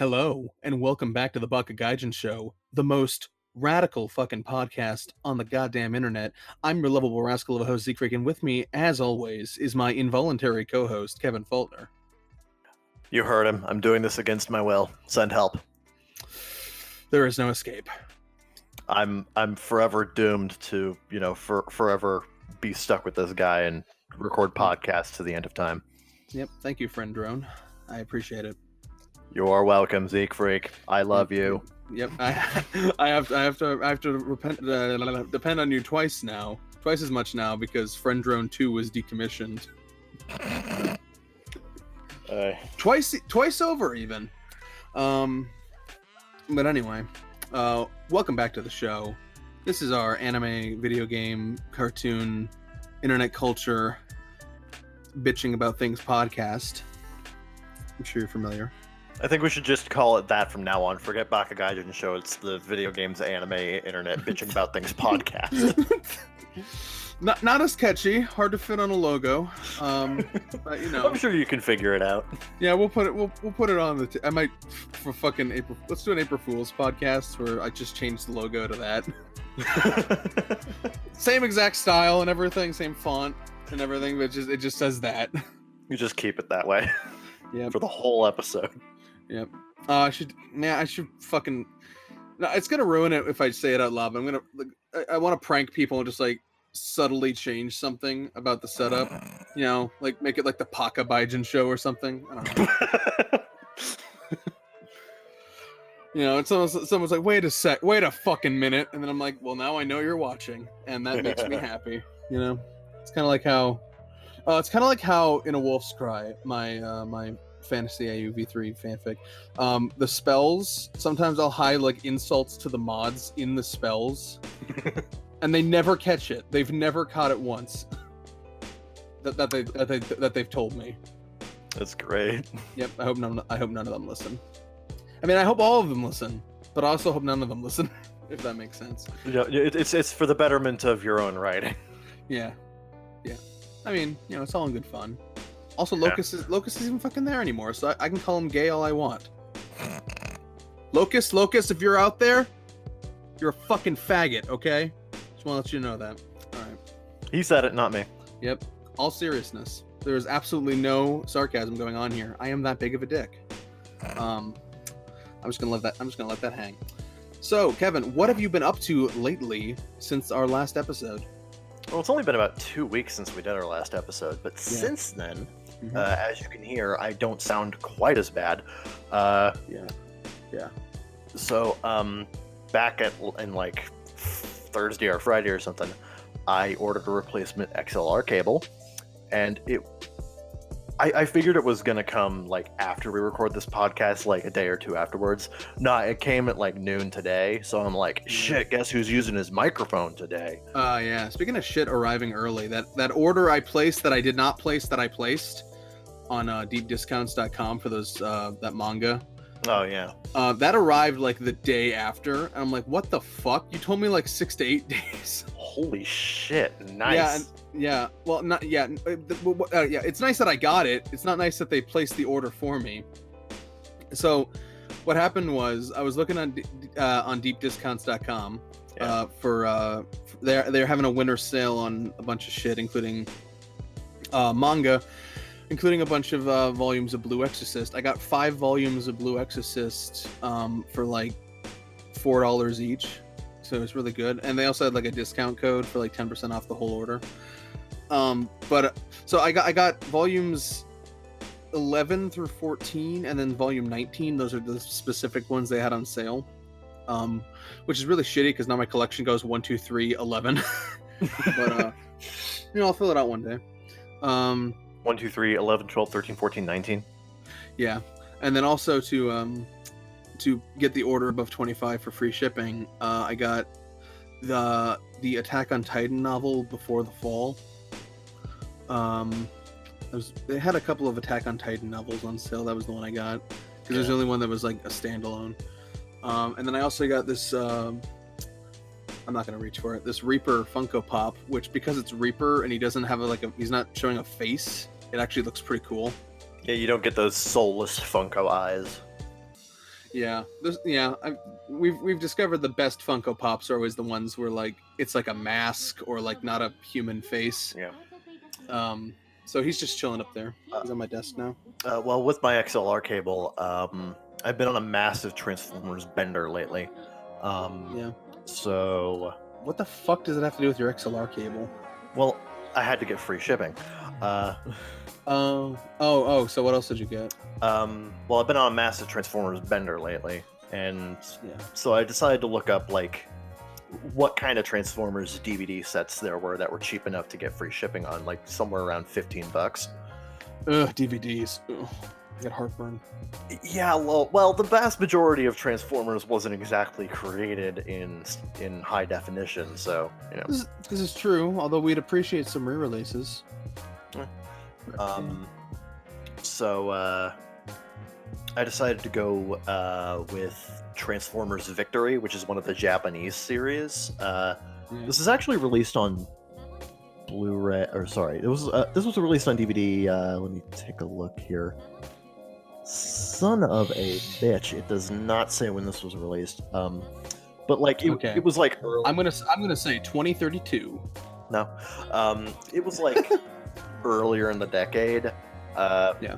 Hello, and welcome back to the Baka Gaijin show, the most radical fucking podcast on the goddamn internet. I'm your lovable rascal of a host, Zeke, and with me, as always, is my involuntary co-host, Kevin Faulkner. You heard him. I'm doing this against my will. Send help. There is no escape. I'm forever doomed to, forever be stuck with this guy and record podcasts to the end of time. Yep, thank you, friend drone. I appreciate it. You are welcome, Zeke Freak. I love you. Yep, I have to depend on you twice as much now because friend drone 2 was decommissioned. Twice over even. But anyway, welcome back to the show. This is our anime, video game, cartoon, internet culture, bitching about things podcast. I'm sure you're familiar. I think we should just call it that from now on. Forget Baka Gaijin show. It's the video games, anime, internet, bitching about things podcast. Not as catchy. Hard to fit on a logo. But, I'm sure you can figure it out. Yeah, we'll put it on the. I might for fucking April. Let's do an April Fool's podcast where I just change the logo to that. Same exact style and everything, same font and everything, but it just says that. You just keep it that way. Yeah. For the whole episode. Yep. I should fucking. No, it's gonna ruin it if I say it out loud. But I want to prank people and just like subtly change something about the setup. Like make it like the Baka Gaijin show or something. I don't know. And someone's like, wait a fucking minute, and then I'm like, well, now I know you're watching, and that makes me happy. It's kind of like how in A Wolf's Cry, my Fantasy AU V3 fanfic, the spells, sometimes I'll hide like insults to the mods in the spells and they never catch it. They've never caught it once that they've told me. That's great. Yep. I hope none of them listen. I mean, I hope all of them listen, but I also hope none of them listen. If that makes sense. Yeah, it's for the betterment of your own writing. Yeah. I mean, it's all in good fun. Also, Locust isn't even fucking there anymore, so I can call him gay all I want. Locust, if you're out there, you're a fucking faggot, okay? Just want to let you know that. All right. He said it, not me. Yep. All seriousness. There is absolutely no sarcasm going on here. I am that big of a dick. I'm just gonna let that hang. So, Kevin, what have you been up to lately since our last episode? Well, it's only been about 2 weeks since we did our last episode, but since then, as you can hear, I don't sound quite as bad. Yeah. So, back in like Thursday or Friday or something, I ordered a replacement XLR cable, and I figured it was gonna come like after we record this podcast, like a day or two afterwards. Nah, it came at like noon today, so I'm like, shit, guess who's using his microphone today? Yeah. Speaking of shit arriving early, that order I placed that I did not place that I placed on deepdiscounts.com for those that manga. Oh yeah. That arrived like the day after, and I'm like, what the fuck? You told me like 6 to 8 days. Holy shit! Nice. Yeah. Well, not yeah. Yeah. It's nice that I got it. It's not nice that they placed the order for me. So, what happened was I was looking on deepdiscounts.com for they're having a winter sale on a bunch of shit, including manga, including a bunch of volumes of Blue Exorcist. I got 5 volumes of Blue Exorcist for like $4 each. So it's really good. And they also had like a discount code for like 10% off the whole order. So I got volumes 11 through 14 and then volume 19. Those are the specific ones they had on sale. Which is really shitty because now my collection goes 1, 2, 3, 11. But I'll fill it out one day. 1, 2, 3, 11, 12, 13, 14, 19. Yeah. And then also to get the order above 25 for free shipping, I got the Attack on Titan novel Before the Fall. They had a couple of Attack on Titan novels on sale. That was the one I got because there's the only one that was like a standalone. And then I also got this. I'm not gonna reach for it. This Reaper Funko Pop, which because it's Reaper and he doesn't have he's not showing a face. It actually looks pretty cool. Yeah, you don't get those soulless Funko eyes. Yeah, we've discovered the best Funko Pops are always the ones where like it's like a mask or like not a human face. Yeah. So he's just chilling up there. Uh, He's on my desk now. Well, with my XLR cable, I've been on a massive Transformers bender lately. Yeah. So, What the fuck does it have to do with your XLR cable? well, I had to get free shipping. Oh. So what else did you get? Well, I've been on a massive Transformers bender lately, and Yeah. so I decided to look up like what kind of Transformers DVD sets there were that were cheap enough to get free shipping on, like somewhere around $15. Ugh, DVDs. Ugh, I get heartburn. Yeah, well, the vast majority of Transformers wasn't exactly created in high definition, so you know. This is true. Although we'd appreciate some re-releases. So I decided to go with Transformers Victory, which is one of the Japanese series. This is actually released on Blu-ray, or sorry, this was released on DVD. Let me take a look here. Son of a bitch! It does not say when this was released. But like it was like early. I'm gonna say 2032. No, it was like earlier in the decade. Yeah.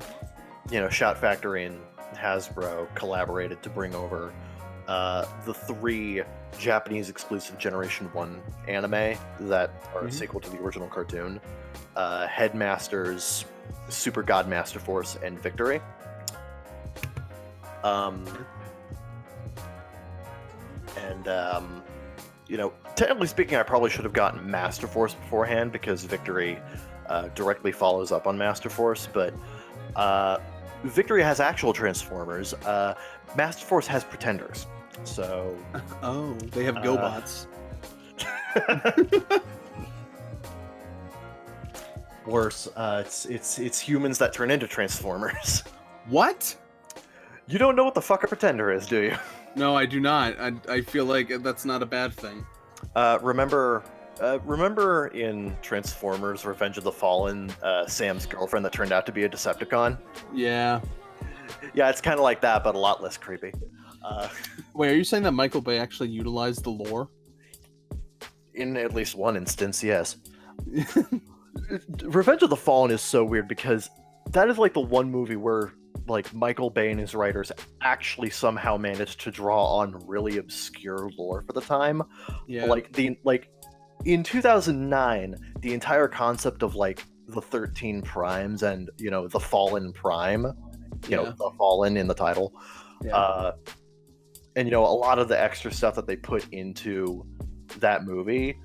You know, Shot Factory and Hasbro collaborated to bring over the 3 Japanese exclusive Generation 1 anime that are a sequel to the original cartoon. Headmasters, Super God Master Force, and Victory. You know, technically speaking, I probably should have gotten Master Force beforehand because Victory directly follows up on Master Force, but Victory has actual Transformers. Master Force has Pretenders. So. Oh, they have GoBots. Worse, it's humans that turn into Transformers. What? You don't know what the fuck a Pretender is, do you? No, I do not. I feel like that's not a bad thing. Remember in Transformers: Revenge of the Fallen, Sam's girlfriend that turned out to be a Decepticon? Yeah. Yeah, it's kind of like that, but a lot less creepy. Wait, are you saying that Michael Bay actually utilized the lore? In at least one instance, yes. Revenge of the Fallen is so weird because that is like the one movie where like Michael Bay and his writers actually somehow managed to draw on really obscure lore for the time. Yeah. Like in 2009, the entire concept of like the 13 primes and, you know, the Fallen Prime, you know, the Fallen in the title. Yeah. And, you know, a lot of the extra stuff that they put into that movie,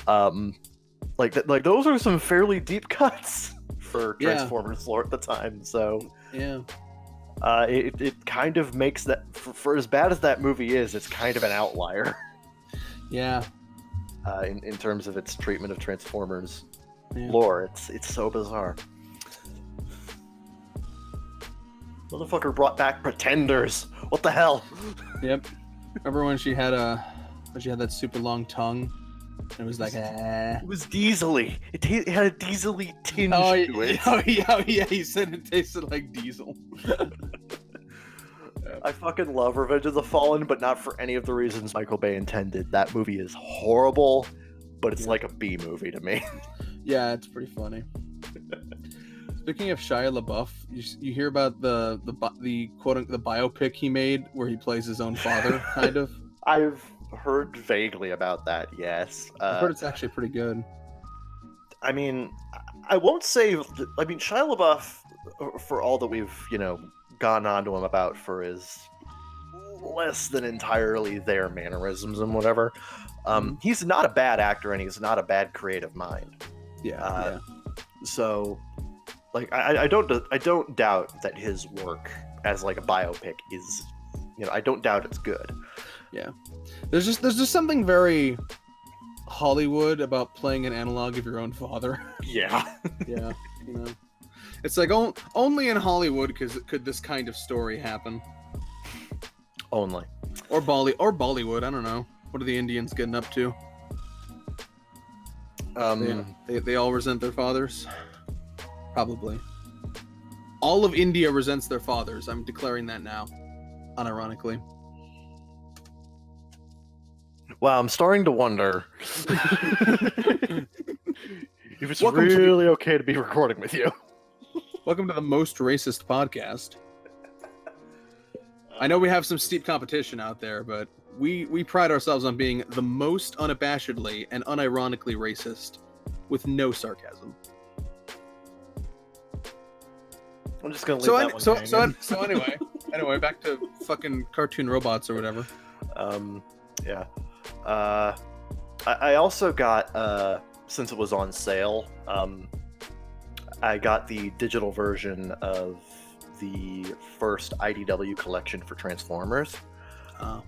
like those are some fairly deep cuts for Transformers lore at the time. So yeah, it kind of makes that for as bad as that movie is, it's kind of an outlier. Yeah. In terms of its treatment of Transformers lore, it's so bizarre. Motherfucker brought back Pretenders. What the hell? Yep. Remember when she had that super long tongue? And it was like, It was diesely. It had a diesely tinge to it. Oh yeah. He said it tasted like diesel. I fucking love Revenge of the Fallen, but not for any of the reasons Michael Bay intended. That movie is horrible, but it's like a B movie to me. Yeah, it's pretty funny. Speaking of Shia LaBeouf, you hear about the quote the biopic he made where he plays his own father, kind of. I've heard vaguely about that. Yes, I've heard it's actually pretty good. I mean, I won't say. I mean, Shia LaBeouf, for all that we've gone on to him about for his less than entirely their mannerisms and whatever, he's not a bad actor and he's not a bad creative mind. Yeah. So. Like I don't doubt that his work as like a biopic is, I don't doubt it's good. Yeah, there's just something very Hollywood about playing an analog of your own father. Yeah. Yeah, it's like only in Hollywood could this kind of story happen. Only. Or Bollywood. I don't know. What are the Indians getting up to? They all resent their fathers. Probably. All of India resents their fathers. I'm declaring that now. unironically. Wow, I'm starting to wonder if it's Welcome to really okay to be recording with you. Welcome to the most racist podcast. I know we have some steep competition out there, but we pride ourselves on being the most unabashedly and unironically racist, with no sarcasm. I'm just gonna leave that one hanging. So anyway, back to fucking cartoon robots or whatever. Yeah. I also got, since it was on sale, I got the digital version of the first IDW collection for Transformers. Oh.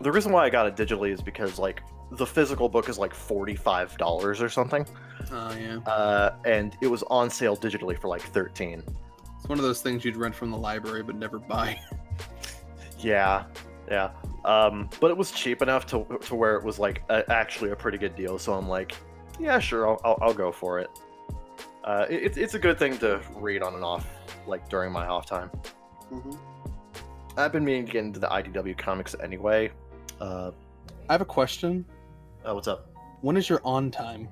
The reason why I got it digitally is because, like, the physical book is like $45 or something. Oh, yeah. And it was on sale digitally for like $13. It's one of those things you'd rent from the library but never buy. Yeah. But it was cheap enough to where it was like actually a pretty good deal. So I'm like, yeah, sure, I'll go for it. It's a good thing to read on and off, like during my off time. Mm-hmm. I've been meaning to get into the IDW comics anyway. I have a question. What's up? When is your on time?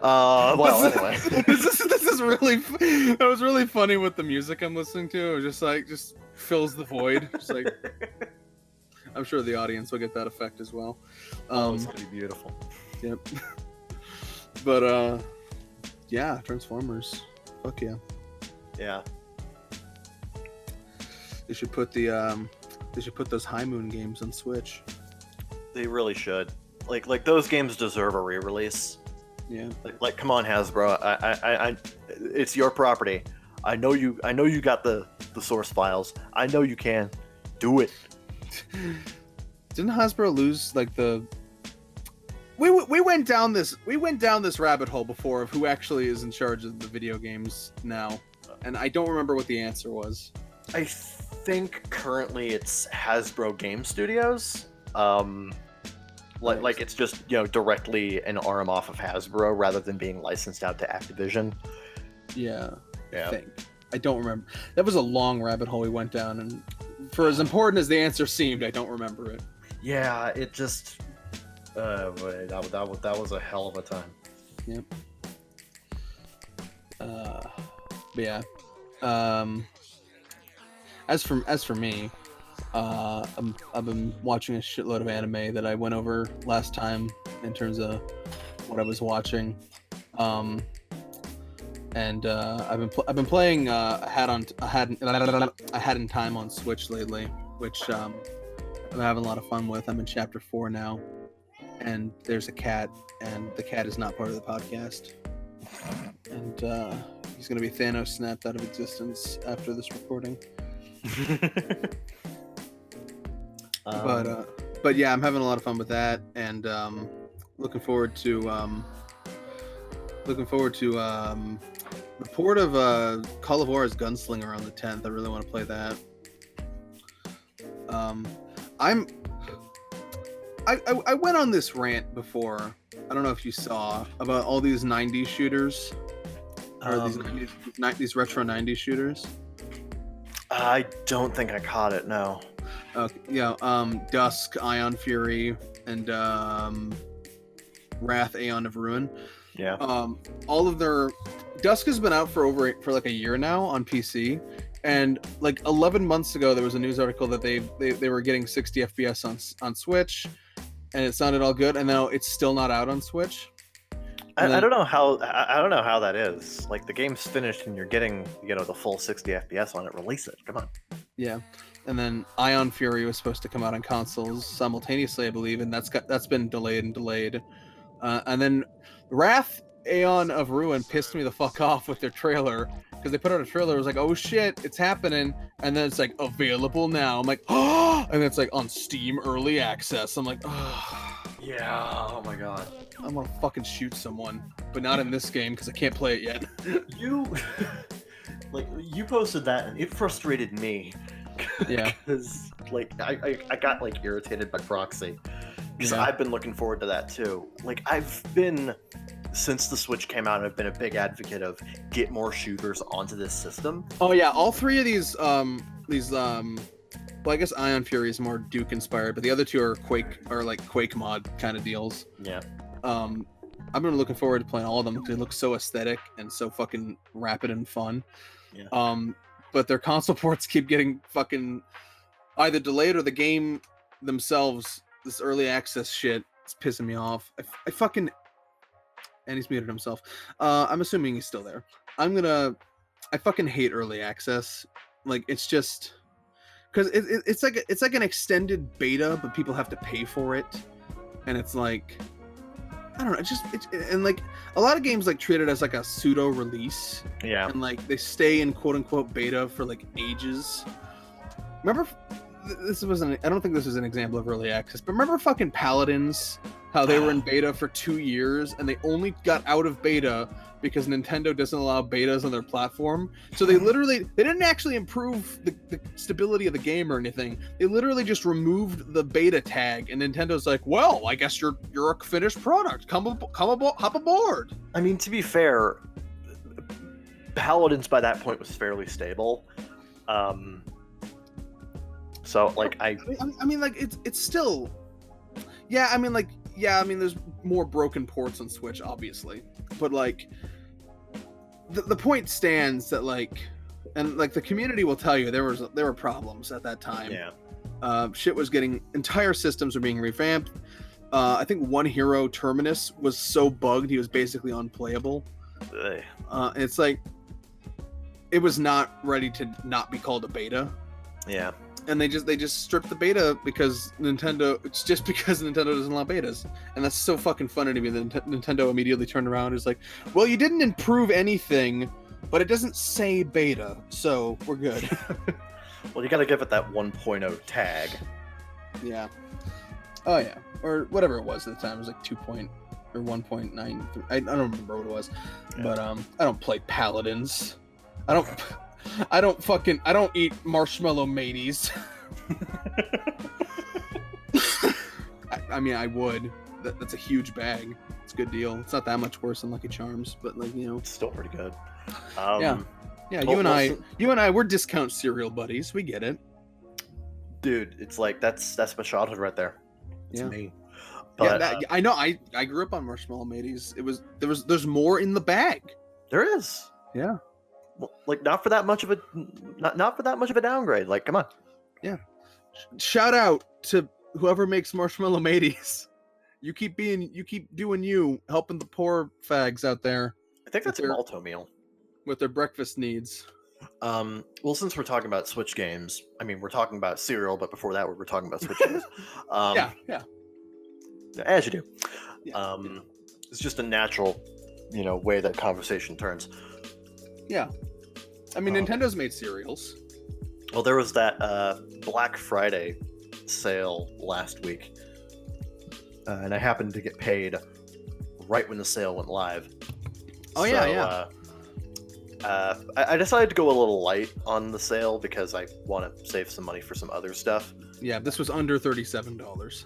Well, anyway. this is really. That was really funny with the music I'm listening to. It was just fills the void. Just like, I'm sure the audience will get that effect as well. It's gonna be beautiful. Yep. But yeah, Transformers. Fuck yeah. Yeah. They should put those High Moon games on Switch. They really should. Like those games deserve a re-release. Yeah. Like, come on, Hasbro. I it's your property. I know you got the source files. I know you can. Do it. Didn't Hasbro lose like the? We went down this rabbit hole before of who actually is in charge of the video games now, and I don't remember what the answer was. I think currently it's Hasbro Game Studios. Like it's just, directly an arm off of Hasbro rather than being licensed out to Activision. Yeah. I don't remember. That was a long rabbit hole we went down, and for as important as the answer seemed, I don't remember it. Yeah, it just that was a hell of a time. Yep. But yeah. As for me, I've been watching a shitload of anime that I went over last time in terms of what I was watching, and I've been playing I had in time on Switch lately, which I'm having a lot of fun with. I'm in chapter 4 now, and there's a cat, and the cat is not part of the podcast, and he's gonna be Thanos snapped out of existence after this recording. But yeah, I'm having a lot of fun with that, and looking forward to the port of Call of War as Gunslinger on the 10th. I really want to play that. I went on this rant before. I don't know if you saw about all these 90s shooters, or these retro 90s shooters. I don't think I caught it. No. Okay, yeah. Dusk, Ion Fury, and Wrath, Aeon of Ruin. Yeah. All of their Dusk has been out for like a year now on PC, and like 11 months ago there was a news article that they were getting 60 FPS on Switch, and it sounded all good, and now it's still not out on Switch. I don't know how that is. Like, the game's finished and you're getting the full 60 FPS on it. Release it. Come on. Yeah. And then Ion Fury was supposed to come out on consoles simultaneously, I believe, and that's been delayed. And then Wrath, Aeon of Ruin pissed me the fuck off with their trailer, because they put out a trailer. It was like, oh shit, it's happening, and then it's like available now. I'm like, oh, and it's like on Steam Early Access. I'm like, oh. Yeah. Oh my god. I want to fucking shoot someone, but not in this game because I can't play it yet. You posted that, and it frustrated me. Yeah. Because I got irritated by proxy, because I've been looking forward to that too. I've been since the Switch came out, I've been a big advocate of get more shooters onto this system. Oh yeah, all three of these well, I guess Ion Fury is more Duke inspired, but the other two are Quake mod kind of deals. Yeah. I've been looking forward to playing all of them because they look so aesthetic and so fucking rapid and fun. Yeah. But their console ports keep getting fucking either delayed or the game themselves, this early access shit, it's pissing me off. I fucking... And he's muted himself. I'm assuming he's still there. I fucking hate early access. Like, it's just... Because it's like an extended beta, but people have to pay for it. And it's like... I don't know, and like, a lot of games like treat it as like a pseudo release. Yeah. And like, they stay in quote unquote beta for like ages. Remember, I don't think this was an example of early access, but remember fucking Paladins? How they were in beta for 2 years and they only got out of beta because Nintendo doesn't allow betas on their platform. So they didn't actually improve the stability of the game or anything. They literally just removed the beta tag, and Nintendo's like, well, I guess you're a finished product. Hop aboard. I mean, to be fair, Paladins by that point was fairly stable. So like I mean like it's still, yeah, I mean like, yeah, I mean there's more broken ports on Switch obviously, but like the point stands that like, and like the community will tell you there were problems at that time. Yeah. Shit was entire systems were being revamped. I think One Hero Terminus was so bugged he was basically unplayable. It's like it was not ready to not be called a beta. Yeah. And they just stripped the beta because it's just because Nintendo doesn't allow betas. And that's so fucking funny to me that Nintendo immediately turned around and is like, well, you didn't improve anything, but it doesn't say beta, so we're good. Well, you gotta give it that 1.0 tag. Yeah. Oh yeah. Or whatever it was at the time. It was like 2. Or 1.9. I don't remember what it was. Yeah. But I don't play Paladins. I don't eat marshmallow mateys. I mean, I would. That's a huge bag. It's a good deal. It's not that much worse than Lucky Charms, but like, you know, it's still pretty good. Yeah. You and I, we're discount cereal buddies. We get it, dude. It's like that's my childhood right there. It's me. But, yeah, I know. I grew up on marshmallow mateys. There's more in the bag. There is. Yeah. Like not for that much of a downgrade. Like, come on. Yeah. Shout out to whoever makes marshmallow mateys. You keep doing you, helping the poor fags out there. I think that's a Malto meal with their breakfast needs. Well, since we're talking about Switch games, I mean, we're talking about cereal, but before that, we're talking about Switch games. Yeah. As you do. Yeah. It's just a natural, way that conversation turns. Yeah. I mean, Nintendo's made cereals. Well, there was that Black Friday sale last week, and I happened to get paid right when the sale went live. Oh, so, yeah. I decided to go a little light on the sale because I want to save some money for some other stuff. Yeah, this was under $37.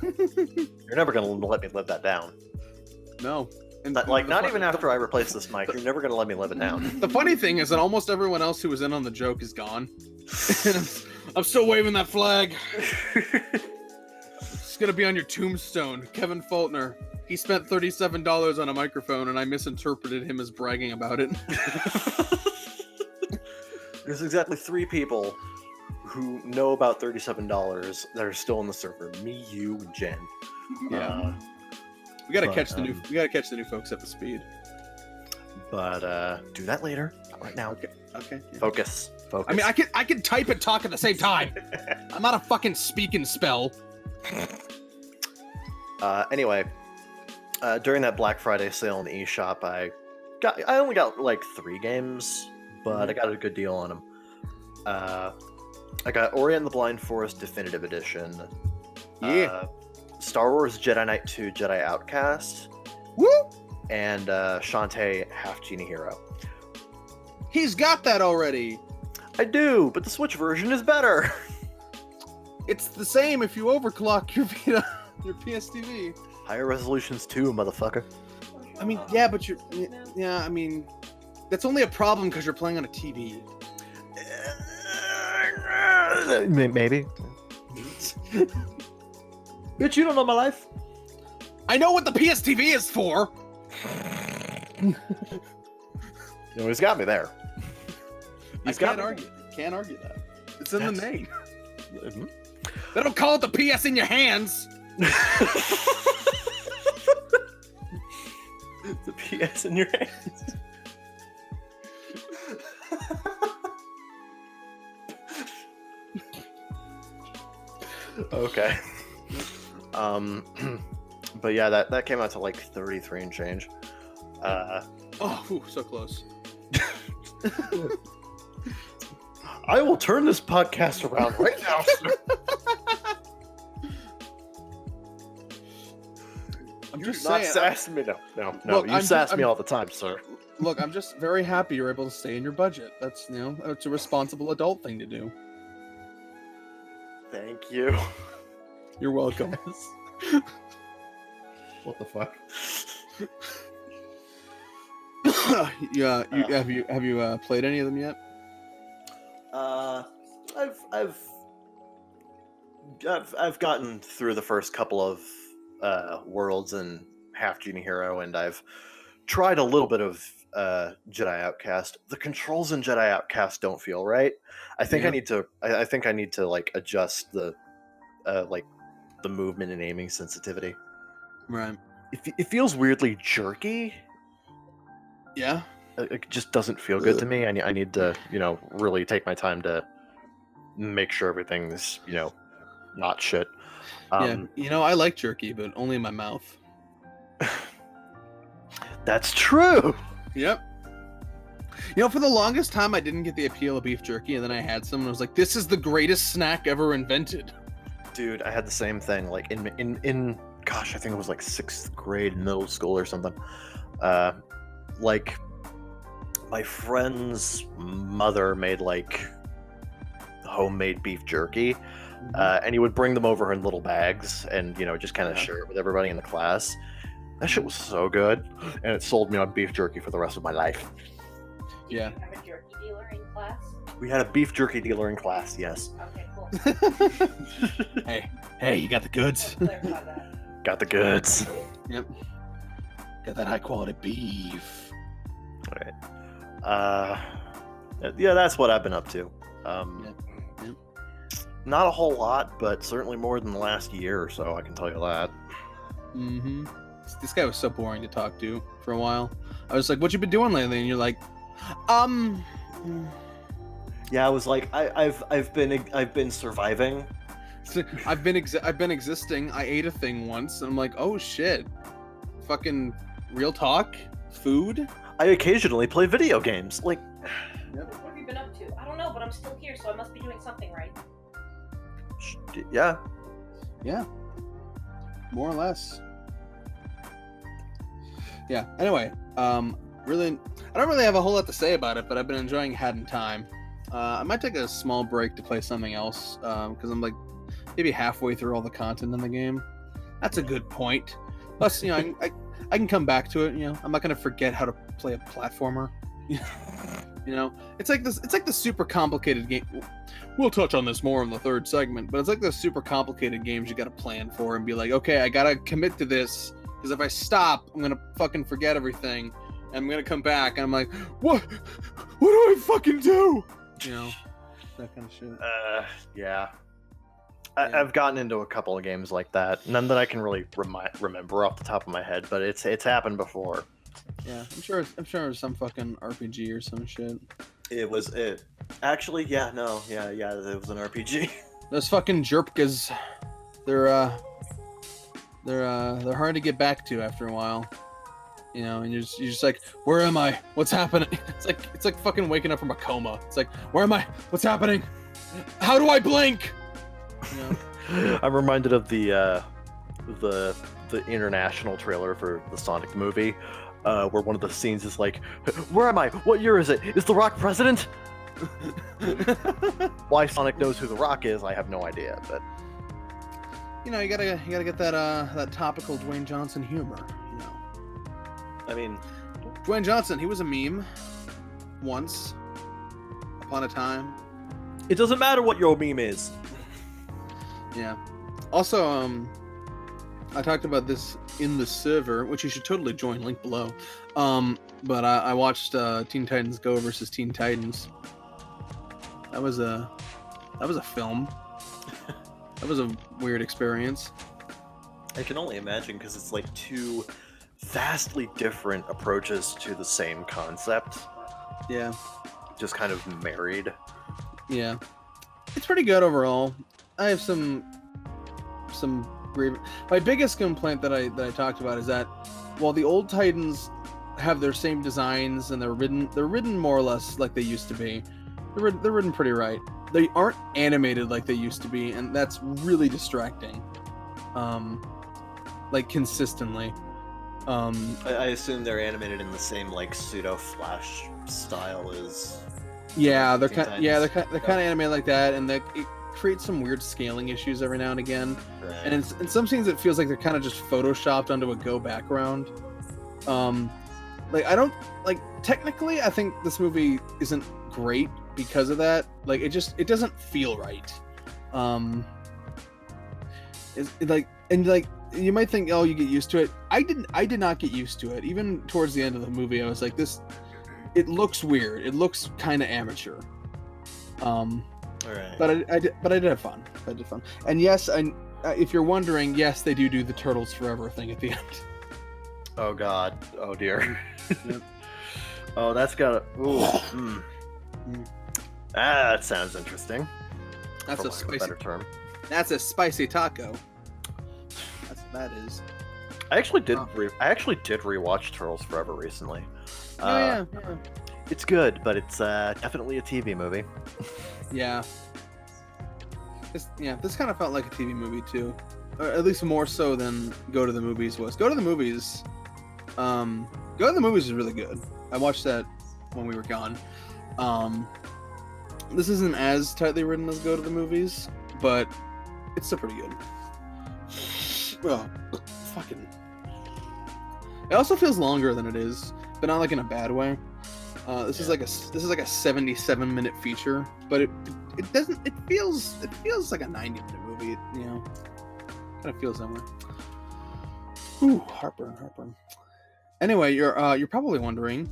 You're never going to let me live that down. No. And not even after I replace this mic, you're never going to let me live it down. The funny thing is that almost everyone else who was in on the joke is gone. I'm still waving that flag. It's going to be on your tombstone. Kevin Faulkner. He spent $37 on a microphone, and I misinterpreted him as bragging about it. There's exactly 3 people who know about $37 that are still on the server. Me, you, and Jen. Yeah. We gotta catch the new folks up to speed. But do that later. Not right now. Okay. Yeah. Focus. I mean, I can type and talk at the same time. I'm not a fucking speak and spell. Anyway, during that Black Friday sale in the eShop, I only got like 3 games, but I got a good deal on them. I got Ori and the Blind Forest Definitive Edition. Yeah. Star Wars Jedi Knight 2 Jedi Outcast. Woo! And Shantae Half Genie Hero. He's got that already. I do, but the Switch version is better. It's the same if you overclock your PS TV. Higher resolutions too, motherfucker. I mean, yeah, but I mean, that's only a problem because you're playing on a TV. Maybe. Bitch, you don't know my life. I know what the PSTV is for. You always got me there. I can't argue that. It's in the name. They don't call it the PS in your hands. The PS in your hands. Okay. But yeah, that came out to like 33 and change. So close. I will turn this podcast around right now, sir. I'm just not saying. sass me. No. Look, you sass me all the time, sir. Look, I'm just very happy you're able to stay in your budget. That's, it's a responsible adult thing to do. Thank you. You're welcome. What the fuck? Yeah, have you played any of them yet? I've gotten through the first couple of worlds and half Genie Hero, and I've tried a little bit of Jedi Outcast. The controls in Jedi Outcast don't feel right. I think I need to. I think I need to like adjust the the movement and aiming sensitivity. Right. It feels weirdly jerky. Yeah. It just doesn't feel good to me. I need to, really take my time to make sure everything's, not shit. Yeah. I like jerky, but only in my mouth. That's true. Yep. For the longest time, I didn't get the appeal of beef jerky, and then I had some, and I was like, this is the greatest snack ever invented. Dude, I had the same thing. Like, in gosh, I think it was like 6th grade, middle school or something. Like, my friend's mother made, like, homemade beef jerky, and he would bring them over in little bags and, just kind of share it with everybody in the class. That shit was so good, and it sold me on beef jerky for the rest of my life. Yeah. Did you have a jerky dealer in class? We had a beef jerky dealer in class, yes. Okay, cool. Hey, you got the goods. Clarify that. Got the goods. Yep. Got that high quality beef. All right. Yeah, that's what I've been up to. Yep. Not a whole lot, but certainly more than the last year or so, I can tell you that. Mm-hmm. This guy was so boring to talk to for a while. I was like, what you been doing lately? And you're like, Yeah, I was like, I've been surviving. I've been existing. I ate a thing once, and I'm like, oh shit. Fucking real talk? Food? I occasionally play video games. Like, What have you been up to? I don't know, but I'm still here, so I must be doing something right. yeah. Yeah. More or less. Yeah. Anyway, really, I don't really have a whole lot to say about it, but I've been enjoying Hadden Time. I might take a small break to play something else, because I'm like maybe halfway through all the content in the game. That's a good point. Plus, I can come back to it. I'm not gonna forget how to play a platformer. It's like this. It's like the super complicated game. We'll touch on this more in the third segment, but it's like the super complicated games you got to plan for and be like, okay, I gotta commit to this, because if I stop, I'm gonna fucking forget everything, and I'm gonna come back, and I'm like, what do I fucking do? That kind of shit. Yeah. I've gotten into a couple of games like that. None that I can really remember off the top of my head, but it's happened before. Yeah, I'm sure it was some fucking RPG or some shit. It was it. Actually, yeah, it was an RPG. Those fucking jerpkas, they're hard to get back to after a while. And you're just like, where am I? What's happening? It's like fucking waking up from a coma. It's like, where am I? What's happening? How do I blink? I'm reminded of the international trailer for the Sonic movie, where one of the scenes is like, where am I? What year is it? Is The Rock president? Why Sonic knows who The Rock is, I have no idea, but you know, you gotta get that topical Dwayne Johnson humor. You know, I mean, Dwayne Johnson, he was a meme once upon a time. it doesn't matter what your meme is. Yeah. Also, I talked about this in the server, which you should totally join. Link below. But I watched Teen Titans Go versus Teen Titans. That was a film. That was a weird experience. I can only imagine because it's like two vastly different approaches to the same concept, Yeah. just kind of married. Yeah. It's pretty good overall. I have some my biggest complaint that I talked about is that while the old Titans have their same designs and they're ridden more or less like they used to be, they're ridden pretty right. They aren't animated like they used to be, and that's really distracting. Like consistently. I assume they're animated in the same like pseudo Flash style as. Yeah, they're Teen kind of Titans. animated like that, and it creates some weird scaling issues every now and again. Right. And in some scenes, it feels like they're kind of just photoshopped onto a Go background. Like I don't like technically, I think this movie isn't great because of that. Like it doesn't feel right. You might think, oh, you get used to it. I did not get used to it. Even towards the end of the movie, I was like, it looks weird. It looks kind of amateur. Alright. But I did have fun. I did fun. And yes, if you're wondering, yes, they do the Turtles Forever thing at the end. Oh god. Oh dear. Yep. Oh, that's got a. Ooh. Mm. That sounds interesting. That's for a lack of spicy. better term. That's a spicy taco. That's what that is. I actually did. Oh. I actually did rewatch Turtles Forever recently. Yeah. It's good, but it's definitely a TV movie. Yeah. This kind of felt like a TV movie too, or at least more so than Go to the Movies was. Go to the Movies is really good. I watched that when we were gone. This isn't as tightly written as Go to the Movies, but it's still pretty good. Well, fucking. It also feels longer than it is, but not like in a bad way. This is like a 77-minute feature, but it feels like a 90-minute movie. You know, kind of feels that way. Whew, heartburn. Anyway, you're probably wondering,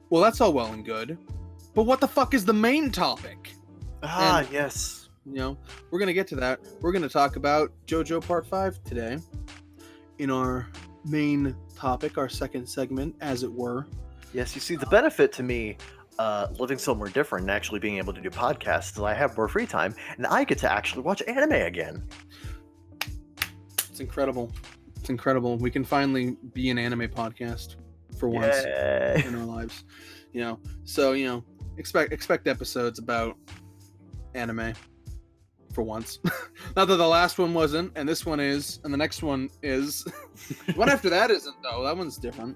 well, that's all well and good, but what the fuck is the main topic? Yes. You know, we're gonna get to that. We're gonna talk about JoJo Part 5 today in our main topic, our second segment, as it were. Yes, you see, the benefit to me living somewhere different and actually being able to do podcasts is I have more free time and I get to actually watch anime again. It's incredible. It's incredible. We can finally be an anime podcast for once Yay. in our lives. You know, so expect episodes about anime for once. Not that the last one wasn't, and this one is, and the next one is. The one after that isn't though. That one's different.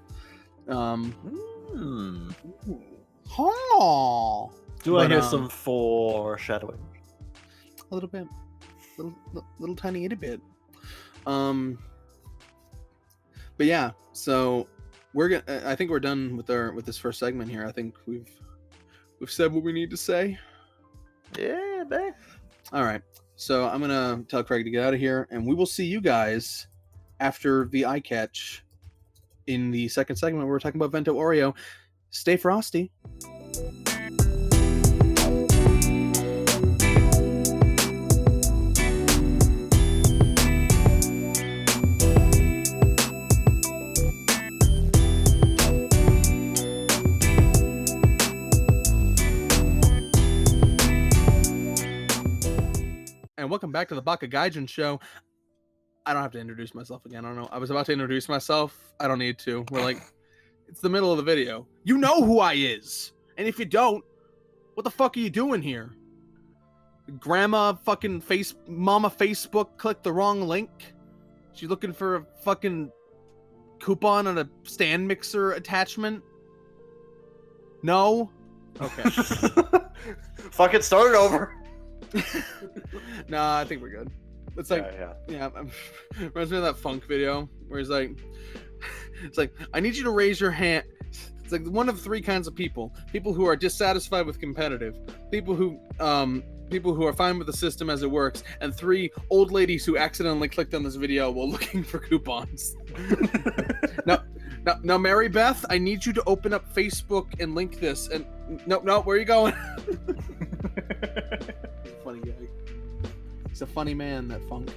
Oh. Do I hear some foreshadowing? A little bit, little tiny itty bit. But yeah, so we're gonna. I think we're done with this first segment here. I think we've said what we need to say. Yeah, babe. All right, so I'm gonna tell Craig to get out of here, and we will see you guys after the eye catch in the second segment. Where we're talking about Vento Oreo. Stay frosty. And welcome back to the Baka Gaijin show. I don't have to introduce myself again. I don't know. I was about to introduce myself. I don't need to. We're like, it's the middle of the video. You know who I is. And if you don't, what the fuck are you doing here? Grandma fucking mama Facebook clicked the wrong link. She's looking for a fucking coupon on a stand mixer attachment. No? Okay. Fucking start it over. Nah, I think we're good. It's like, yeah. reminds me of that funk video where he's like, it's like, I need you to raise your hand. It's like one of three kinds of people: people who are dissatisfied with competitive, people who are fine with the system as it works, and 3 old ladies who accidentally clicked on this video while looking for coupons. Now, Mary Beth, I need you to open up Facebook and link this. And no, where are you going? He's a funny guy. He's a funny man, that funk.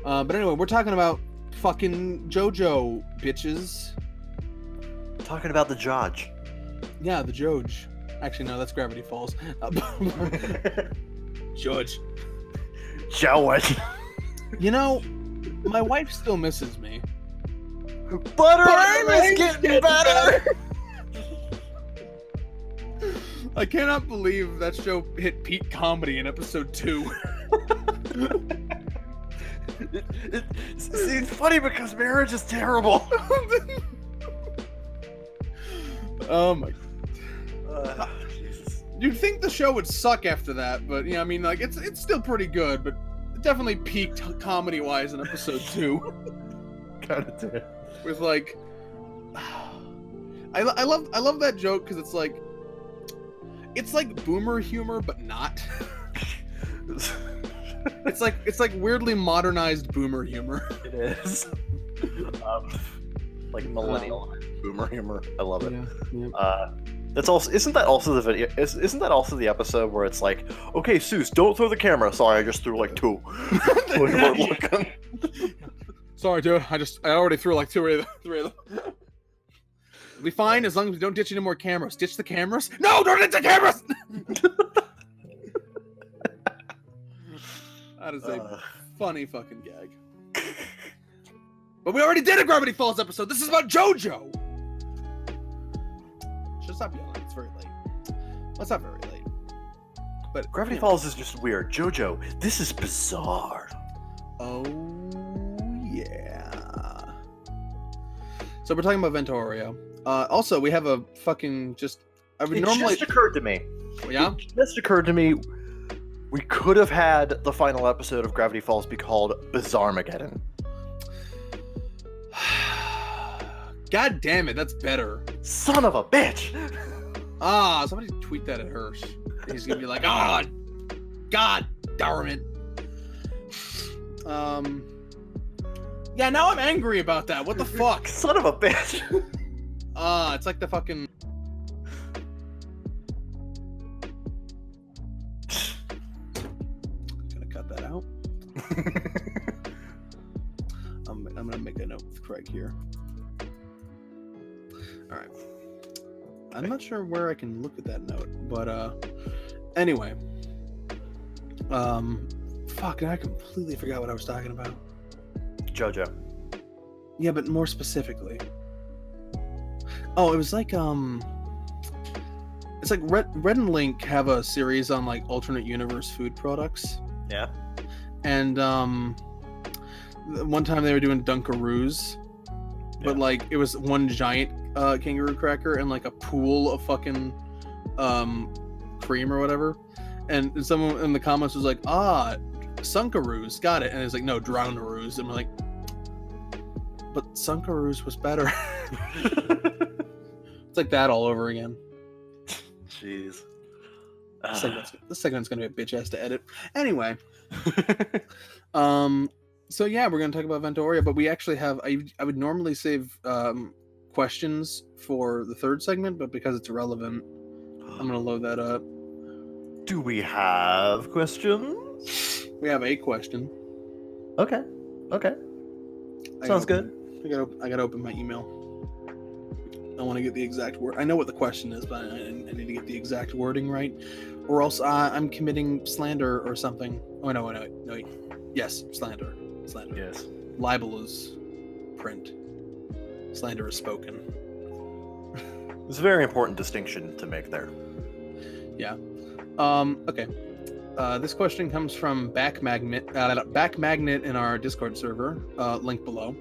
But anyway, we're talking about fucking JoJo, bitches. Talking about the Judge. Yeah, the Joj. Actually, no, that's Gravity Falls. Judge. Judge. You know, my wife still misses me. Butter is getting better. I cannot believe that show hit peak comedy in episode 2. See, it's funny because marriage is terrible. Oh my. Jesus. You'd think the show would suck after that, but yeah, I mean, like it's still pretty good, but it definitely peaked comedy-wise in episode 2. Kind of did. With like, I love that joke because it's like boomer humor, but not. It's like weirdly modernized boomer humor. It is. Like millennial boomer humor. I love it. Yeah. That's also isn't that also the video? Isn't that also the episode where it's like, okay, Seuss, don't throw the camera. Sorry, I just threw like 2. Sorry, dude. I already threw like 3 of them. It'll be fine as long as we don't ditch any more cameras. Ditch the cameras? No, don't ditch the cameras! That is a funny fucking gag. But we already did a Gravity Falls episode. This is about JoJo. Should stop yelling. It's very late. Well, it's not very late. But Gravity Falls is just weird. JoJo, this is bizarre. Oh yeah. So we're talking about Ventorio. Also, we have a fucking just. It just occurred to me. Yeah. It just occurred to me. We could have had the final episode of Gravity Falls be called Bizarremageddon. God damn it, that's better. Son of a bitch! Somebody tweet that at Hirsch. He's gonna be like, God darn it. Yeah, now I'm angry about that. What the fuck? Son of a bitch! It's like the fucking. Gonna cut that out. I'm gonna make a note with Craig here. All right. I'm not sure where I can look at that note, but anyway. Fuck, I completely forgot what I was talking about. JoJo. Yeah, but more specifically. Oh, it was like it's like Red and Link have a series on like alternate universe food products. Yeah. And one time they were doing Dunkaroos, but like it was one giant kangaroo cracker and like a pool of fucking cream or whatever. And someone in the comments was like, Sunkaroos, got it. And it's like, no, Drownaroos. And we're like, but Sunkaroos was better. It's like that all over again. Jeez. This segment's gonna be a bitch ass to edit. Anyway. So yeah, we're gonna talk about Ventoria, but we actually have I would normally save questions for the third segment, but because it's irrelevant, I'm gonna load that up. Do we have questions? We have a question. Okay. Sounds good. I gotta open my email. I want to get the exact word. I know what the question is, but I need to get the exact wording right, or else I'm committing slander or something. Oh no. Yes, slander. Yes. Libel is print. Slander is spoken. It's a very important distinction to make there. Yeah. Okay. This question comes from Back Magnet in our Discord server. Link below.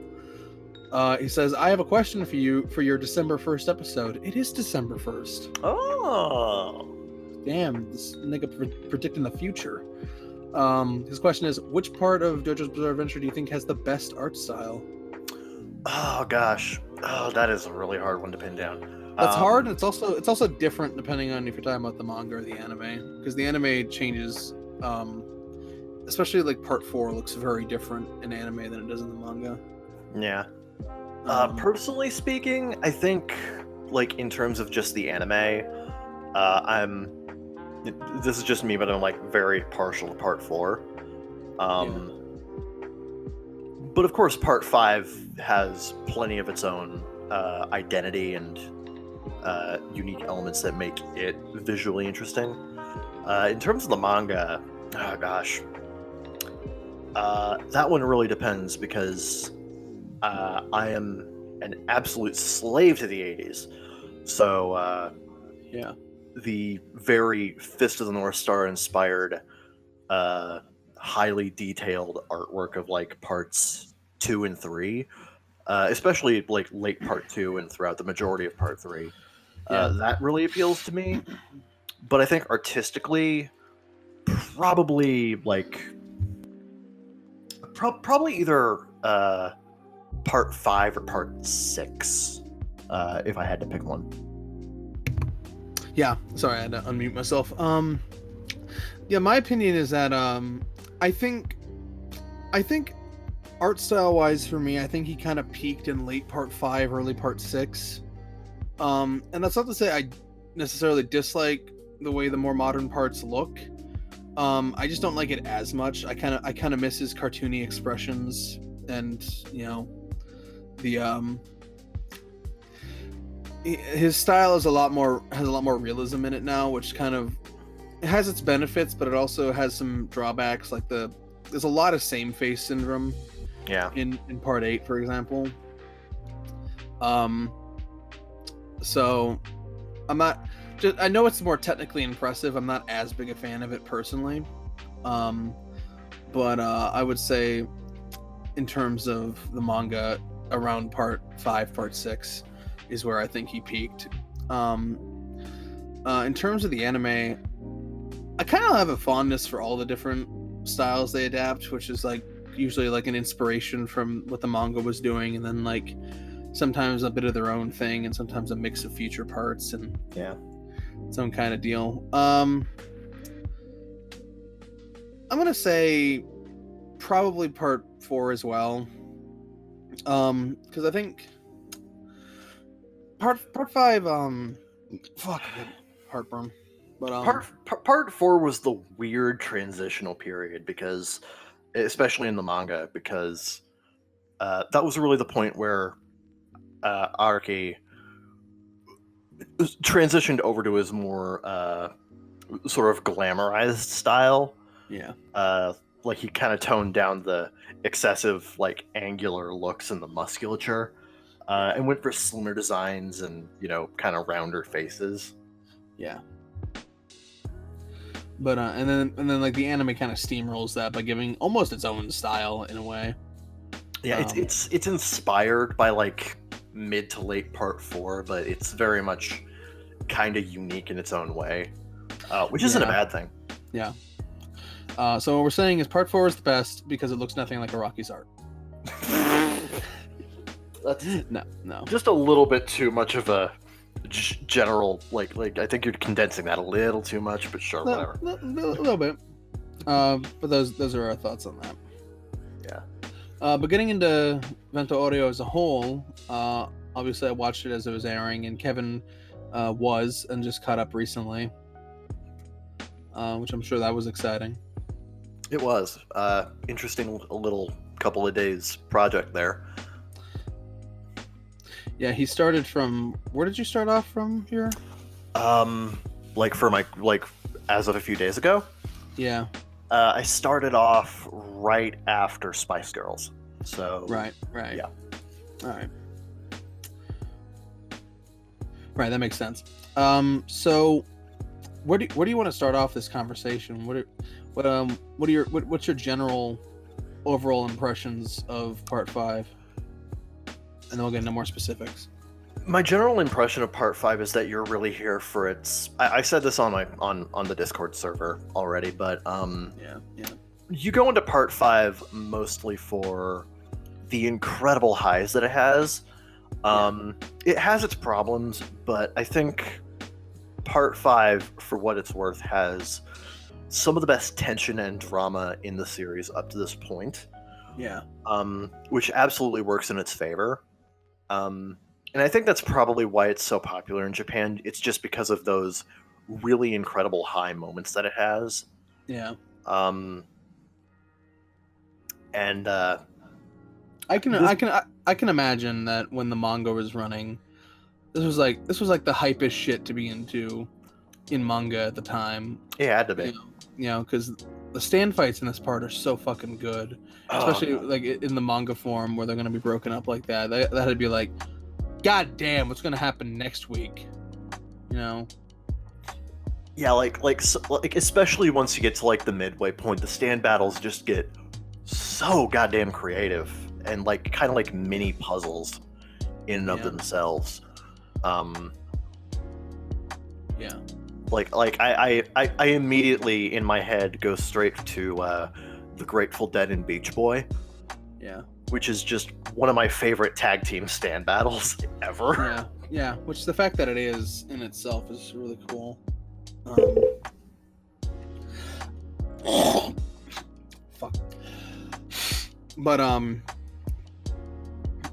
He says, I have a question for you for your December 1st episode. It is December 1st. Oh. Damn, this nigga predicting the future. His question is, which part of JoJo's Bizarre Adventure do you think has the best art style? Oh gosh, that is a really hard one to pin down. That's hard, and it's also different depending on if you're talking about the manga or the anime, because the anime changes. Especially like part 4 looks very different in anime than it does in the manga. Yeah. Personally speaking, I think like in terms of just the anime, this is just me, but I'm like very partial to part 4. But of course, part 5 has plenty of its own identity and unique elements that make it visually interesting. In terms of the manga, oh gosh, that one really depends because I am an absolute slave to the 80s. So the very Fist of the North Star inspired, highly detailed artwork of like parts 2 and 3, especially like late part 2 and throughout the majority of part 3, that really appeals to me. But I think artistically, probably like probably either part 5 or part 6, if I had to pick one. Yeah, sorry, I had to unmute myself. Yeah, my opinion is that I think art style wise for me, I think he kind of peaked in late part 5, early part 6. And that's not to say I necessarily dislike the way the more modern parts look. I just don't like it as much. I kind of miss his cartoony expressions, and the his style has a lot more realism in it now, which kind of it has its benefits, but it also has some drawbacks. Like there's a lot of same face syndrome. Yeah. In part 8, for example. So I know it's more technically impressive. I'm not as big a fan of it personally. But I would say in terms of the manga, around part 5, part 6 is where I think he peaked. In terms of the anime, I kind of have a fondness for all the different styles they adapt, which is like usually like an inspiration from what the manga was doing, and then like sometimes a bit of their own thing, and sometimes a mix of feature parts and some kind of deal. I'm gonna say probably part 4 as well, because I think part 5 heartburn. But part 4 was the weird transitional period, because especially in the manga, because that was really the point where Araki transitioned over to his more sort of glamorized style. Like he kind of toned down the excessive like angular looks and the musculature, and went for slimmer designs and kind of rounder faces. But and then like the anime kind of steamrolls that by giving almost its own style in a way. It's inspired by like mid to late part 4, but it's very much kind of unique in its own way, which isn't a bad thing. So what we're saying is part 4 is the best because it looks nothing like Araki's art. That's no. Just a little bit too much of a general like I think you're condensing that a little too much, but sure, whatever. A little bit. But those are our thoughts on that. But getting into Vento Audio as a whole, obviously I watched it as it was airing, and Kevin was and just caught up recently, which I'm sure that was exciting. It was interesting, a little couple of days project there. Yeah, he started from... Where did you start off from here? As of a few days ago? Yeah. I started off right after Spice Girls. So... Right. Yeah. Alright. Right, that makes sense. So... Where do you want to start off this conversation? What's your general overall impressions of part 5? And then we'll get into more specifics. My general impression of part 5 is that you're really here for its... I said this on the Discord server already, but you go into part 5 mostly for the incredible highs that it has. It has its problems, but I think part 5, for what it's worth, has some of the best tension and drama in the series up to this point. Yeah. Which absolutely works in its favor. And I think that's probably why it's so popular in Japan. It's just because of those really incredible high moments that it has. Yeah. And I can imagine that when the manga was running, this was like the hypest shit to be into in manga at the time. it had to be. You know, because the stand fights in this part are so fucking good, especially like in the manga form where they're gonna be broken up like that. That'd be like, god damn, what's gonna happen next week? You know? Yeah, like especially once you get to like the midway point, the stand battles just get so goddamn creative and like kind of like mini puzzles in and of themselves. Yeah. Like I immediately in my head go straight to the Grateful Dead and Beach Boy. Yeah. Which is just one of my favorite tag team stand battles ever. Yeah. Yeah. Which the fact that it is in itself is really cool. Fuck. But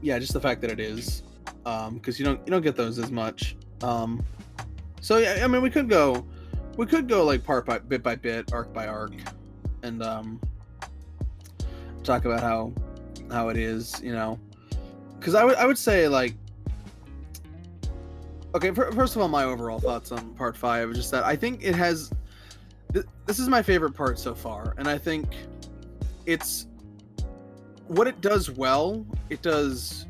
yeah, just the fact that it is, because you don't get those as much. So yeah, I mean, we could go like bit by bit, arc by arc, and talk about how it is, you know, because I would say like, okay, first of all, my overall thoughts on part 5 is just that I think it has. This is my favorite part so far, and I think it's what it does well. It does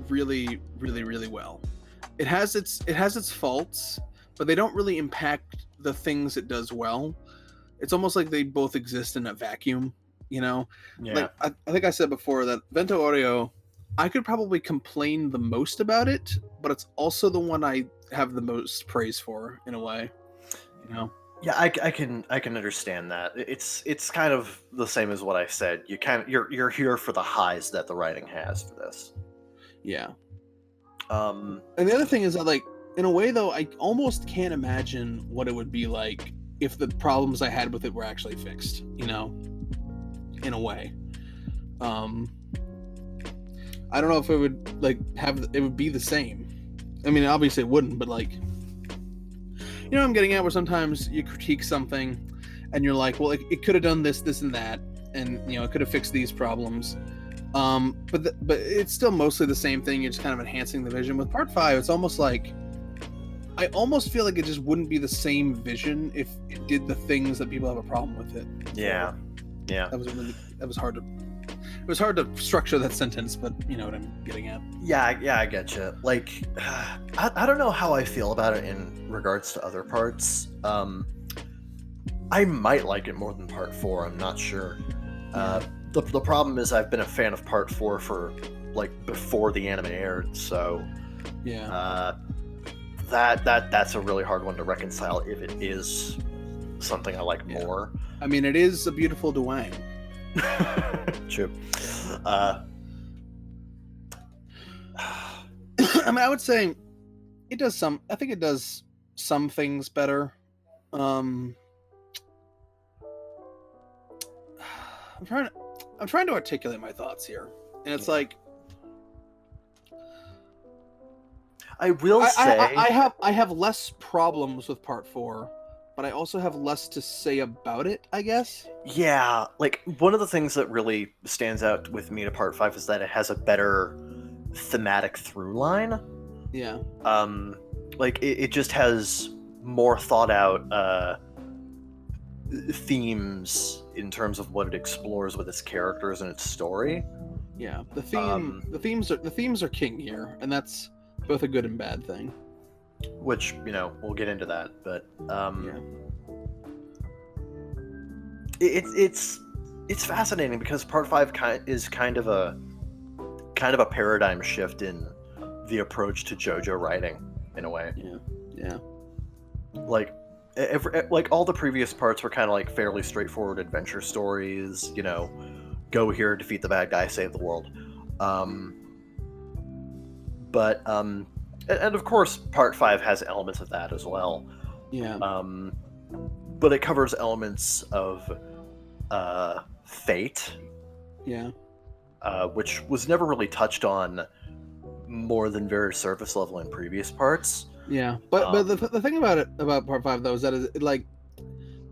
really, really, really well. It has its faults, but they don't really impact the things it does well. It's almost like they both exist in a vacuum, you know? Yeah. Like, I think I said before that Vento Oreo, I could probably complain the most about it, but it's also the one I have the most praise for, in a way, you know? Yeah, I can understand that. It's kind of the same as what I said. You're here for the highs that the writing has for this. Yeah. And the other thing is that, like, in a way though, I almost can't imagine what it would be like if the problems I had with it were actually fixed, you know, in a way. I don't know if it would like it would be the same. I mean, obviously it wouldn't, but like, you know what I'm getting at, where sometimes you critique something and you're like, well, it could have done this, and that, and you know, it could have fixed these problems. But it's still mostly the same thing. You're just kind of enhancing the vision. With part 5, it's almost like I almost feel like it just wouldn't be the same vision if it did the things that people have a problem with it. Yeah. That was hard to. It was hard to structure that sentence, but you know what I'm getting at. Yeah, I get you. Like, I don't know how I feel about it in regards to other parts. I might like it more than part 4. I'm not sure. The problem is I've been a fan of part 4 for like before the anime aired, so yeah. That's a really hard one to reconcile if it is something I like more. I mean, it is a beautiful Dwang. True. I mean, I would say it does some. I think it does some things better. I'm trying to articulate my thoughts here, and it's like I will say I have less problems with part 4, but I also have less to say about it, I guess. Yeah, like one of the things that really stands out with me to part 5 is that it has a better thematic through line. Yeah. Like it just has more thought out themes in terms of what it explores with its characters and its story. Yeah. The themes are king here, and that's both a good and bad thing. Which, you know, we'll get into that, but it's fascinating because part 5 is kind of a paradigm shift in the approach to JoJo writing in a way. Yeah. Like, like all the previous parts were kind of like fairly straightforward adventure stories. Go here, defeat the bad guy, save the world. And of course, Part 5 has elements of that as well. Yeah. But it covers elements of fate. Yeah. Which was never really touched on more than very surface level in previous parts. Yeah, but the thing about Part 5 though is that like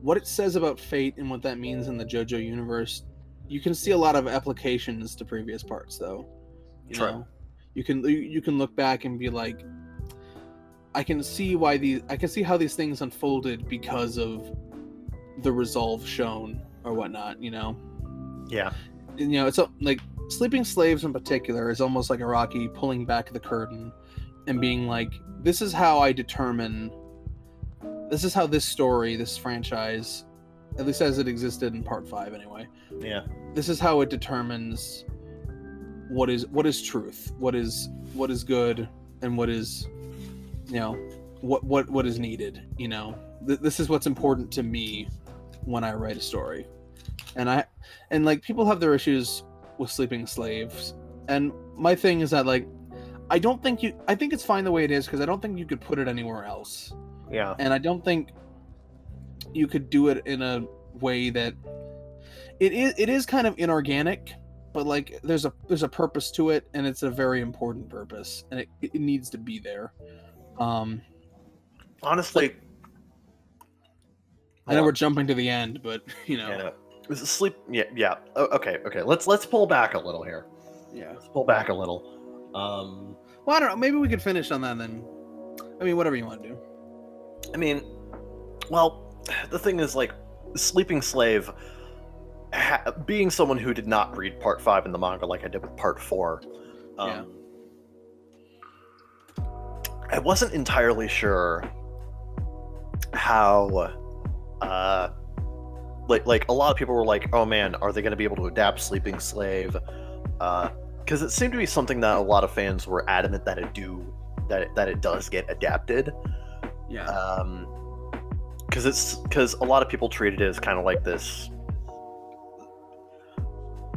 what it says about fate and what that means in the JoJo universe, you can see a lot of applications to previous parts though. True. You can look back and be like, I can see how these things unfolded because of the resolve shown or whatnot. Yeah. And, it's like Sleeping Slaves in particular is almost like Araki pulling back the curtain and being like, this is how this story, this franchise, at least as it existed in Part 5 anyway. Yeah. This is how it determines what is truth, what is good, and what is, what is needed. This is what's important to me when I write a story. And like people have their issues with Sleeping Slaves, and my thing is that like I think it's fine the way it is because I don't think you could put it anywhere else. Yeah. And I don't think you could do it in a way that it is kind of inorganic, but like there's a purpose to it, and it's a very important purpose, and it needs to be there. Honestly, I know we're jumping to the end, but Yeah. Yeah. Okay. Let's pull back a little here. Yeah. Let's pull back a little. Well, I don't know. Maybe we could finish on that then. I mean, whatever you want to do. I mean, well, the thing is, like, Sleeping Slave, being someone who did not read Part 5 in the manga like I did with Part 4, I wasn't entirely sure how, like a lot of people were like, oh man, are they going to be able to adapt Sleeping Slave? Because it seemed to be something that a lot of fans were adamant that it does get adapted. Yeah. Because a lot of people treated it as kind of like this.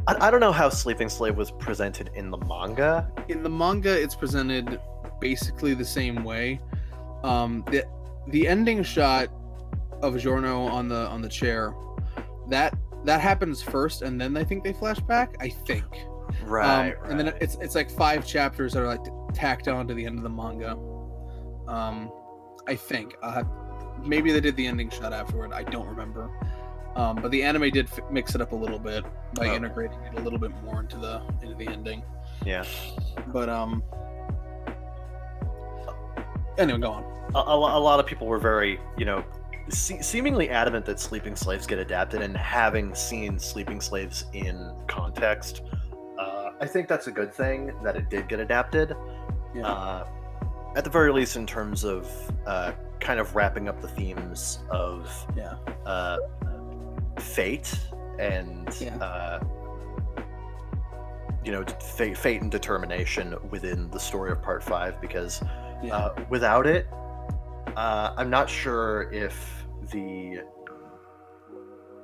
I don't know how Sleeping Slave was presented in the manga. In the manga, it's presented basically the same way. The ending shot of Giorno on the chair, that happens first, and then I think they flash back. I think. Right. And then it's like 5 chapters that are like tacked on to the end of the manga. I think maybe they did the ending shot afterward. I don't remember. But the anime did mix it up a little bit by integrating it a little bit more into the ending. Yeah. But anyway, go on. A lot of people were very, seemingly adamant that Sleeping Slaves get adapted, and having seen Sleeping Slaves in context, I think that's a good thing that it did get adapted. Yeah. At the very least, in terms of kind of wrapping up the themes of fate and fate and determination within the story of Part 5, because without it, I'm not sure if the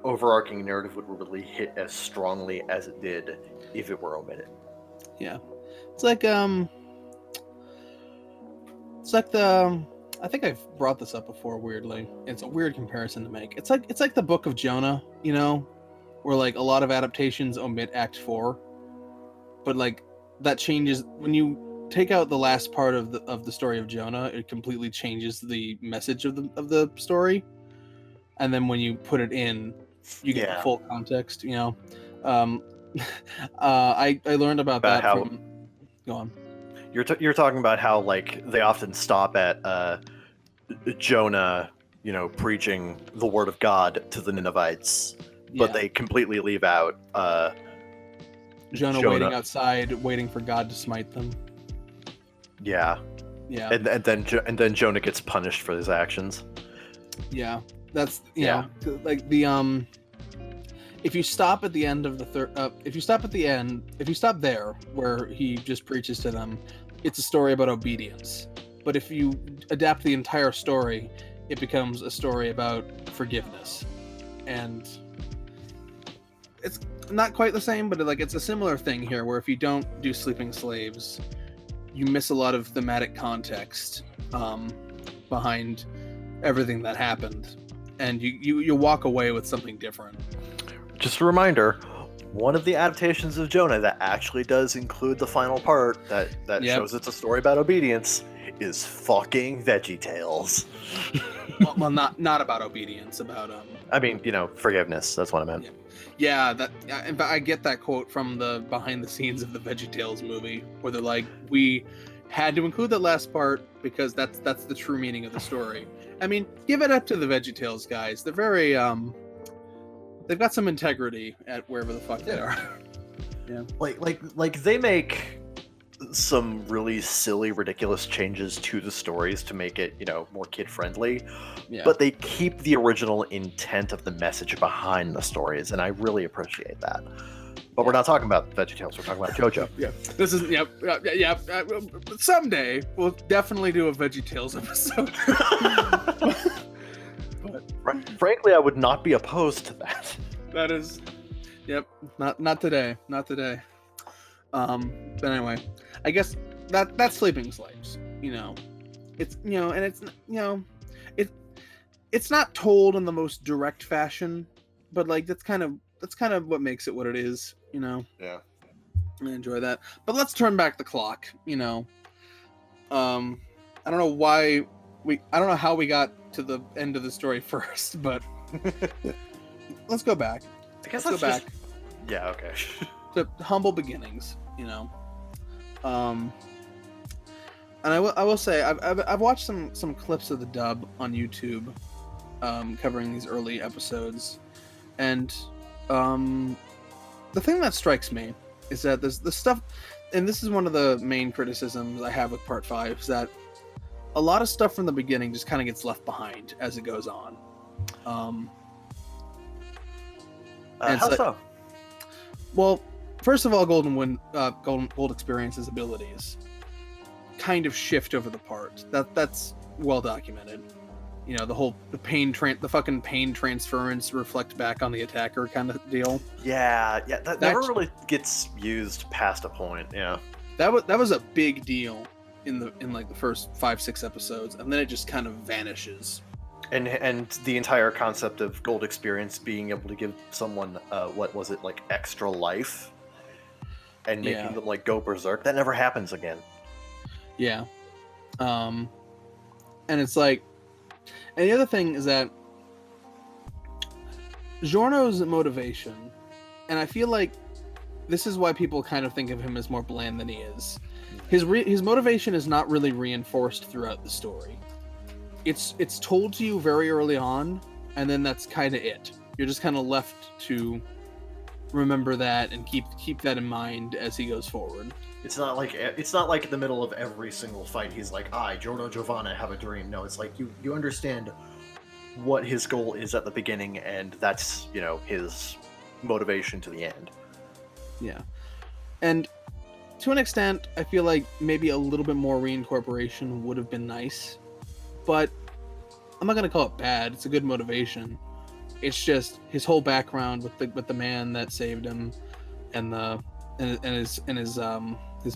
overarching narrative would really hit as strongly as it did if it were omitted. Yeah. It's like the I think I've brought this up before weirdly. It's a weird comparison to make. It's like the Book of Jonah, where like a lot of adaptations omit Act 4. But like that changes when you take out the last part of the story of Jonah, it completely changes the message of the story. And then when you put it in, you get the full context, I learned about that from... Go on. You're talking about how like they often stop at Jonah, preaching the word of God to the Ninevites, but they completely leave out Jonah waiting outside, waiting for God to smite them. Yeah. Yeah. And then Jonah gets punished for his actions. Yeah. That's like the if you stop at the end of the third if you stop there where he just preaches to them, it's a story about obedience. But if you adapt the entire story, it becomes a story about forgiveness, and it's not quite the same, but like it's a similar thing here, where if you don't do Sleeping Slaves, you miss a lot of thematic context behind everything that happened, and you walk away with something different. Just a reminder, one of the adaptations of Jonah that actually does include the final part that shows it's a story about obedience is fucking VeggieTales. well, not about obedience, about I mean, forgiveness. That's what I meant. Yeah, that. In fact, I get that quote from the behind the scenes of the VeggieTales movie, where they're like, "We had to include that last part because that's the true meaning of the story." I mean, give it up to the VeggieTales guys. They're very they've got some integrity at wherever the fuck they are. Yeah. Like they make some really silly, ridiculous changes to the stories to make it, more kid-friendly. Yeah. But they keep the original intent of the message behind the stories, and I really appreciate that. But we're not talking about VeggieTales, we're talking about JoJo. Yeah. This is someday we'll definitely do a VeggieTales episode. But frankly, I would not be opposed to that. That is, not today. But anyway, I guess that's Sleeping Slaves. It's and it's not told in the most direct fashion, but like that's kind of what makes it what it is. Yeah. I enjoy that. But let's turn back the clock. I don't know how we got to the end of the story first, but let's go back. I guess let's go back. Yeah, okay. To humble beginnings, and I will say I've watched some clips of the dub on YouTube, covering these early episodes, and the thing that strikes me is that there's the stuff, and this is one of the main criticisms I have with Part 5, is that a lot of stuff from the beginning just kind of gets left behind as it goes on. How so? Well, first of all, Gold Experience's abilities kind of shift over the part. That's well documented. The fucking pain transference reflect back on the attacker kind of deal. Yeah, that never really gets used past a point. Yeah, that was a big deal in like the first 5-6 episodes, and then it just kind of vanishes. And the entire concept of Gold Experience being able to give someone extra life and making them like go berserk, that never happens again. Yeah. And it's like, and the other thing is that Giorno's motivation, and I feel like this is why people kind of think of him as more bland than he is. His motivation is not really reinforced throughout the story. It's told to you very early on, and then that's kind of it. You're just kind of left to remember that and keep that in mind as he goes forward. It's not like in the middle of every single fight he's like, Giorno Giovanna have a dream. No, it's like you understand what his goal is at the beginning, and that's his motivation to the end. Yeah. And to an extent, I feel like maybe a little bit more reincorporation would have been nice, but I'm not gonna call it bad. It's a good motivation. It's just his whole background with the man that saved him, and his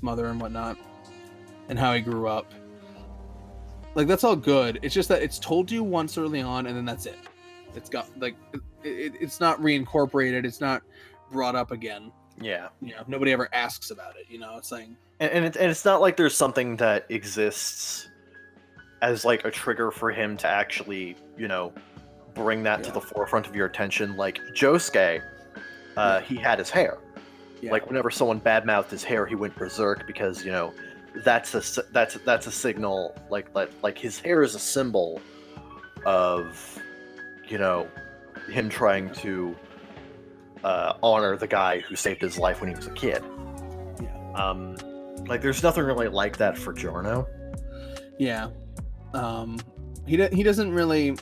mother and whatnot, and how he grew up. Like, that's all good. It's just that it's told you once early on, and then that's it. It's got like it's not reincorporated. It's not brought up again. Yeah. Nobody ever asks about it. It's like, and it's not like there's something that exists as like a trigger for him to actually bring that to the forefront of your attention. Like Josuke, he had his hair. Yeah. Like whenever someone badmouthed his hair, he went berserk because that's a signal. Like his hair is a symbol of him trying to honor the guy who saved his life when he was a kid. Yeah. Like there's nothing really like that for Giorno. Yeah. He doesn't really,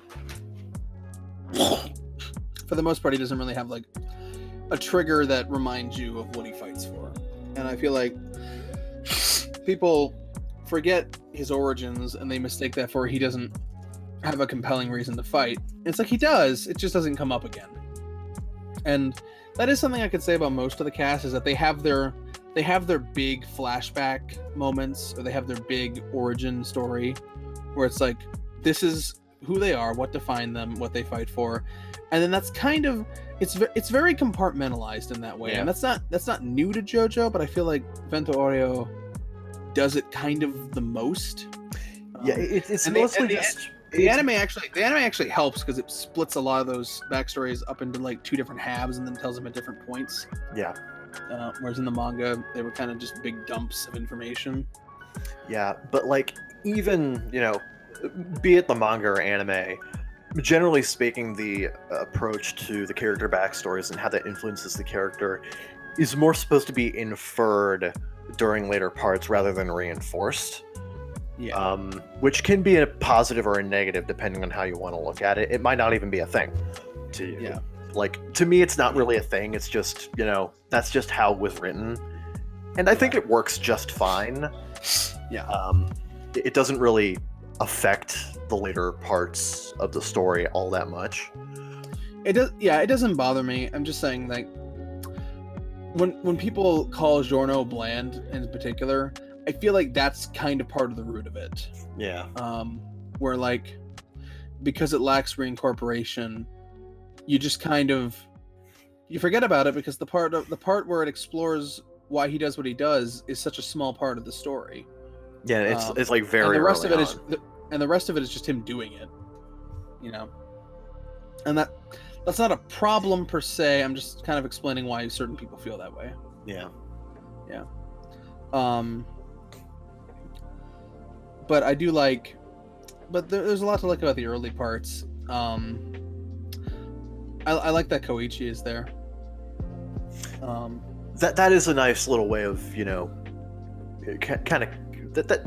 for the most part, he doesn't really have like a trigger that reminds you of what he fights for. And I feel like people forget his origins and they mistake that for he doesn't have a compelling reason to fight. It's like he does, it just doesn't come up again. And that is something I could say about most of the cast, is that they have their big flashback moments, or they have their big origin story where it's like, this is who they are, what defined them, what they fight for. And then that's kind of, it's very compartmentalized in that way. Yeah. And that's not new to JoJo, but I feel like Vento Oreo does it kind of the most. Yeah, it's and mostly the just anime actually helps because it splits a lot of those backstories up into like two different halves and then tells them at different points. yeah. Whereas in the manga, they were kind of just big dumps of information. Yeah, but like even, be it the manga or anime, generally speaking, the approach to the character backstories and how that influences the character is more supposed to be inferred during later parts rather than reinforced. Yeah. Which can be a positive or a negative depending on how you want to look at it. It might not even be a thing to you. Yeah. Like, to me, it's not really a thing. It's just, that's just how it was written. And I think it works just fine. Yeah. It doesn't really affect the later parts of the story all that much. It does. Yeah, it doesn't bother me. I'm just saying, like, when people call Giorno bland in particular, I feel like that's kind of part of the root of it. Yeah. Where like, because it lacks reincorporation, you just kind of you forget about it because the part where it explores why he does what he does is such a small part of the story. Yeah, it's like very. And the rest of early it on. and the rest of it is just him doing it. And that's not a problem per se. I'm just kind of explaining why certain people feel that way. Yeah. Yeah. But I do like, there's a lot to like about the early parts. I like that Koichi is there. That is a nice little way of kind of that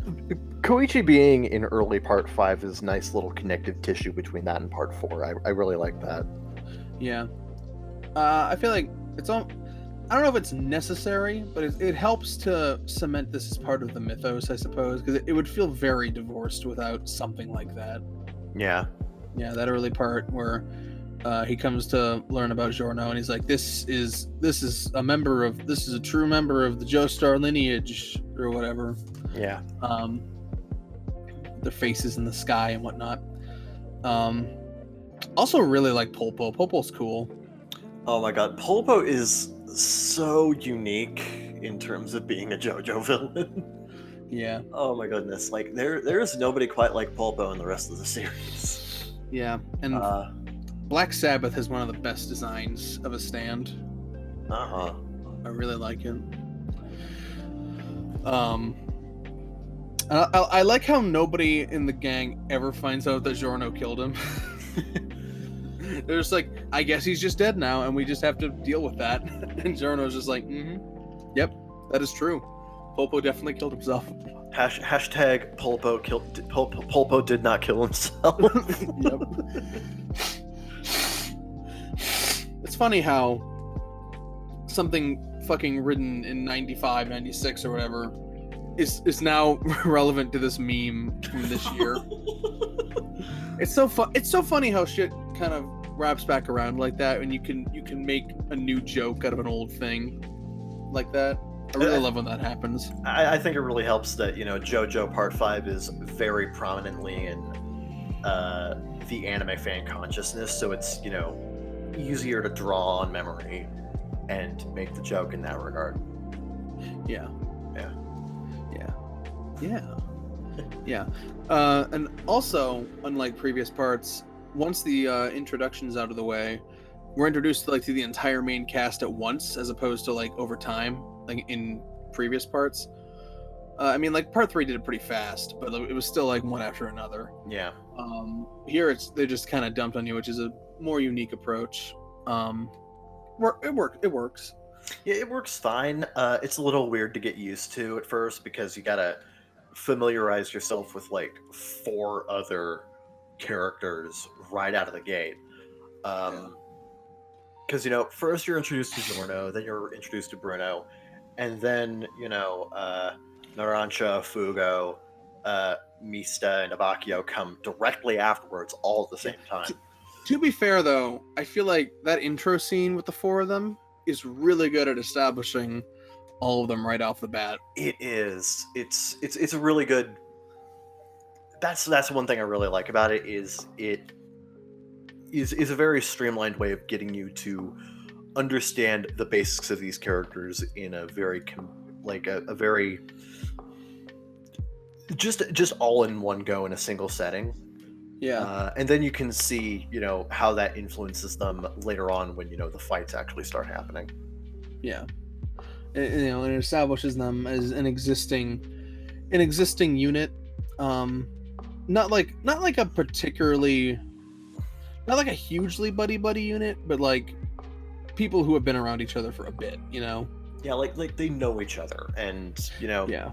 Koichi being in early part 5 is nice little connective tissue between that and part 4. I really like that. Yeah. I feel like it's all. I don't know if it's necessary, but it helps to cement this as part of the mythos, I suppose, because it would feel very divorced without something like that. Yeah. Yeah, that early part where he comes to learn about Giorno, and he's like, "This is a true member of the Joestar lineage or whatever." Yeah. Their faces in the sky and whatnot. Also, really like Polpo. Polpo's cool. Oh my god, Polpo is so unique in terms of being a JoJo villain. Yeah. Oh my goodness, like there is nobody quite like Polpo in the rest of the series. Yeah, and Black Sabbath has one of the best designs of a stand. Uh-huh. I really like it. I like how nobody in the gang ever finds out that Giorno killed him. They're just like, I guess he's just dead now, and we just have to deal with that. And Giorno's just like, yep, that is true. Polpo definitely killed himself. Hashtag Polpo did not kill himself. Yep. It's funny how something fucking written in 95, 96 or whatever is now relevant to this meme from this year. It's so funny how shit kind of wraps back around like that, and you can make a new joke out of an old thing like that. I really love when that happens. I think it really helps that JoJo Part 5 is very prominently in the anime fan consciousness, so it's easier to draw on memory and make the joke in that regard. Yeah. And also, unlike previous parts, once the introduction's out of the way, we're introduced to the entire main cast at once, as opposed to over time, like in previous parts. I mean, part 3 did it pretty fast, but it was still one after another. Yeah. Here they just kind of dumped on you, which is a more unique approach. It works. Yeah, it works fine. It's a little weird to get used to at first because you gotta familiarize yourself with 4 other characters right out of the gate. Because first you're introduced to Giorno, then you're introduced to Bruno, and then Narancia, Fugo, Mista and Abakio come directly afterwards, all at the same time. To be fair, though, I feel like that intro scene with the four of them is really good at establishing all of them right off the bat. It is. It's a really good. That's one thing I really like about it is a very streamlined way of getting you to understand the basics of these characters in a very a very just all in one go in a single setting. Yeah. And then you can see, how that influences them later on when, the fights actually start happening. Yeah. And it establishes them as an existing unit. Not like a particularly, not like a hugely buddy unit, but like people who have been around each other for a bit, Yeah, like they know each other, and Yeah.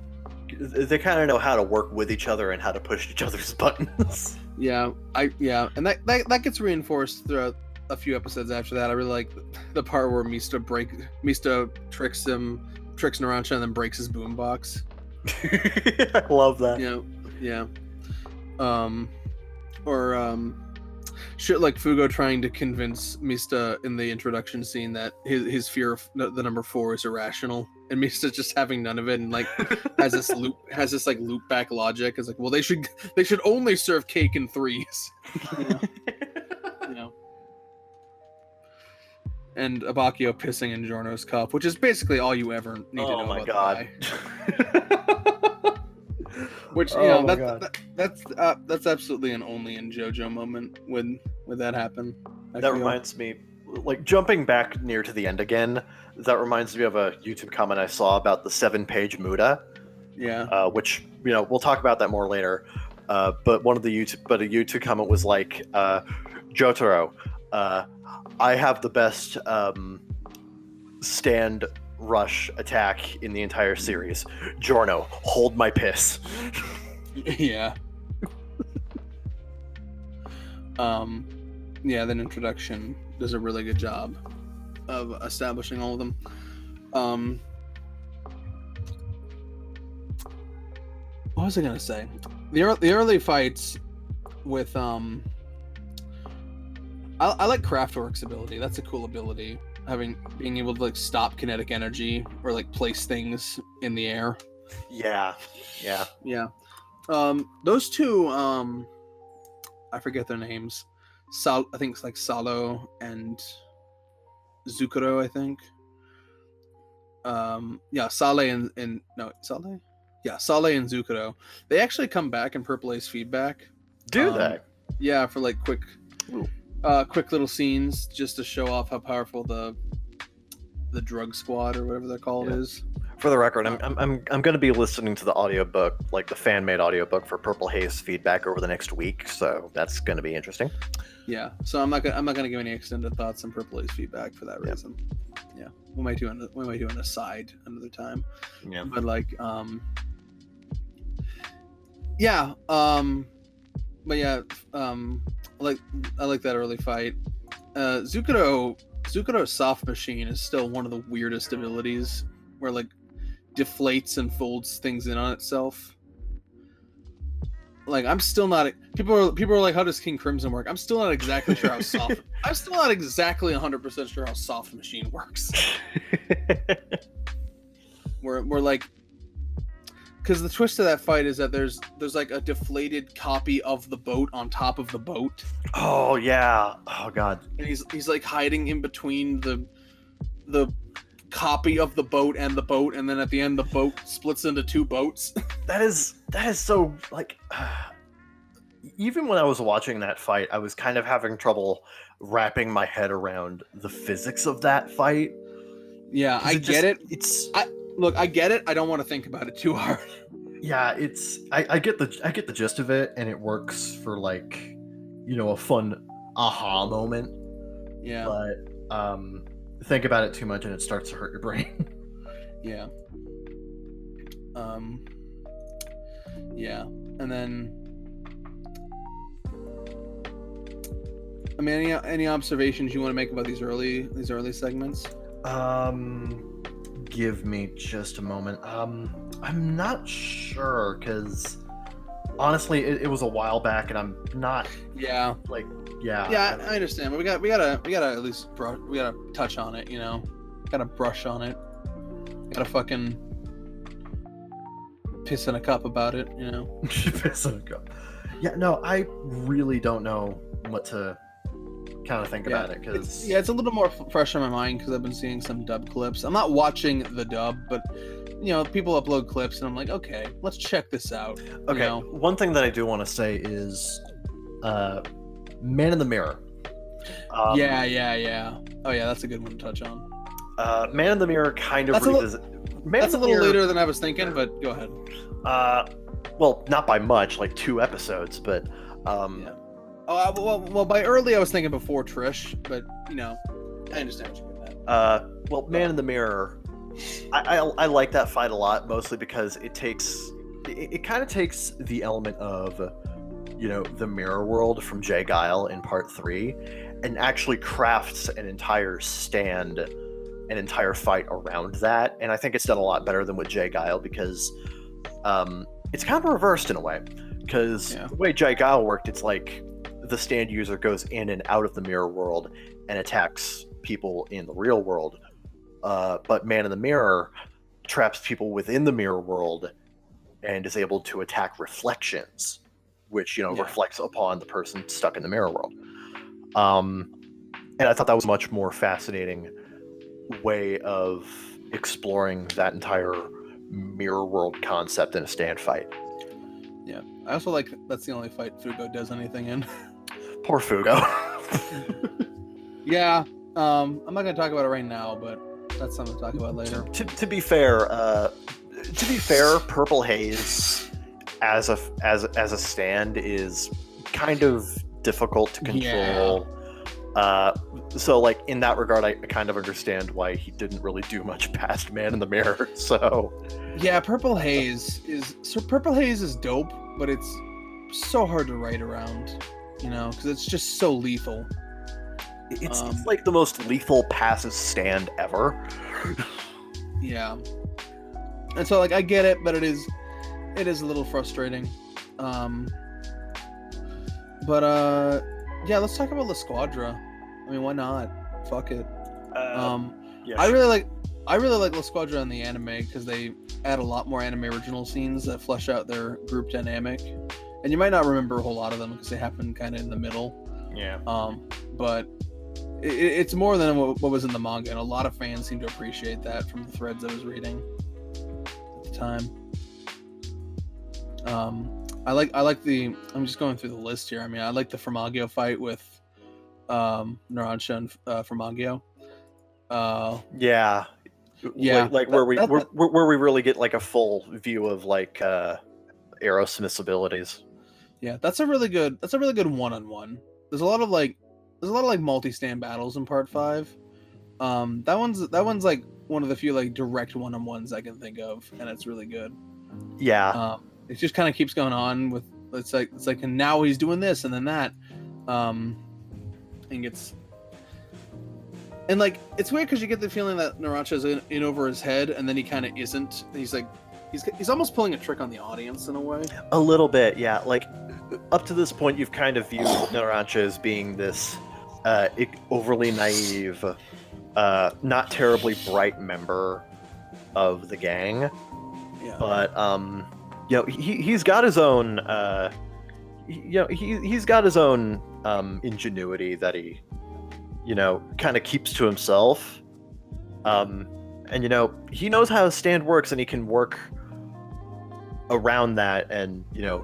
they kind of know how to work with each other and how to push each other's buttons. Yeah, and that gets reinforced throughout a few episodes after that. I really like the part where Mista tricks Narancia and then breaks his boombox. I love that. Yeah. Shit like Fugo trying to convince Mista in the introduction scene that his fear of the number 4 is irrational, and Mista just having none of it, and like has this loop back logic. It's like, well, they should only serve cake in 3s. And Abakio pissing in Giorno's cup, which is basically all you ever need to know about the guy. Which that's absolutely an only in JoJo moment when that happened. That reminds me, like jumping back near to the end again. That reminds me of a YouTube comment I saw about the 7-page Muda. Yeah. Which we'll talk about that more later. But a YouTube comment was like, Jotaro, I have the best stand rush attack in the entire series. Giorno, hold my piss. Yeah. That introduction does a really good job of establishing all of them. What was I gonna say? The early fights with I like Kraftwerk's ability. That's a cool ability. Being able to like stop kinetic energy or like place things in the air. Yeah. Those two, I forget their names. I think it's like Salo and Zukuro, I think. Sale and Zukuro. They actually come back in Purple Ace feedback. Do they? Yeah, for like quick little scenes just to show off how powerful the drug squad or whatever they're called is. For the record, I'm going to be listening to the audiobook, like the fan-made audiobook for Purple Haze feedback over the next week, so that's going to be interesting. Yeah, so I'm not gonna give any extended thoughts on Purple Haze feedback for that reason. Yeah, we might do an aside another time. Yeah, but like I like that early fight. Zukuro's soft machine is still one of the weirdest abilities, where like deflates and folds things in on itself. Like I'm still not. People are like, how does King Crimson work? I'm still not exactly sure how soft. I'm still not exactly 100% sure how soft machine works. We're like, because the twist of that fight is that there's like a deflated copy of the boat on top of the boat. Oh yeah. Oh god. And he's like hiding in between the copy of the boat, and then at the end the boat splits into 2 boats. That is so like. Even when I was watching that fight, I was kind of having trouble wrapping my head around the physics of that fight. Yeah, I get it. I get it. I don't want to think about it too hard. Yeah, I get the gist of it, and it works for like, a fun aha moment. Yeah. But think about it too much, and it starts to hurt your brain. Yeah. Yeah, and then. I mean, any observations you want to make about these early segments? Give me just a moment. I'm not sure, because honestly, it was a while back, and I'm not Yeah. like, yeah. Yeah, I understand, but we gotta at least we gotta touch on it, you know. Gotta brush on it. Gotta fucking piss in a cup about it, you know. Piss in a cup. Yeah, no, I really don't know what to kind of think about it, because it's a little more fresh in my mind because I've been seeing some dub clips. I'm not watching the dub, but you know, people upload clips, and I'm like, okay, let's check this out. okay. You know? One thing that I do want to say is, Man in the Mirror. Yeah. Oh yeah, that's a good one to touch on. Man in the Mirror kind of That's a little later than I was thinking, but go ahead. Well, not by much, like 2 episodes, but Yeah. Oh, well, by early I was thinking before Trish, but you know, I understand what you're getting at. well, Man in the Mirror, I like that fight a lot, mostly because it kind of takes the element of, you know, the mirror world from Jay Guile in part 3, and actually crafts an entire stand, an entire fight around that. And I think it's done a lot better than with Jay Guile, because it's kind of reversed in a way. Because the way Jay Guile worked, it's like the stand user goes in and out of the mirror world and attacks people in the real world. But Man in the Mirror traps people within the mirror world and is able to attack reflections, which, you know, reflects upon the person stuck in the mirror world. And I thought that was a much more fascinating way of exploring that entire mirror world concept in a stand fight. Yeah, I also like that's the only fight Fugo does anything in. Poor Fugo. Yeah, I'm not gonna talk about it right now, but that's something to talk about later. To be fair, Purple Haze as a stand is kind of difficult to control. So like in that regard, I kind of understand why he didn't really do much past Man in the Mirror. So yeah, Purple Haze is dope, but it's so hard to write around, you know, because it's just so lethal. It's like the most lethal passive stand ever. Yeah, and so like I get it, but it is a little frustrating. But yeah, let's talk about La Squadra. I mean, why not? Fuck it. Yeah, I really like La Squadra in the anime because they add a lot more anime original scenes that flesh out their group dynamic, and you might not remember a whole lot of them because they happen kind of in the middle. Yeah. But it's more than what was in the manga, and a lot of fans seem to appreciate that from the threads I was reading at the time. I like the. I'm just going through the list here. I mean, I like the Formagio fight with Narancia and Formagio. Yeah. Like where we really get like a full view of like Aerosmith's abilities. Yeah, that's a really good one-on-one. There's a lot of like multi-stand battles in part 5. That one's like one of the few like direct one-on-ones I can think of, and it's really good. Yeah. It just kind of keeps going on with it's like and now he's doing this and then that. And gets and like it's weird because you get the feeling that Narancia's in over his head, and then he kind of isn't. He's like he's almost pulling a trick on the audience in a way. A little bit, yeah. Like up to this point, you've kind of viewed Narancia as being this overly naive, not terribly bright member of the gang. Yeah. But you know, he's got his own he's got his own ingenuity that he, you know, kind of keeps to himself. And you know, he knows how his stand works, and he can work around that, and you know,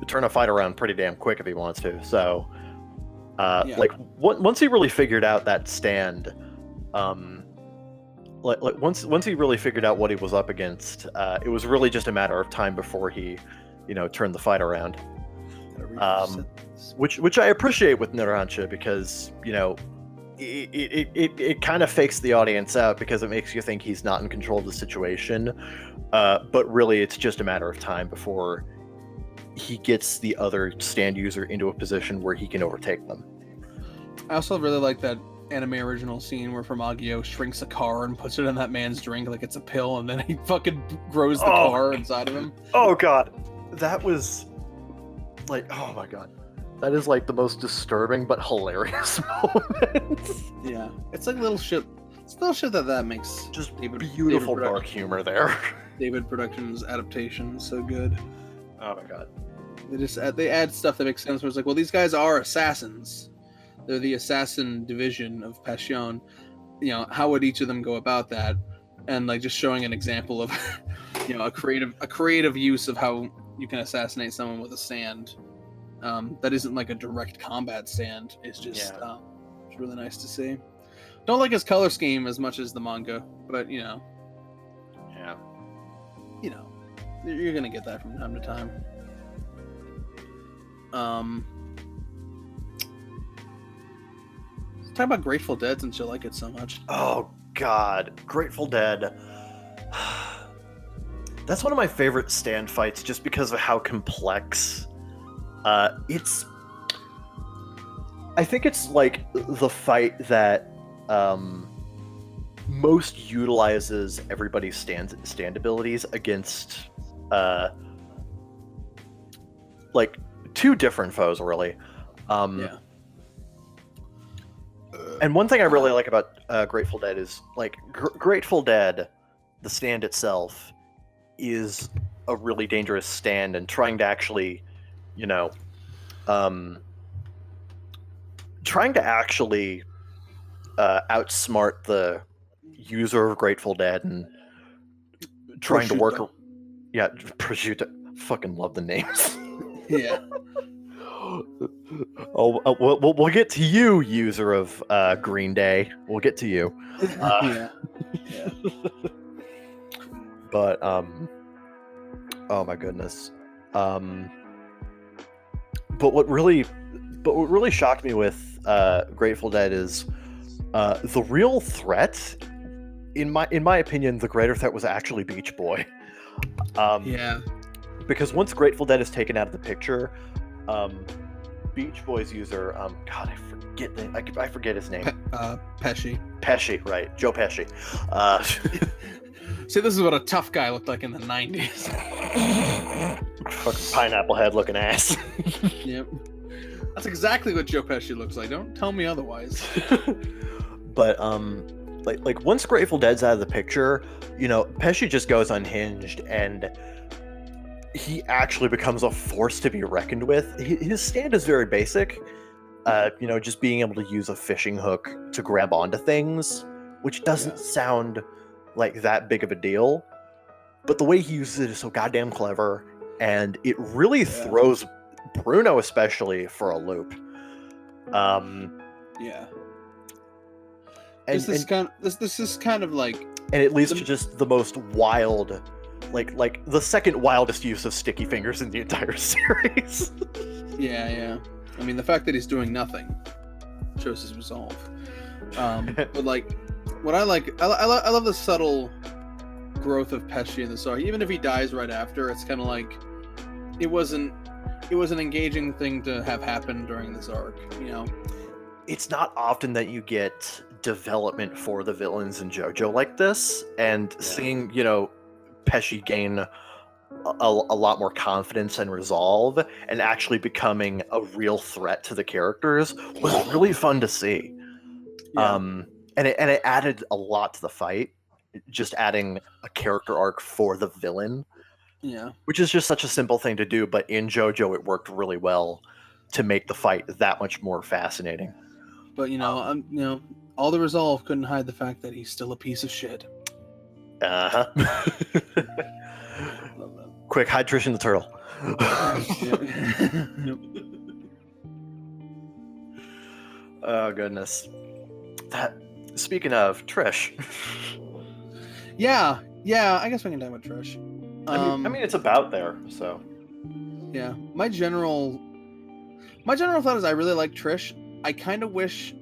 turn a fight around pretty damn quick if he wants to. So like once he really figured out that stand, like once he really figured out what he was up against, it was really just a matter of time before he, you know, turned the fight around. Which I appreciate with Narancia, because you know, it kind of fakes the audience out, because it makes you think he's not in control of the situation, but really it's just a matter of time before he gets the other stand user into a position where he can overtake them. I also really like that anime original scene where Formagio shrinks a car and puts it in that man's drink like it's a pill, and then he fucking grows the car inside of him. Oh god, that was like, oh my god, that is like the most disturbing but hilarious moment. Yeah, it's like little shit. It's little shit that makes Just David, beautiful David dark humor there. David Productions adaptation so good. Oh my god. They add stuff that makes sense. Where it's like, well, these guys are assassins. They're the assassin division of Passion. You know, how would each of them go about that? And like just showing an example of, you know, a creative use of how you can assassinate someone with a stand. That isn't like a direct combat stand. It's just it's really nice to see. Don't like his color scheme as much as the manga, but you know, you're gonna get that from time to time. Talk about Grateful Dead since you like it so much. Oh god, Grateful Dead. That's one of my favorite stand fights just because of how complex I think it's like the fight that most utilizes everybody's stand abilities against like two different foes, really. And one thing I really like about Grateful Dead is like Grateful Dead, the stand itself, is a really dangerous stand, and trying to actually, you know, outsmart the user of Grateful Dead and trying to work. Yeah, prosciutto. Fucking love the names. Yeah. We'll get to you, user of Green Day. We'll get to you. Yeah. But oh my goodness. But what really shocked me with Grateful Dead is the real threat. In my opinion, the greater threat was actually Beach Boy. Yeah. Because once Grateful Dead is taken out of the picture, Beach Boy's user, God, I forget his name. Pesci. Pesci, right? Joe Pesci. See, this is what a tough guy looked like in the 90s. Fucking pineapple head looking ass. Yep. That's exactly what Joe Pesci looks like. Don't tell me otherwise. But like once Grateful Dead's out of the picture, you know, Pesci just goes unhinged, and he actually becomes a force to be reckoned with. His stand is very basic, you know, just being able to use a fishing hook to grab onto things, which doesn't sound like that big of a deal, but the way he uses it is so goddamn clever, and it really throws Bruno especially for a loop. Yeah. This is kind of like, and it leads to just the most wild, like the second wildest use of sticky fingers in the entire series. Yeah. I mean, the fact that he's doing nothing shows his resolve. But like, what I love the subtle growth of Pesci in this arc. Even if he dies right after, it's kind of like it was an engaging thing to have happen during this arc. You know, it's not often that you get development for the villains in JoJo like this, and seeing, you know, Pesci gain a lot more confidence and resolve and actually becoming a real threat to the characters was really fun to see. And it added a lot to the fight, just adding a character arc for the villain, which is just such a simple thing to do, but in JoJo it worked really well to make the fight that much more fascinating. But you know, all the resolve couldn't hide the fact that he's still a piece of shit. Quick, hide Trish and the turtle. Oh goodness. Speaking of Trish. Yeah, I guess we can talk about Trish. I mean it's about there, so. Yeah. My general thought is I really like Trish. I kind of wish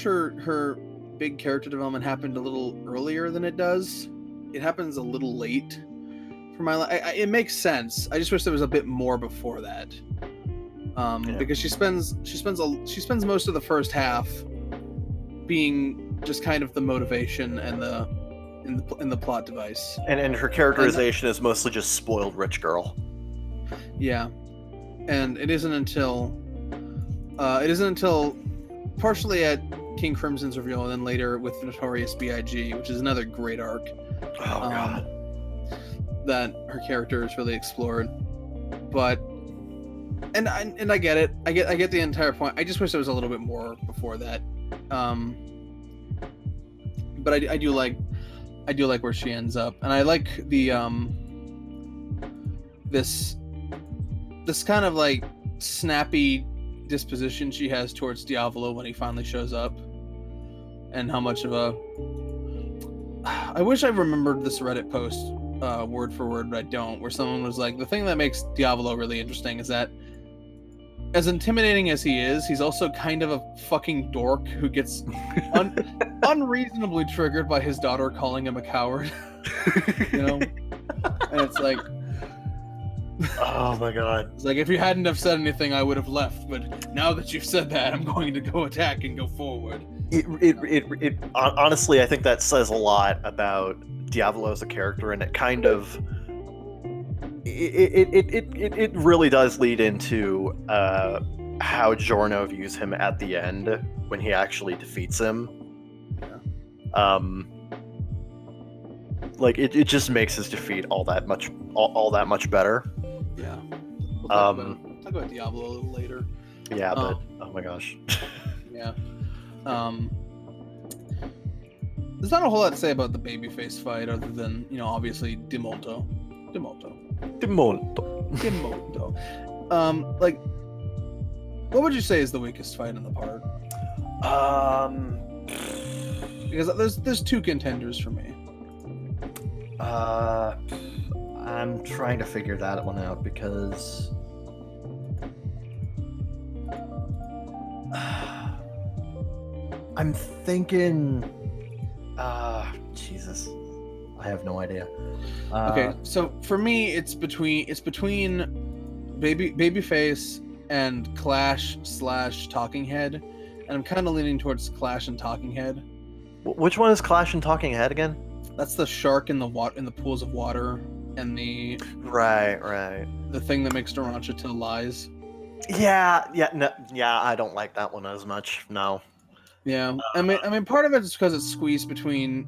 her big character development happened a little earlier than it does. It happens a little late for my life. It makes sense. I just wish there was a bit more before that. Because she spends most of the first half being just kind of the motivation and in the plot device. And her characterization is mostly just spoiled rich girl. Yeah. and it isn't until partially at King Crimson's reveal, and then later with Notorious B.I.G., which is another great arc. Oh god. That her character is really explored, but and I get it. I get the entire point. I just wish there was a little bit more before that. But I do like where she ends up, and I like the this kind of like snappy disposition she has towards Diavolo when he finally shows up, and how much of a I wish I remembered this Reddit post word for word, but I don't, where someone was like, the thing that makes Diavolo really interesting is that as intimidating as he is, he's also kind of a fucking dork who gets unreasonably triggered by his daughter calling him a coward. You know? And it's like, oh my god. It's like, if you hadn't have said anything, I would have left, but now that you've said that, I'm going to go attack and go forward. It honestly, I think that says a lot about Diavolo as a character, and it kind of it really does lead into how Giorno views him at the end when he actually defeats him. Like it just makes his defeat all that much better. Yeah. We'll talk about Diablo a little later. Yeah, but oh my gosh. Yeah. There's not a whole lot to say about the babyface fight other than, obviously Dimolto. Like, what would you say is the weakest fight in the part? Because there's two contenders for me. I'm trying to figure that one out because I'm thinking Jesus, I have no idea. Okay, so for me it's between Babyface and Clash / Talking Head, and I'm kind of leaning towards Clash and Talking Head. Which one is Clash and Talking Head again? That's the shark in the pools of water, and the right the thing that makes Narancia tell lies. Yeah, I don't like that one as much. No. Yeah, I mean, part of it is because it's squeezed between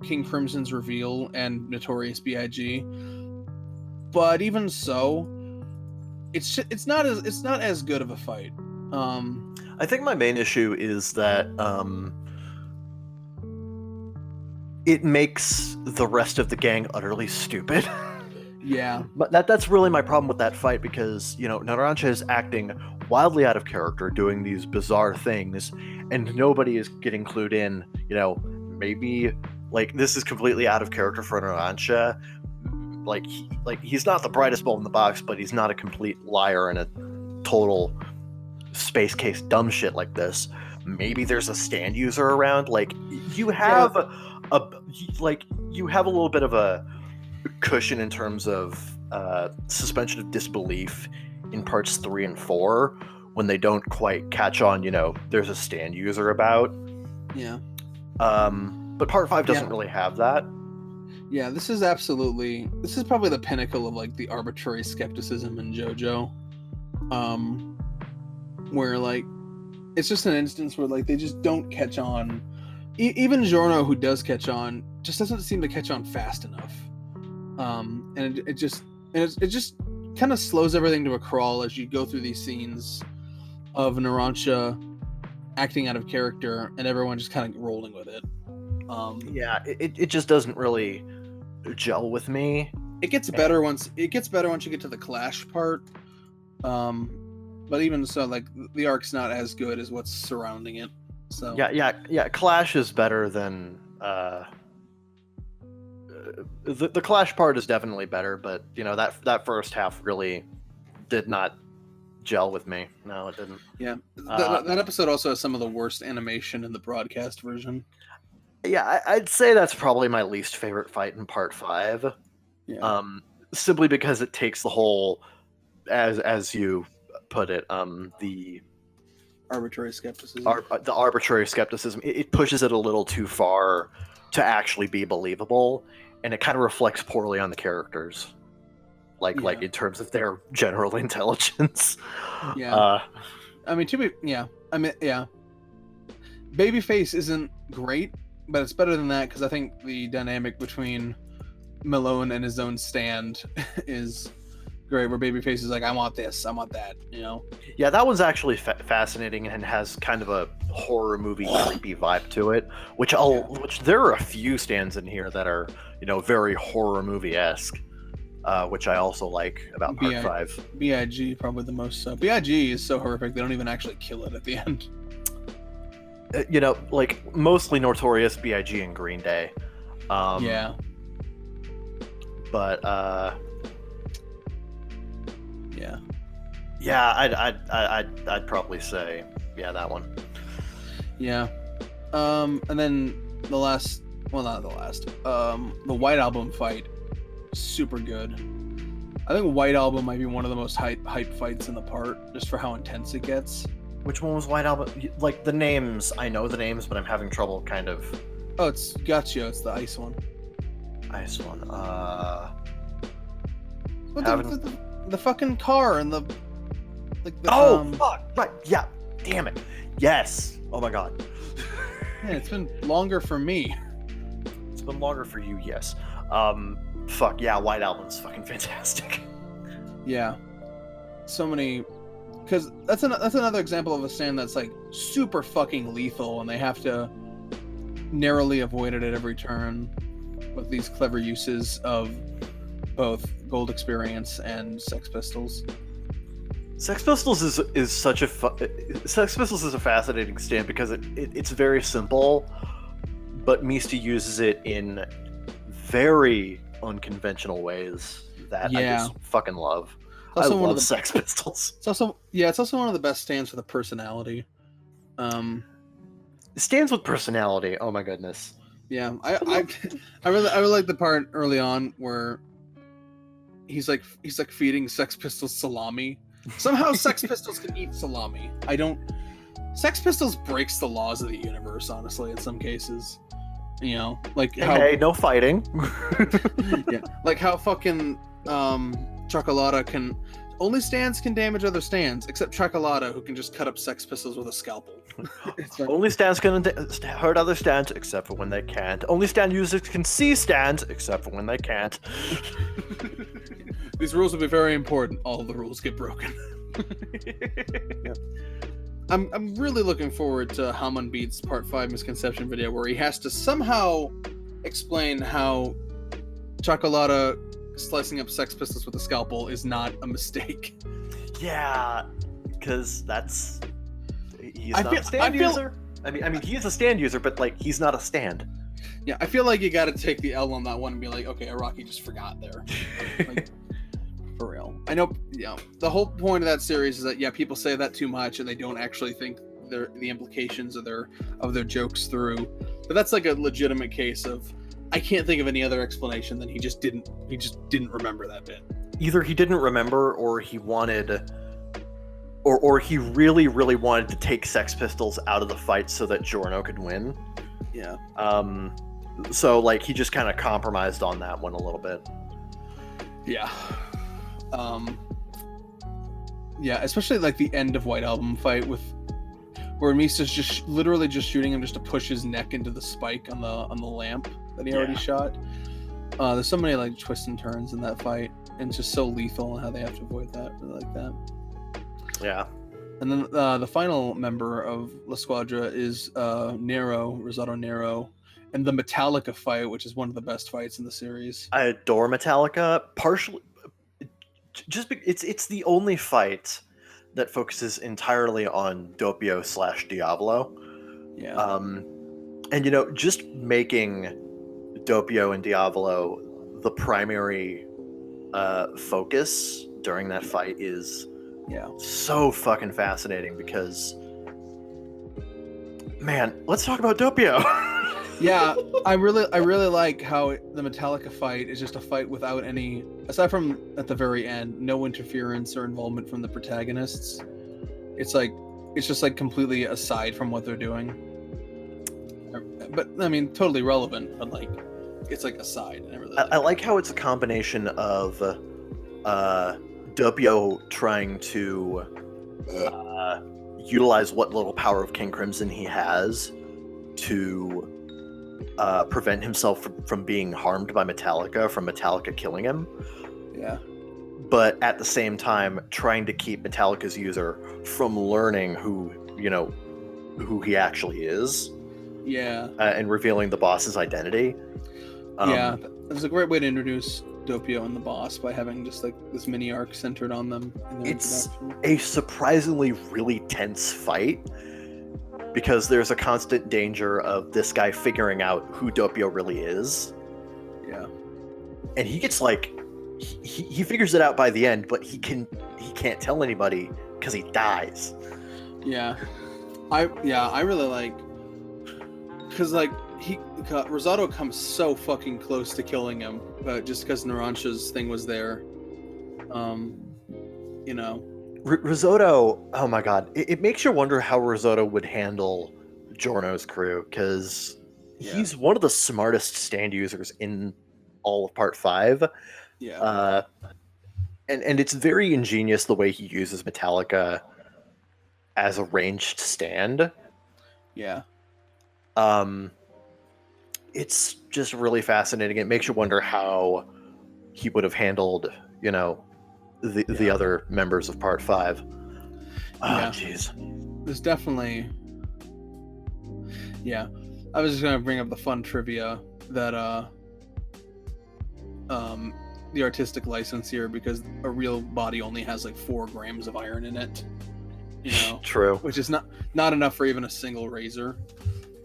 King Crimson's reveal and Notorious B.I.G. But even so, it's not as good of a fight. I think my main issue is that it makes the rest of the gang utterly stupid. Yeah. But that's really my problem with that fight, because, Narancia is acting wildly out of character, doing these bizarre things, and nobody is getting clued in, maybe, this is completely out of character for Narancia. He's not the brightest bulb in the box, but he's not a complete liar and a total space case dumb shit like this. Maybe there's a stand user around. You have you have a little bit of a cushion in terms of suspension of disbelief in parts 3 and 4 when they don't quite catch on, there's a stand user about. Yeah. But part 5 doesn't really have that. Yeah, this is probably the pinnacle of the arbitrary skepticism in JoJo. Where it's just an instance where they just don't catch on. Even Giorno, who does catch on, just doesn't seem to catch on fast enough. And it just kind of slows everything to a crawl as you go through these scenes of Narancia acting out of character and everyone just kind of rolling with it. It just doesn't really gel with me. It gets better once you get to the Clash part. But even so, the arc's not as good as what's surrounding it. So yeah. Clash is better than the Clash part is definitely better, but that first half really did not gel with me. No, it didn't. Yeah, that episode also has some of the worst animation in the broadcast version. Yeah, I'd say that's probably my least favorite fight in part 5. Yeah. Simply because it takes the whole, as you put it, the arbitrary skepticism. The arbitrary skepticism. It pushes it a little too far to actually be believable, and it kind of reflects poorly on the characters. like in terms of their general intelligence. Yeah. I mean, Babyface isn't great, but it's better than that because I think the dynamic between Malone and his own stand is great. Where Babyface is like, I want this, I want that, you know? Yeah, that one's actually fascinating and has kind of a horror movie creepy vibe to it. Which there are a few stands in here that are, you know, very horror movie-esque. Which I also like about Part 5. B.I.G. probably the most so. B.I.G. is so horrific, they don't even actually kill it at the end. You know, like, mostly Notorious B.I.G. and Green Day. Yeah. But, yeah. Yeah, I'd probably say, yeah, that one. Yeah. And then the White Album fight, super good. I think White Album might be one of the most hype fights in the part, just for how intense it gets. Which one was White Album? Like, the names, I know the names, but I'm having trouble kind of... Oh, it's Gotcha, it's the ice one. Ice one, the fucking car and the... Like the, fuck! Right, yeah, damn it. Yes! Oh my god. Yeah, it's been longer for me. It's been longer for you, yes. Fuck, yeah, White Album's fucking fantastic. Yeah. So many... Because that's another example of a stand that's, like, super fucking lethal, and they have to narrowly avoid it at every turn with these clever uses of both Gold Experience and Sex Pistols. Sex Pistols is such a Sex Pistols is a fascinating stand because it's very simple, but Mista uses it in very unconventional ways that I just fucking love. I love Sex Pistols. It's also one of the best stands for the personality. Stands with personality. Oh my goodness. Yeah, I really like the part early on where he's like feeding Sex Pistols salami. Somehow Sex Pistols can eat salami. Sex Pistols breaks the laws of the universe, honestly, in some cases. You know, like hey, no fighting. Yeah, like how fucking Chocolata only stands can damage other stands, except Chocolata, who can just cut up Sex Pistols with a scalpel. Only stands can hurt other stands, except for when they can't. Only stand users can see stands, except for when they can't. These rules will be very important. All the rules get broken. Yeah. I'm really looking forward to Haman Beats Part 5 misconception video, where he has to somehow explain how Chocolata slicing up Sex Pistols with a scalpel is not a mistake. Yeah, because he's not a stand user. I mean, he is a stand user, but like he's not a stand. Yeah, I feel like you got to take the L on that one and be like, okay, Araki just forgot there. Like, for real. I know. Yeah, the whole point of that series is that people say that too much and they don't actually think the implications of their jokes through. But that's like a legitimate case of, I can't think of any other explanation than he just didn't remember that bit. Either he didn't remember, or he wanted, or he really, really wanted to take Sex Pistols out of the fight so that Giorno could win. Yeah. So like he just kind of compromised on that one a little bit. Yeah. Yeah, especially like the end of White Album fight where Misa's just literally just shooting him just to push his neck into the spike on the lamp that he already shot. There's so many like twists and turns in that fight, and it's just so lethal and how they have to avoid that. I really like that. Yeah. And then the final member of La Squadra is Rosato Nero, and the Metallica fight, which is one of the best fights in the series. I adore Metallica, partially just it's the only fight that focuses entirely on Doppio / Diavolo. Yeah. And you know, just making Doppio and Diavolo the primary focus during that fight is so fucking fascinating because, man, let's talk about Doppio. Yeah, I really like how the Metallica fight is just a fight without any, aside from at the very end, no interference or involvement from the protagonists. It's just like completely aside from what they're doing. But I mean, totally relevant, but like it's like aside. And I really I like how it's a combination of Doppio trying to utilize what little power of King Crimson he has to prevent himself from being harmed by Metallica, from Metallica killing him. Yeah. But at the same time, trying to keep Metallica's user from learning who he actually is. Yeah. And revealing the boss's identity. Yeah, it was a great way to introduce Doppio and the boss by having just like this mini arc centered on them. In their It's introduction. a surprisingly really tense fight because there's a constant danger of this guy figuring out who Doppio really is. Yeah. And he gets like he figures it out by the end, but he can't tell anybody because he dies. Yeah. I really like, because like Rosado comes so fucking close to killing him, but just because Narancha's thing was there, you know. Risotto, oh my god, it makes you wonder how Risotto would handle Giorno's crew, because he's one of the smartest stand users in all of Part 5. Yeah. And it's very ingenious the way he uses Metallica as a ranged stand. Yeah. It's just really fascinating. It makes you wonder how he would have handled, the other members of Part 5. Yeah. Jeez. There's definitely... Yeah. I was just going to bring up the fun trivia that the artistic license here, because a real body only has like 4 grams of iron in it. True. Which is not enough for even a single razor.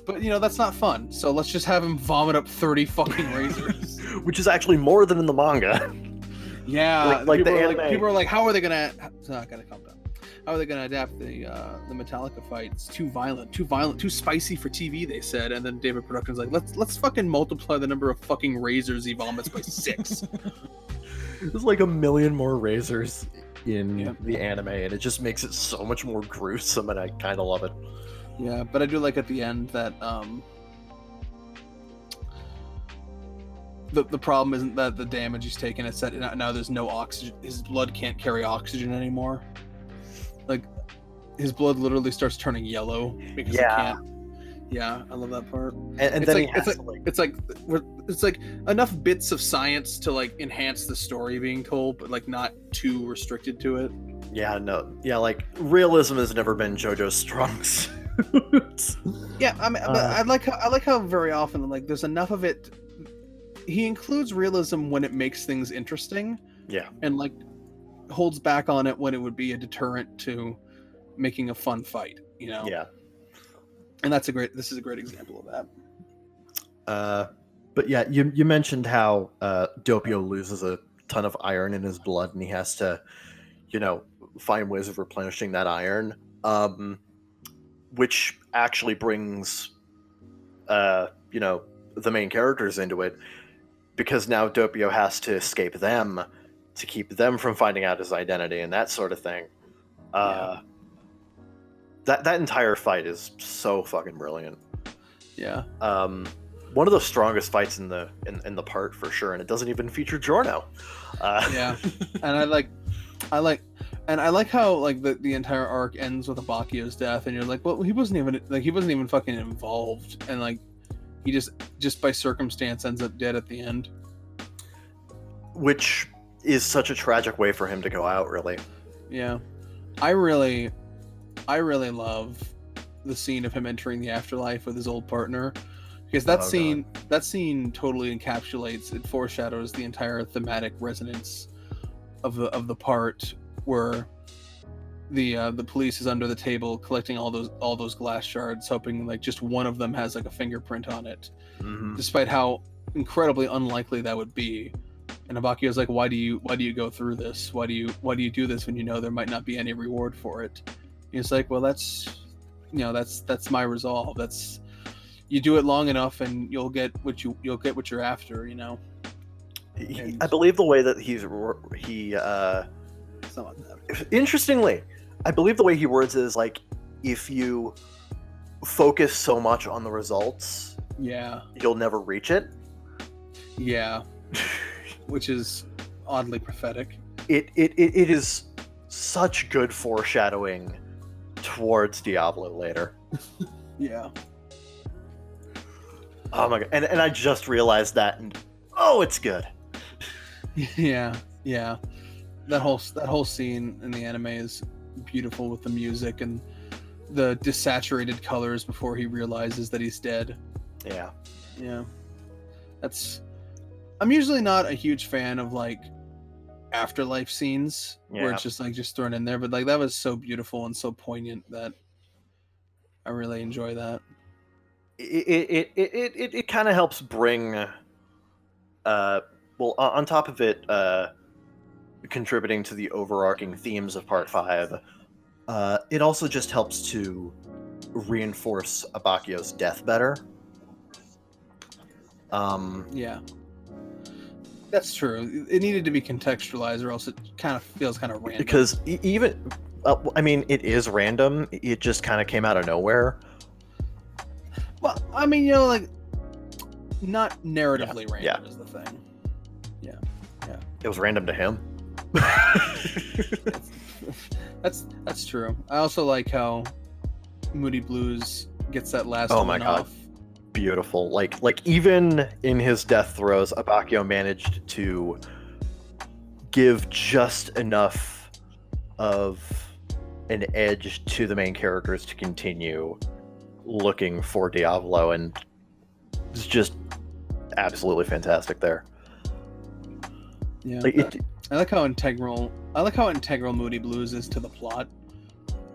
But, that's not fun. So let's just have him vomit up 30 fucking razors. Which is actually more than in the manga. Yeah. Like people, the are anime. people are like, how are they going to... I gotta calm down. How are they going to adapt the Metallica fight? It's too violent, too spicy for TV, they said. And then David Production's like, let's fucking multiply the number of fucking razors he vomits by 6. There's like 1 million more razors in the anime, and it just makes it so much more gruesome, and I kind of love it. Yeah, but I do like at the end that the problem isn't that the damage he's taken, it's that now there's no oxygen. His blood can't carry oxygen anymore. Like, his blood literally starts turning yellow because he can't. Yeah, I love that part. And then it's like enough bits of science to like enhance the story being told, but like not too restricted to it. Yeah, no. Yeah, like realism has never been JoJo's strong suit. Yeah, I mean, but I like how very often like there's enough of it. He includes realism when it makes things interesting. Yeah. And like holds back on it when it would be a deterrent to making a fun fight, Yeah. And this is a great example of that. But yeah, you mentioned how Doppio loses a ton of iron in his blood, and he has to, find ways of replenishing that iron, which actually brings, the main characters into it, because now Doppio has to escape them to keep them from finding out his identity and that sort of thing. That entire fight is so fucking brilliant. Yeah. One of the strongest fights in the part for sure, and it doesn't even feature Giorno. Yeah, and I like how like the entire arc ends with Abakio's death, and you're like, well, he wasn't even fucking involved, and like he just by circumstance ends up dead at the end, which is such a tragic way for him to go out, really. Yeah, I really love the scene of him entering the afterlife with his old partner, because that scene totally encapsulates, it foreshadows the entire thematic resonance of the part where the police is under the table collecting all those glass shards, hoping like just one of them has like a fingerprint on it, despite how incredibly unlikely that would be. And Abakio's like, why do you go through this? Why do you do this when you know there might not be any reward for it? And it's like, well, that's my resolve. That's, you do it long enough and you'll get what you're after, I believe the way that interestingly, I believe the way he words it is like, if you focus so much on the results, you'll never reach it. Yeah. Which is oddly prophetic. it is such good foreshadowing towards Diablo later. Yeah. Oh my god! And I just realized that, and oh, it's good. Yeah. That whole scene in the anime is beautiful with the music and the desaturated colors before he realizes that he's dead. Yeah. Yeah. I'm usually not a huge fan of like afterlife scenes where it's just thrown in there, but like that was so beautiful and so poignant that I really enjoy that. It kind of helps bring well, on top of it contributing to the overarching themes of part 5, it also just helps to reinforce Abakio's death better. Yeah, that's true. It needed to be contextualized, or else it kind of feels kind of random. Because even, I mean, it is random. It just kind of came out of nowhere. Well, I mean, you know, like not narratively random is the thing. Yeah. It was random to him. That's true. I also like how Moody Blues gets that last Oh one my god. off. Beautiful. Like even in his death throes, Abakio managed to give just enough of an edge to the main characters to continue looking for Diablo, and it's just absolutely fantastic there. Yeah. Like, I like how integral Moody Blues is to the plot.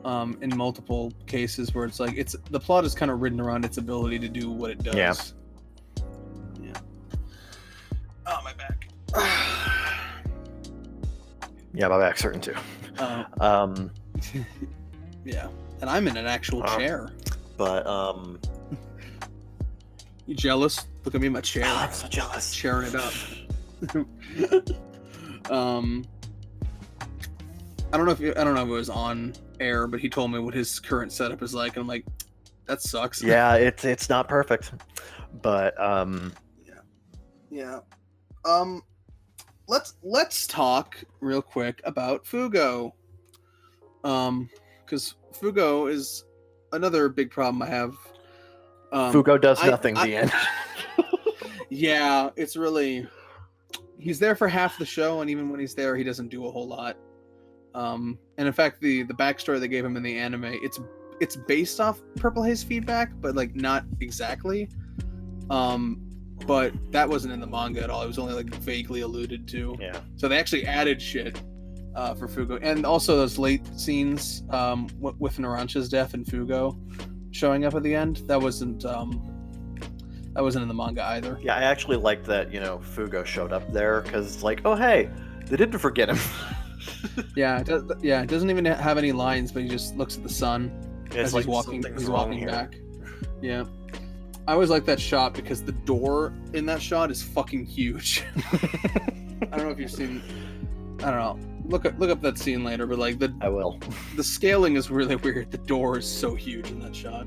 In multiple cases where it's like the plot is kind of ridden around its ability to do what it does. Yeah. Oh, my back. Yeah, my back's hurting too. Yeah, and I'm in an actual chair. But You jealous? Look at me in my chair. oh, I'm so jealous. Sharing it up. I don't know if it was on air, but he told me what his current setup is like, and I'm like, that sucks. Yeah, it's not perfect, but yeah. Let's talk real quick about Fugo. Because Fugo is another big problem I have. Fugo does nothing. The end. Yeah, it's really. He's there for half the show, and even when he's there, he doesn't do a whole lot. And in fact, the backstory they gave him in the anime, it's based off Purple Haze feedback, but like not exactly. But that wasn't in the manga at all. It was only like vaguely alluded to. Yeah. So they actually added shit for Fugo, and also those late scenes with Narancha's death and Fugo showing up at the end. That wasn't in the manga either. Yeah, I actually liked that. Fugo showed up there because, like, oh hey, they didn't forget him. Yeah, it doesn't even have any lines, but he just looks at the sun as he's walking back. Yeah. I always like that shot because the door in that shot is fucking huge. I don't know if you've seen. I don't know. Look up that scene later, but like I will. The scaling is really weird. The door is so huge in that shot.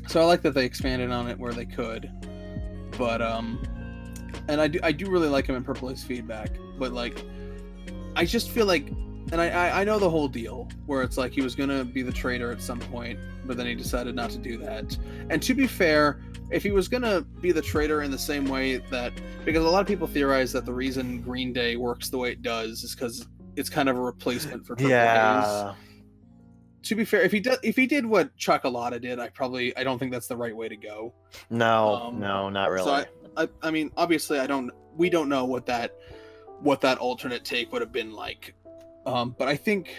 So I like that they expanded on it where they could, but and I do really like him in Purple Haze feedback, but like I just feel like, and I know the whole deal where it's like he was gonna be the traitor at some point, but then he decided not to do that. And to be fair, if he was gonna be the traitor in the same way that, because a lot of people theorize that the reason Green Day works the way it does is because it's kind of a replacement for Purple Haze. To be fair, if he did what Chocolata did, I don't think that's the right way to go. No, not really. So I mean, obviously, we don't know what that alternate take would have been like. But I think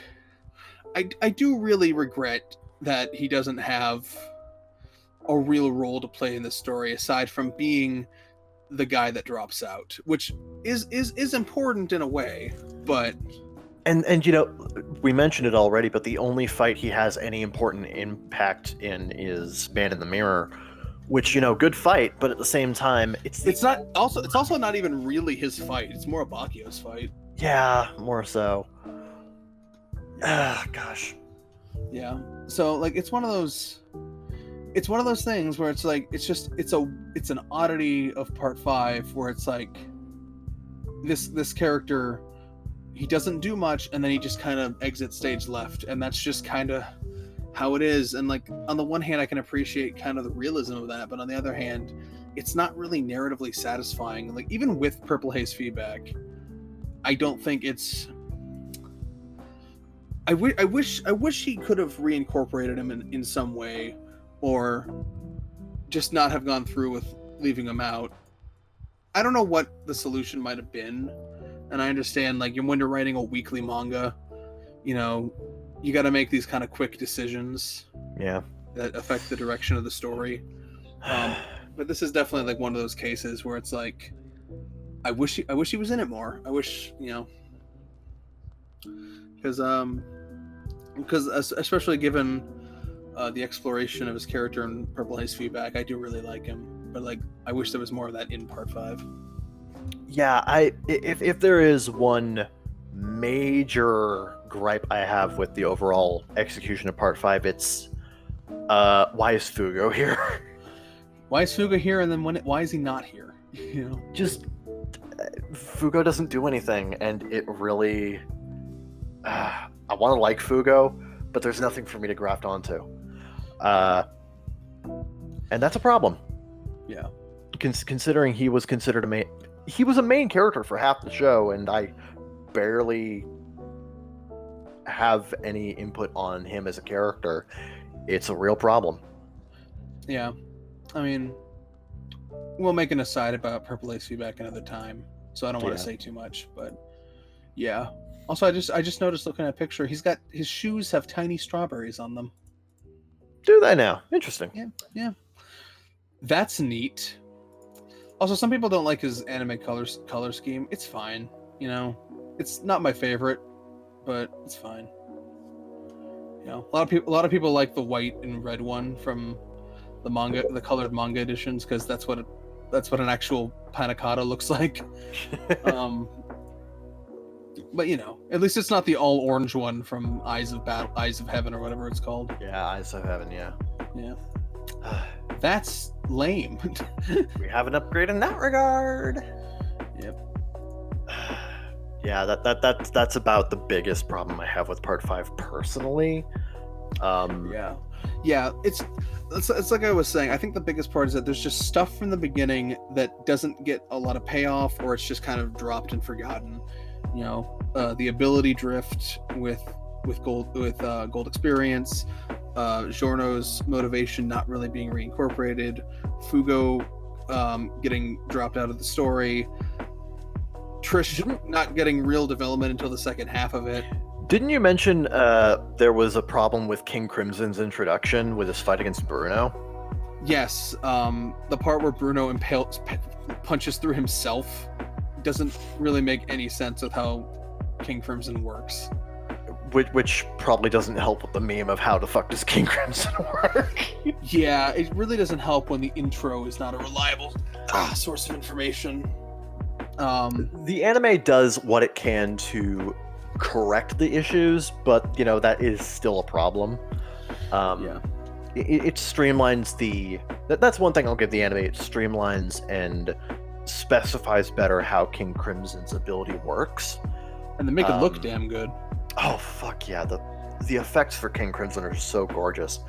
I do really regret that he doesn't have a real role to play in this story aside from being the guy that drops out, which is important in a way, but. And we mentioned it already, but the only fight he has any important impact in is Man in the Mirror, which good fight, but at the same time, it's also not even really his fight. It's more Abakio's fight. Yeah, more so. Gosh. Yeah. So like it's one of those things where it's like it's an oddity of part 5 where it's like this character, he doesn't do much, and then he just kind of exits stage left, and that's just kind of how it is. And like, on the one hand, I can appreciate kind of the realism of that, but on the other hand, it's not really narratively satisfying. Like, even with Purple Haze feedback, I don't think it's. I wish he could have reincorporated him in some way, or just not have gone through with leaving him out. I don't know what the solution might have been, and I understand, like, when you're writing a weekly manga, you know, you got to make these kind of quick decisions. Yeah. That affect the direction of the story. But this is definitely like one of those cases where it's like, I wish he was in it more. I wish, you know, because especially given the exploration of his character in Purple Haze feedback, I do really like him. But like, I wish there was more of that in Part 5. Yeah, if there is one major gripe I have with the overall execution of Part 5, it's why is Fugo here? Why is Fugo here, and then why is he not here? You know, Just Fugo doesn't do anything, and it really. I want to like Fugo, but there's nothing for me to graft onto, and that's a problem. Yeah. Considering he was considered he was a main character for half the show, and I barely have any input on him as a character. It's a real problem. Yeah. I mean, we'll make an aside about Purple Haze feedback another time, so I don't want to say too much, but yeah. Also, I just noticed looking at a picture, his shoes have tiny strawberries on them. Do they now? Interesting. Yeah. That's neat. Also, some people don't like his anime color scheme. It's fine, you know. It's not my favorite, but it's fine. You know, a lot of people like the white and red one from the colored manga editions, because that's what an actual panna cotta looks like. But you know, at least it's not the all orange one from Eyes of Heaven, or whatever it's called. Yeah, Eyes of Heaven. Yeah. That's lame. We have an upgrade in that regard. Yep. Yeah, that's about the biggest problem I have with Part 5 personally. Yeah, it's like I was saying. I think the biggest part is that there's just stuff from the beginning that doesn't get a lot of payoff, or it's just kind of dropped and forgotten. You know, the ability drift with Gold Experience, Giorno's motivation not really being reincorporated, Fugo getting dropped out of the story, Trish not getting real development until the second half of it. Didn't you mention there was a problem with King Crimson's introduction with his fight against Bruno? Yes, the part where Bruno punches through himself doesn't really make any sense with how King Crimson works. Which probably doesn't help with the meme of how the fuck does King Crimson work. Yeah, it really doesn't help when the intro is not a reliable source of information. The anime does what it can to correct the issues, but you know, that is still a problem. It streamlines that's one thing I'll give the anime. It streamlines and specifies better how King Crimson's ability works, and they make it look damn good. Oh fuck yeah, the effects for King Crimson are so gorgeous,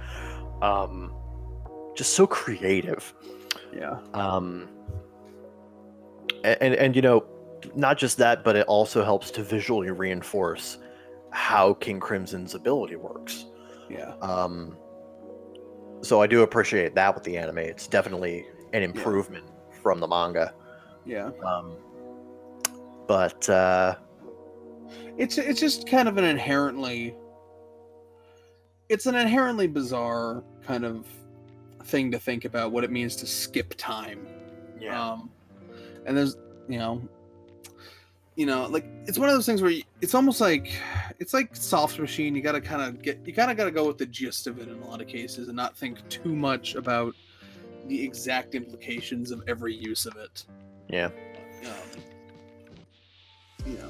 just so creative. Yeah. And you know, not just that, but it also helps to visually reinforce how King Crimson's ability works. Yeah. So I do appreciate that with the anime. It's definitely an improvement from the manga. Yeah. But it's just kind of an inherently bizarre kind of thing to think about, what it means to skip time. Yeah. And there's like, it's one of those things where it's almost like it's like Soft Machine. You gotta go with the gist of it in a lot of cases, and not think too much about the exact implications of every use of it. Yeah. You know.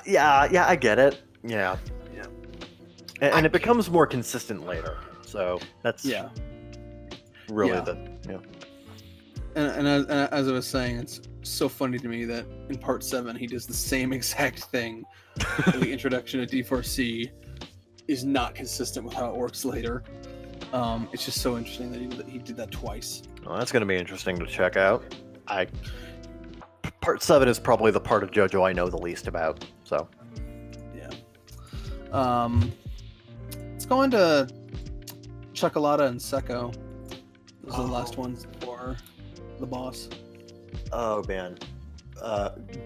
Yeah, I get it. Yeah. And it becomes more consistent later. So that's really the. And as I was saying, it's so funny to me that in part 7 he does the same exact thing. The introduction of D4C is not consistent with how it works later. It's just so interesting that he did that twice. Well, that's going to be interesting to check out. Part 7 is probably the part of JoJo I know the least about. So, yeah. Let's go into Chocolata and Secco. Those are the last ones for the boss. Oh man,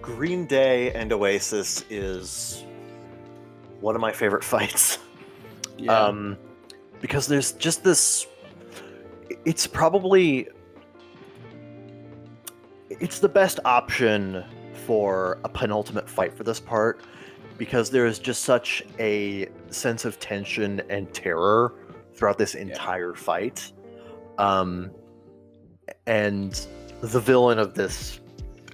Green Day and Oasis is one of my favorite fights. Yeah. Because there's just this. It's the best option for a penultimate fight for this part, because there is just such a sense of tension and terror throughout this entire fight. And the villain of this,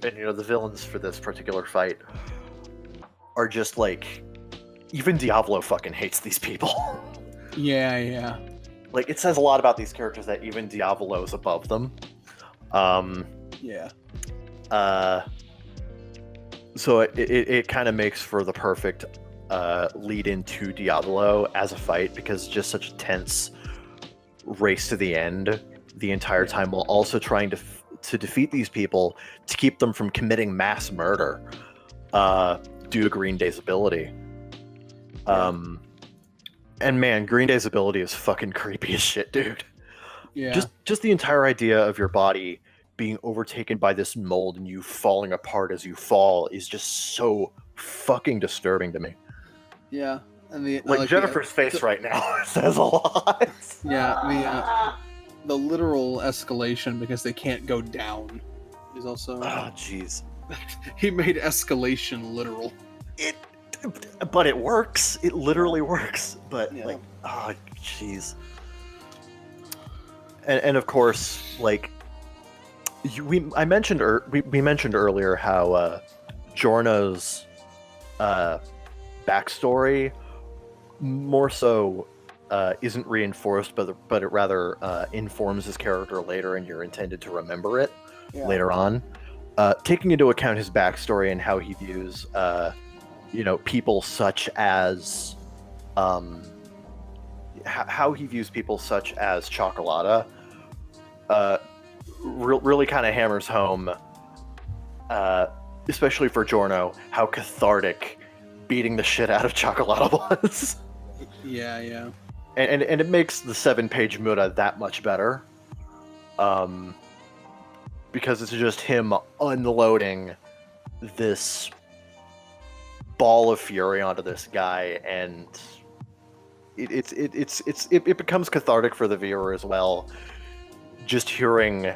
and the villains for this particular fight are just like, even Diavolo fucking hates these people. Yeah. Like, it says a lot about these characters that even Diavolo is above them. Yeah. So it kind of makes for the perfect lead into Diavolo as a fight, because just such a tense race to the end the entire time, while also trying to defeat these people, to keep them from committing mass murder due to Green Day's ability. And man, Green Day's ability is fucking creepy as shit, dude. Yeah. Just the entire idea of your body being overtaken by this mold and you falling apart as you fall is just so fucking disturbing to me. Yeah. And the like Jennifer's face right now says a lot. Yeah, the literal escalation because they can't go down is also. Oh, jeez. He made escalation literal. But it works. It literally works. But Yeah. like, oh, jeez. And of course, like, we mentioned earlier how Giorno's backstory more so isn't reinforced, but it rather informs his character later, and you're intended to remember it later on. Taking into account his backstory and how he views, people such as, how he views people such as Chocolata, really kind of hammers home, especially for Giorno, how cathartic beating the shit out of Chocolata was. Yeah. And it makes the 7-page Muda that much better. Because it's just him unloading this ball of fury onto this guy, and it becomes cathartic for the viewer as well. Just hearing,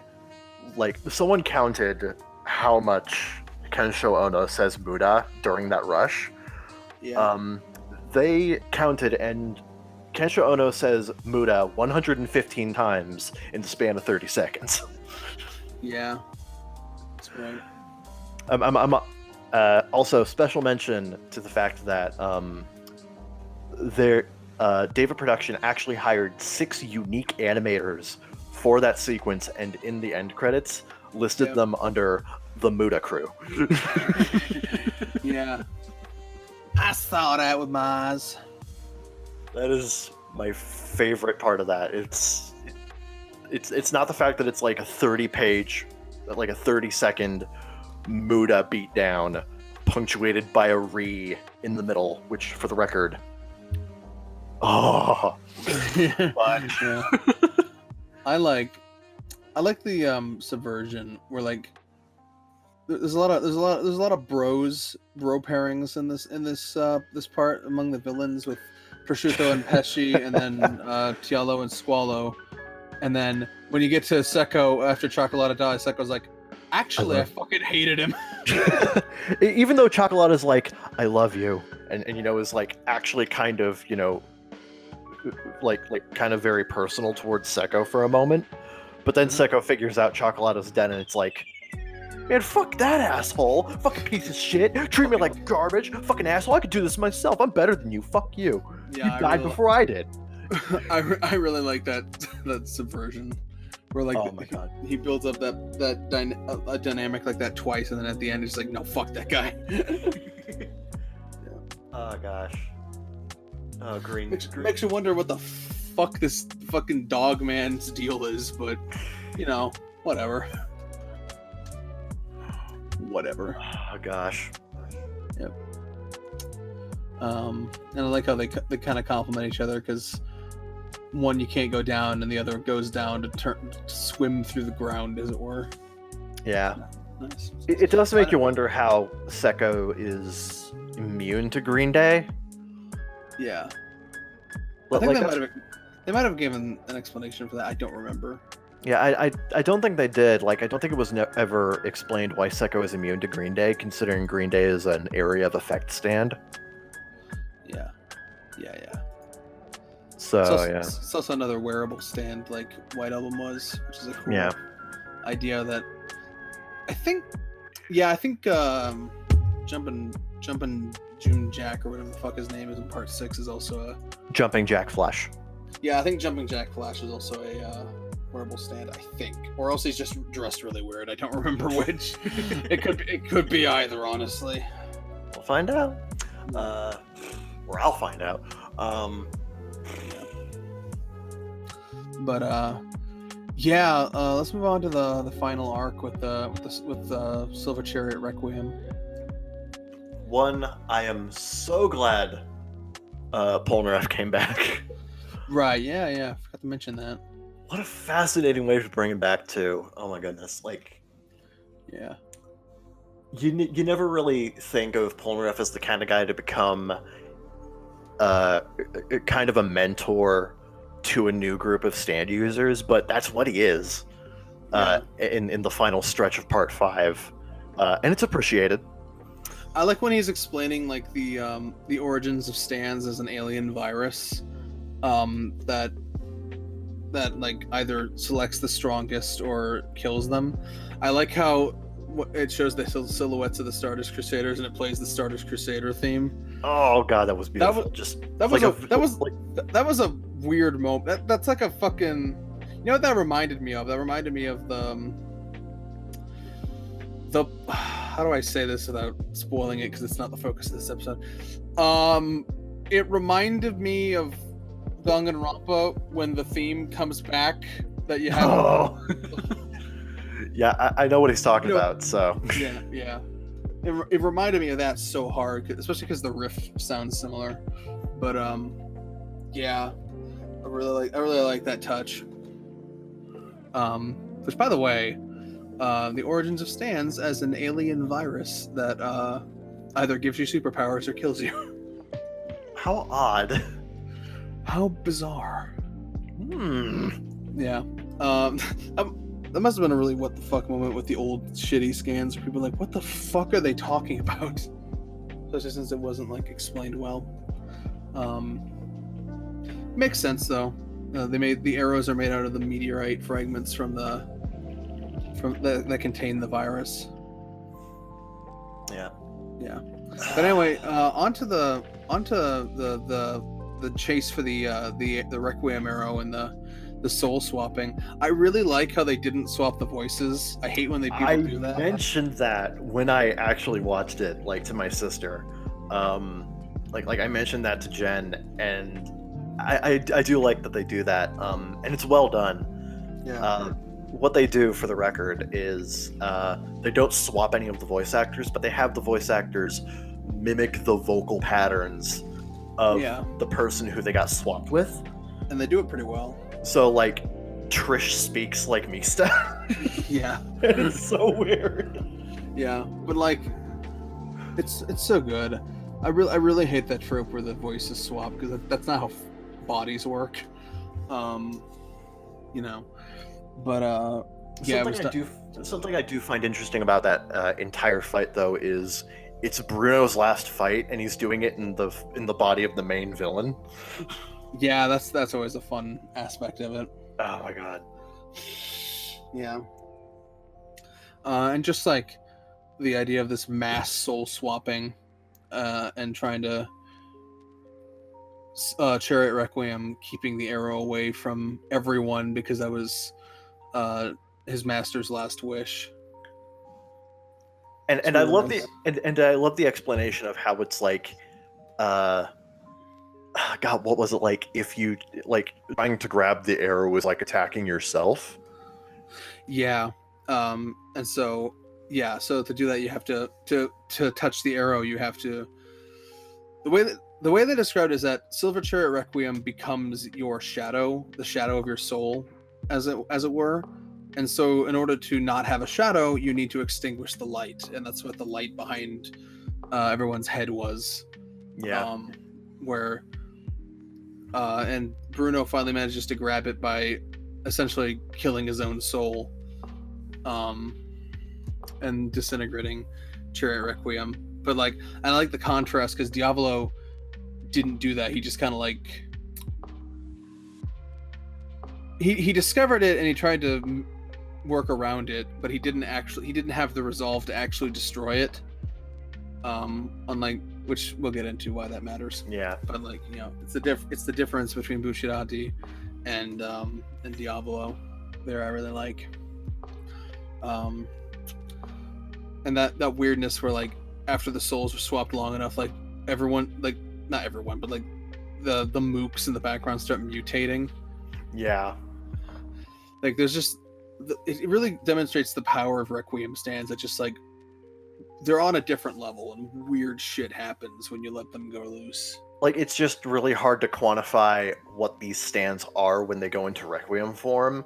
like, someone counted how much Kensho Ono says Muda during that rush. Yeah. They counted, and Kensho Ono says Muda 115 times in the span of 30 seconds. Yeah. That's right. I'm also special mention to the fact that David Production actually hired 6 unique animators for that sequence, and in the end credits listed them under the Muda crew. Yeah. I saw that with my eyes. That is my favorite part of that. It's not the fact that it's like a 30-page, like a 30-second Muda beatdown punctuated by a re in the middle, which, for the record, but Yeah. I like the subversion where, like, there's a lot of bro pairings in this part among the villains, with Prosciutto and Pesci, and then Tialo and Squalo. And then when you get to Secco after Chocolata dies, Secco's like, actually, I fucking hated him. Even though Chocolata's like, I love you, and is like actually kind of, like kind of very personal towards Secco for a moment, but then Secco figures out Chocolata's dead, and it's like, man, fuck that asshole, fucking piece of shit, treat me like garbage, fucking asshole, I could do this myself, I'm better than you, fuck you. Yeah, You died before I did. I really like that subversion, where like Oh my god. he builds up a dynamic like that twice, and then at the end he's like, no, fuck that guy. Oh gosh. Oh, green. Makes you wonder what the fuck this fucking dog man's deal is, but you know, whatever. Whatever. Oh gosh. Yep. And I like how they kind of complement each other, because one you can't go down and the other goes down to swim through the ground, as it were. Yeah. Nice. It does make you wonder how Sekko is immune to Green Day. Yeah. But, I think like, they might have given an explanation for that. I don't remember. Yeah, I don't think they did. Like, I don't think it was ever explained why Sekko is immune to Green Day, considering Green Day is an area of effect stand. Yeah. So, It's also another wearable stand, like White Album was, which is a cool idea that I think Jumpin' June Jack, or whatever the fuck his name is in part 6, is also a Jumping Jack Flash. Yeah, I think Jumping Jack Flash is also a wearable stand, I think. Or else he's just dressed really weird. I don't remember which. It could be either, honestly. We'll find out. Or I'll find out. But let's move on to the final arc with Silver Chariot Requiem. One, I am so glad Polnareff came back. Right, yeah, I forgot to mention that. What a fascinating way to bring him back too. Oh my goodness. Like, yeah. You never really think of Polnareff as the kind of guy to become kind of a mentor to a new group of stand users, but that's what he is in the final stretch of part 5. And it's appreciated. I like when he's explaining like the origins of stands as an alien virus that like either selects the strongest or kills them. I like how it shows the silhouettes of the Stardust Crusaders and it plays the Stardust Crusader theme. Oh god, that was beautiful. That was a weird moment. That's like a fucking. You know what that reminded me of? That reminded me of the. How do I say this without spoiling it? Because it's not the focus of this episode. It reminded me of Danganronpa when the theme comes back that you have. Oh. Yeah, I know what he's talking about. So yeah. It reminded me of that so hard, especially because the riff sounds similar. But yeah, I really like that touch. Which, by the way, the origins of stands as an alien virus that either gives you superpowers or kills you. How odd. How bizarre. Yeah. That must have been a really what the fuck moment with the old shitty scans where people are like, what the fuck are they talking about? Especially since it wasn't like explained well. Makes sense though. The arrows are made out of the meteorite fragments that contain the virus. Yeah. But anyway, onto the chase for the Requiem arrow and the soul swapping. I really like how they didn't swap the voices. I hate when people do that. I mentioned that when I actually watched it, like to my sister. Like I mentioned that to Jen, and I do like that they do that. And it's well done. Yeah. What they do, for the record, is they don't swap any of the voice actors, but they have the voice actors mimic the vocal patterns of the person who they got swapped with. And they do it pretty well. So, like, Trish speaks like Mista. Yeah. It's so weird. Yeah, but, like, it's so good. I really hate that trope where the voices swap, because that's not how bodies work. You know. But, something I do find interesting about that entire fight, though, is it's Bruno's last fight, and he's doing it in the body of the main villain. Yeah, that's always a fun aspect of it. Oh my god. Yeah. And just like the idea of this mass soul swapping, and trying to Chariot Requiem keeping the arrow away from everyone because that was his master's last wish. And I love I love the explanation of how it's like, God, what was it like? If you like trying to grab the arrow was like attacking yourself. Yeah, and so to do that you have to touch the arrow. You have to the way they described it is that Silver Chariot Requiem becomes your shadow, the shadow of your soul, as it were. And so, in order to not have a shadow, you need to extinguish the light, and that's what the light behind everyone's head was. Yeah. And Bruno finally manages to grab it by essentially killing his own soul, and disintegrating Chariot Requiem. But like, I like the contrast because Diavolo didn't do that. He just kind of like he discovered it and he tried to work around it, but he didn't have the resolve to actually destroy it. Unlike, which we'll get into why that matters. Yeah. But like, it's the difference between Bushirati and Diavolo there I really like. And that weirdness where like after the souls were swapped long enough, like everyone, like not everyone, but like the mooks in the background start mutating. Yeah. Like there's just it really demonstrates the power of Requiem stands. That just like they're on a different level and weird shit happens when you let them go loose. Like it's just really hard to quantify what these stands are when they go into Requiem form.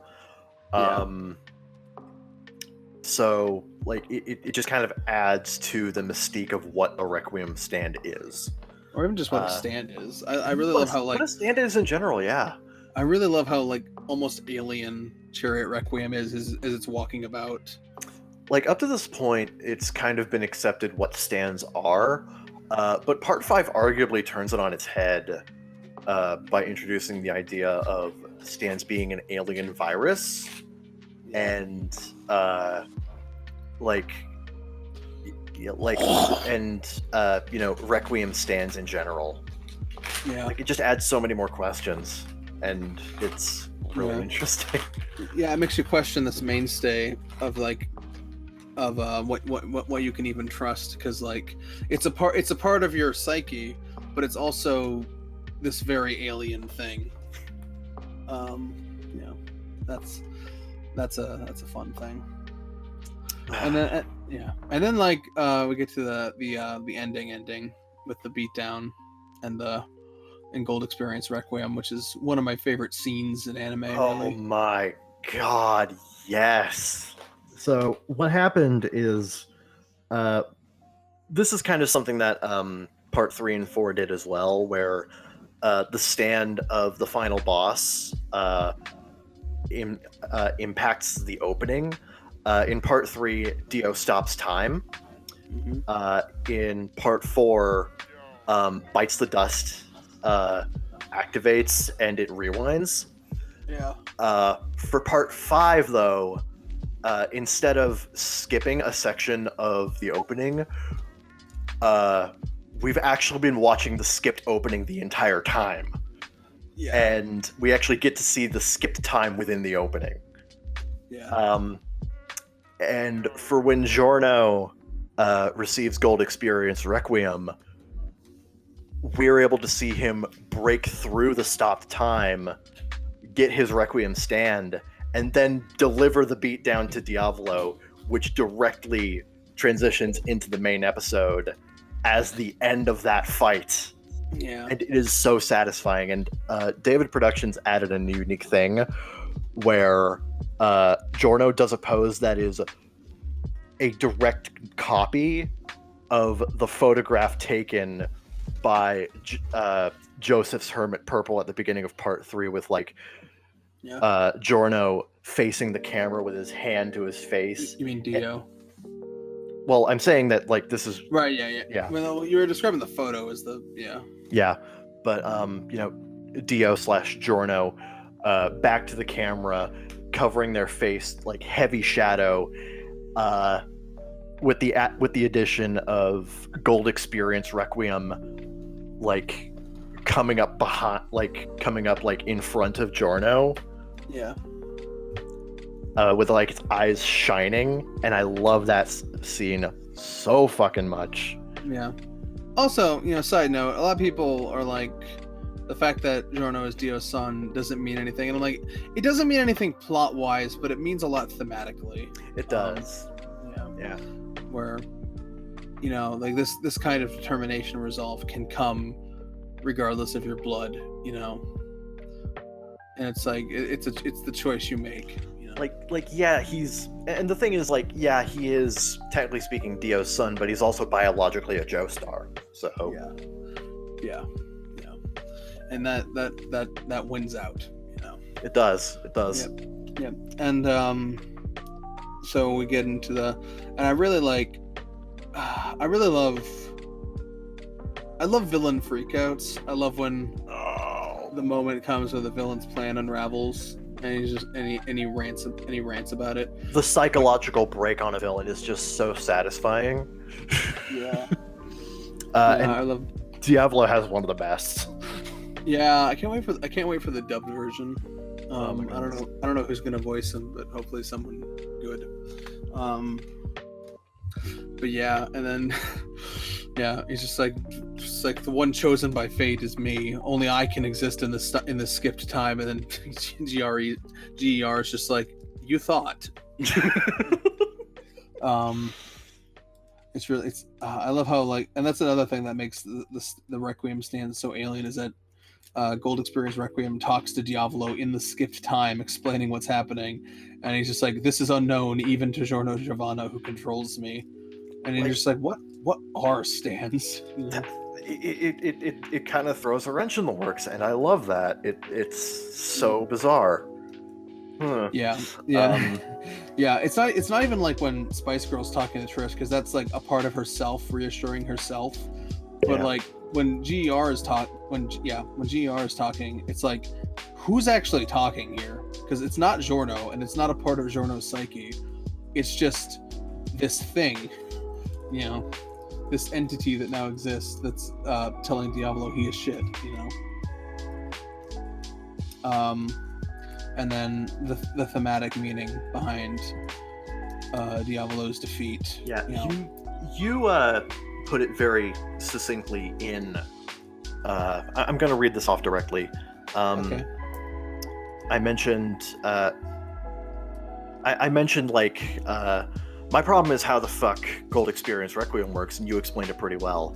So like it just kind of adds to the mystique of what a Requiem stand is. Or even just what a stand is. I really love how like what a stand is in general, yeah. I really love how like almost alien Chariot Requiem is as it's walking about. Like up to this point, it's kind of been accepted what stands are, but Part 5 arguably turns it on its head by introducing the idea of stands being an alien virus, and Requiem stands in general. Yeah, like it just adds so many more questions, and it's really interesting. Yeah, it makes you question this mainstay of like what you can even trust, because like it's a part of your psyche, but it's also this very alien thing. That's a fun thing. And then like we get to the ending with the beatdown and Gold Experience Requiem, which is one of my favorite scenes in anime. Oh really. My god, yes. So what happened is this is kind of something that Part 3 and 4 did as well, where the stand of the final boss impacts the opening. In Part 3, Dio stops time. Mm-hmm. In Part 4, Bites the Dust activates and it rewinds. Yeah. For Part 5, though, instead of skipping a section of the opening, we've actually been watching the skipped opening the entire time. Yeah. And we actually get to see the skipped time within the opening. Yeah. And for when Giorno receives Gold Experience Requiem, we're able to see him break through the stopped time, get his Requiem stand, and then deliver the beatdown to Diavolo, which directly transitions into the main episode as the end of that fight. Yeah. And it is so satisfying. And David Productions added a unique thing where Giorno does a pose that is a direct copy of the photograph taken by Joseph's Hermit Purple at the beginning of Part 3 with like Giorno facing the camera with his hand to his face. You mean Dio? Well, I'm saying that like this is right. Yeah. Well, you were describing the photo as the but Dio / Giorno back to the camera, covering their face, like heavy shadow, with the addition of Gold Experience Requiem, like coming up in front of Giorno. Yeah. with like its eyes shining, and I love that scene so fucking much. Yeah. Also, side note, a lot of people are like, the fact that Giorno is Dio's son doesn't mean anything, and I'm like, it doesn't mean anything plot wise, but it means a lot thematically. It does. Yeah. Where, like this kind of determination and resolve can come regardless of your blood, and it's like it's the choice you make. Yeah, and the thing is, like, yeah, he is technically speaking Dio's son, but he's also biologically a Joestar. So yeah, and that wins out. It does. Yeah. And so we get into and I really love villain freakouts. I love when the moment comes where the villain's plan unravels, and he rants about it. The psychological break on a villain is just so satisfying. Yeah. And I love. Diavolo has one of the best. Yeah, I can't wait for the dubbed version. Oh my I don't know who's gonna voice him, but hopefully someone good. But yeah, and then yeah, he's just like the one chosen by fate is me. Only I can exist in the skipped time. And then GER is just like, you thought. I love how, like, and that's another thing that makes the Requiem stand so alien, is that Gold Experience Requiem talks to Diavolo in the skipped time, explaining what's happening, and he's just like, this is unknown even to Giorno Giovanna, who controls me. And you're just like, what are stands? It kind of throws a wrench in the works, and I love that. It's so bizarre. Huh. Yeah. Yeah. It's not even like when Spice Girl's talking to Trish, because that's like a part of herself reassuring herself. But like when GER is when GER is talking, it's like, who's actually talking here? Because it's not Giorno, and it's not a part of Giorno's psyche. It's just this thing, this entity that now exists that's telling Diavolo he is shit, and then the thematic meaning behind Diavolo's defeat. Yeah, you put it very succinctly in. I'm going to read this off directly. Okay. I mentioned. I mentioned like. My problem is how the fuck Gold Experience Requiem works, and you explained it pretty well.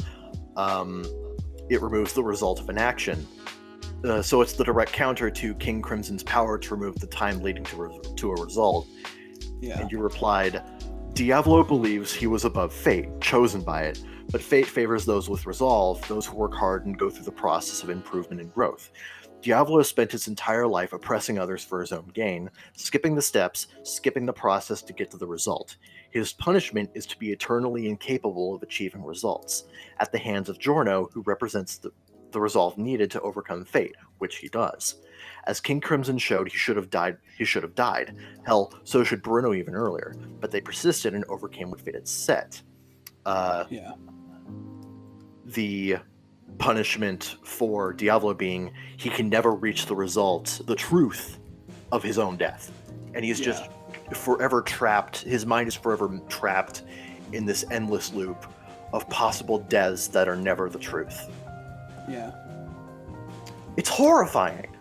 It removes the result of an action. So it's the direct counter to King Crimson's power to remove the time leading to a result. Yeah. And you replied, Diavolo believes he was above fate, chosen by it, but fate favors those with resolve, those who work hard and go through the process of improvement and growth. Diavolo spent his entire life oppressing others for his own gain, skipping the steps, skipping the process to get to the result. His punishment is to be eternally incapable of achieving results, at the hands of Giorno, who represents the resolve needed to overcome fate, which he does. As King Crimson showed, he should have died. Hell, so should Bruno even earlier, but they persisted and overcame what fate had set. The punishment for Diavolo being he can never reach the result, the truth of his own death. And he's just forever trapped. His mind is forever trapped in this endless loop of possible deaths that are never the truth. Yeah. It's horrifying.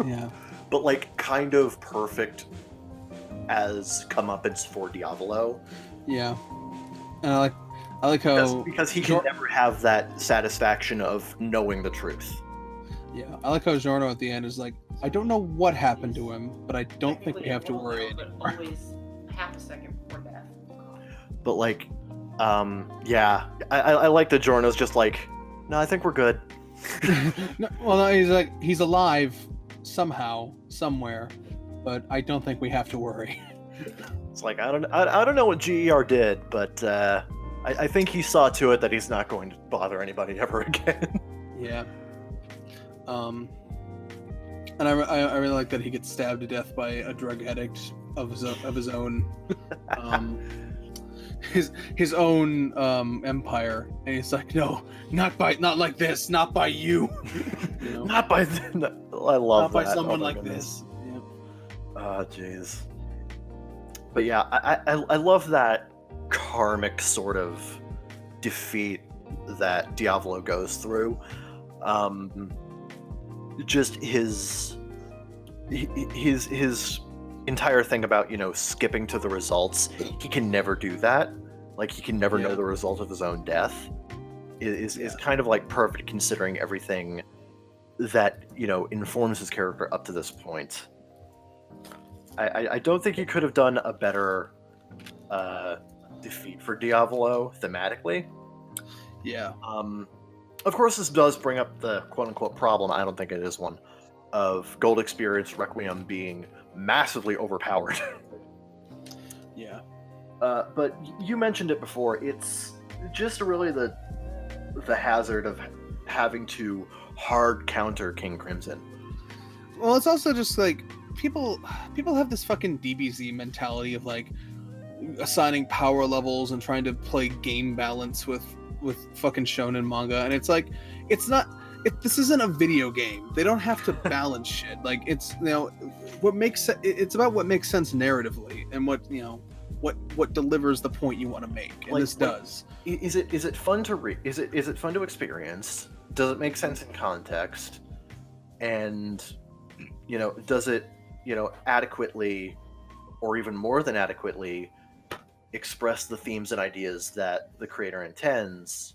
Yeah. But like kind of perfect as comeuppance for Diavolo. Yeah. And I like how because he can never have that satisfaction of knowing the truth. Yeah, I like how Giorno at the end is like, I don't know what happened to him, but I don't think we have to worry anymore. Always half a second before death. But like, I like that Giorno's just like, no, I think we're good. No, he's like, he's alive somehow, somewhere, but I don't think we have to worry. It's like, I don't know what GER did, but I think he saw to it that he's not going to bother anybody ever again. Yeah. And I really like that he gets stabbed to death by a drug addict of his own his own empire, and he's like, no, not like this, not by you. Not by I love not by that. someone my like goodness. this. Yeah. Oh, jeez. But yeah, I love that karmic sort of defeat that Diavolo goes through. Just his entire thing about, you know, skipping to the results. He can never do that. Like, he can never know the result of his own death. Is kind of like perfect, considering everything that, you know, informs his character up to this point. I don't think you could have done a better defeat for Diavolo thematically. Yeah. Of course, this does bring up the quote-unquote problem, I don't think it is one, of Gold Experience Requiem being massively overpowered. Yeah. But you mentioned it before, it's just really the hazard of having to hard counter King Crimson. Well, it's also just like people have this fucking DBZ mentality of like assigning power levels and trying to play game balance with fucking shonen manga, and it's like, this isn't a video game. They don't have to balance shit. Like, it's, you know, it's about what makes sense narratively and what, you know, what delivers the point you want to make, and this does. Is it fun to read? Is it fun to experience? Does it make sense in context? And, you know, does it, you know, adequately, or even more than adequately, express the themes and ideas that the creator intends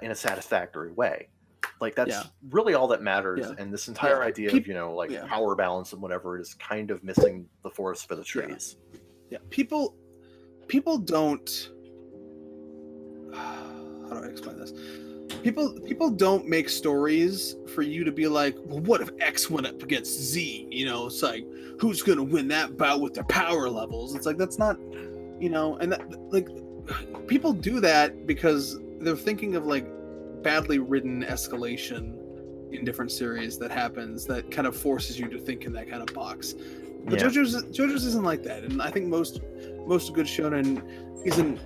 in a satisfactory way? Like, that's really all that matters. Yeah. And this entire idea of, you know, like power balance and whatever is kind of missing the forest for the trees. Yeah. People don't. How do I explain this? People don't make stories for you to be like, well, what if X went up against Z? You know, it's like, who's gonna win that bout with their power levels? It's like, that's not, you know, and that, like, people do that because they're thinking of like badly written escalation in different series that happens that kind of forces you to think in that kind of box. But JoJo's isn't like that, and I think most good shonen isn't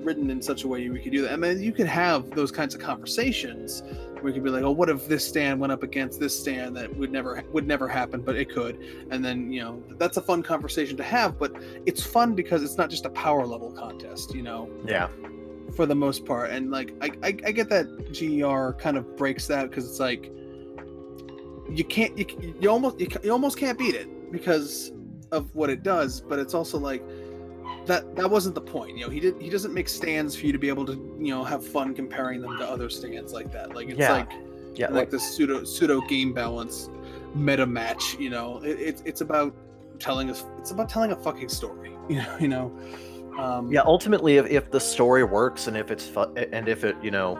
written in such a way we could do that. I mean, you could have those kinds of conversations where you could be like, oh, what if this stand went up against this stand that would never happen, but it could, and then, you know, that's a fun conversation to have. But it's fun because it's not just a power level contest, you know. Yeah. For the most part, and like I get that GER kind of breaks that, because it's like you almost can't beat it because of what it does, but it's also like that wasn't the point. You know, he doesn't make stands for you to be able to, you know, have fun comparing them to other stands like that. Like, it's like this pseudo game balance meta match. You know, it's about telling a fucking story. You know. Ultimately, if the story works and if it's fun, and if it, you know,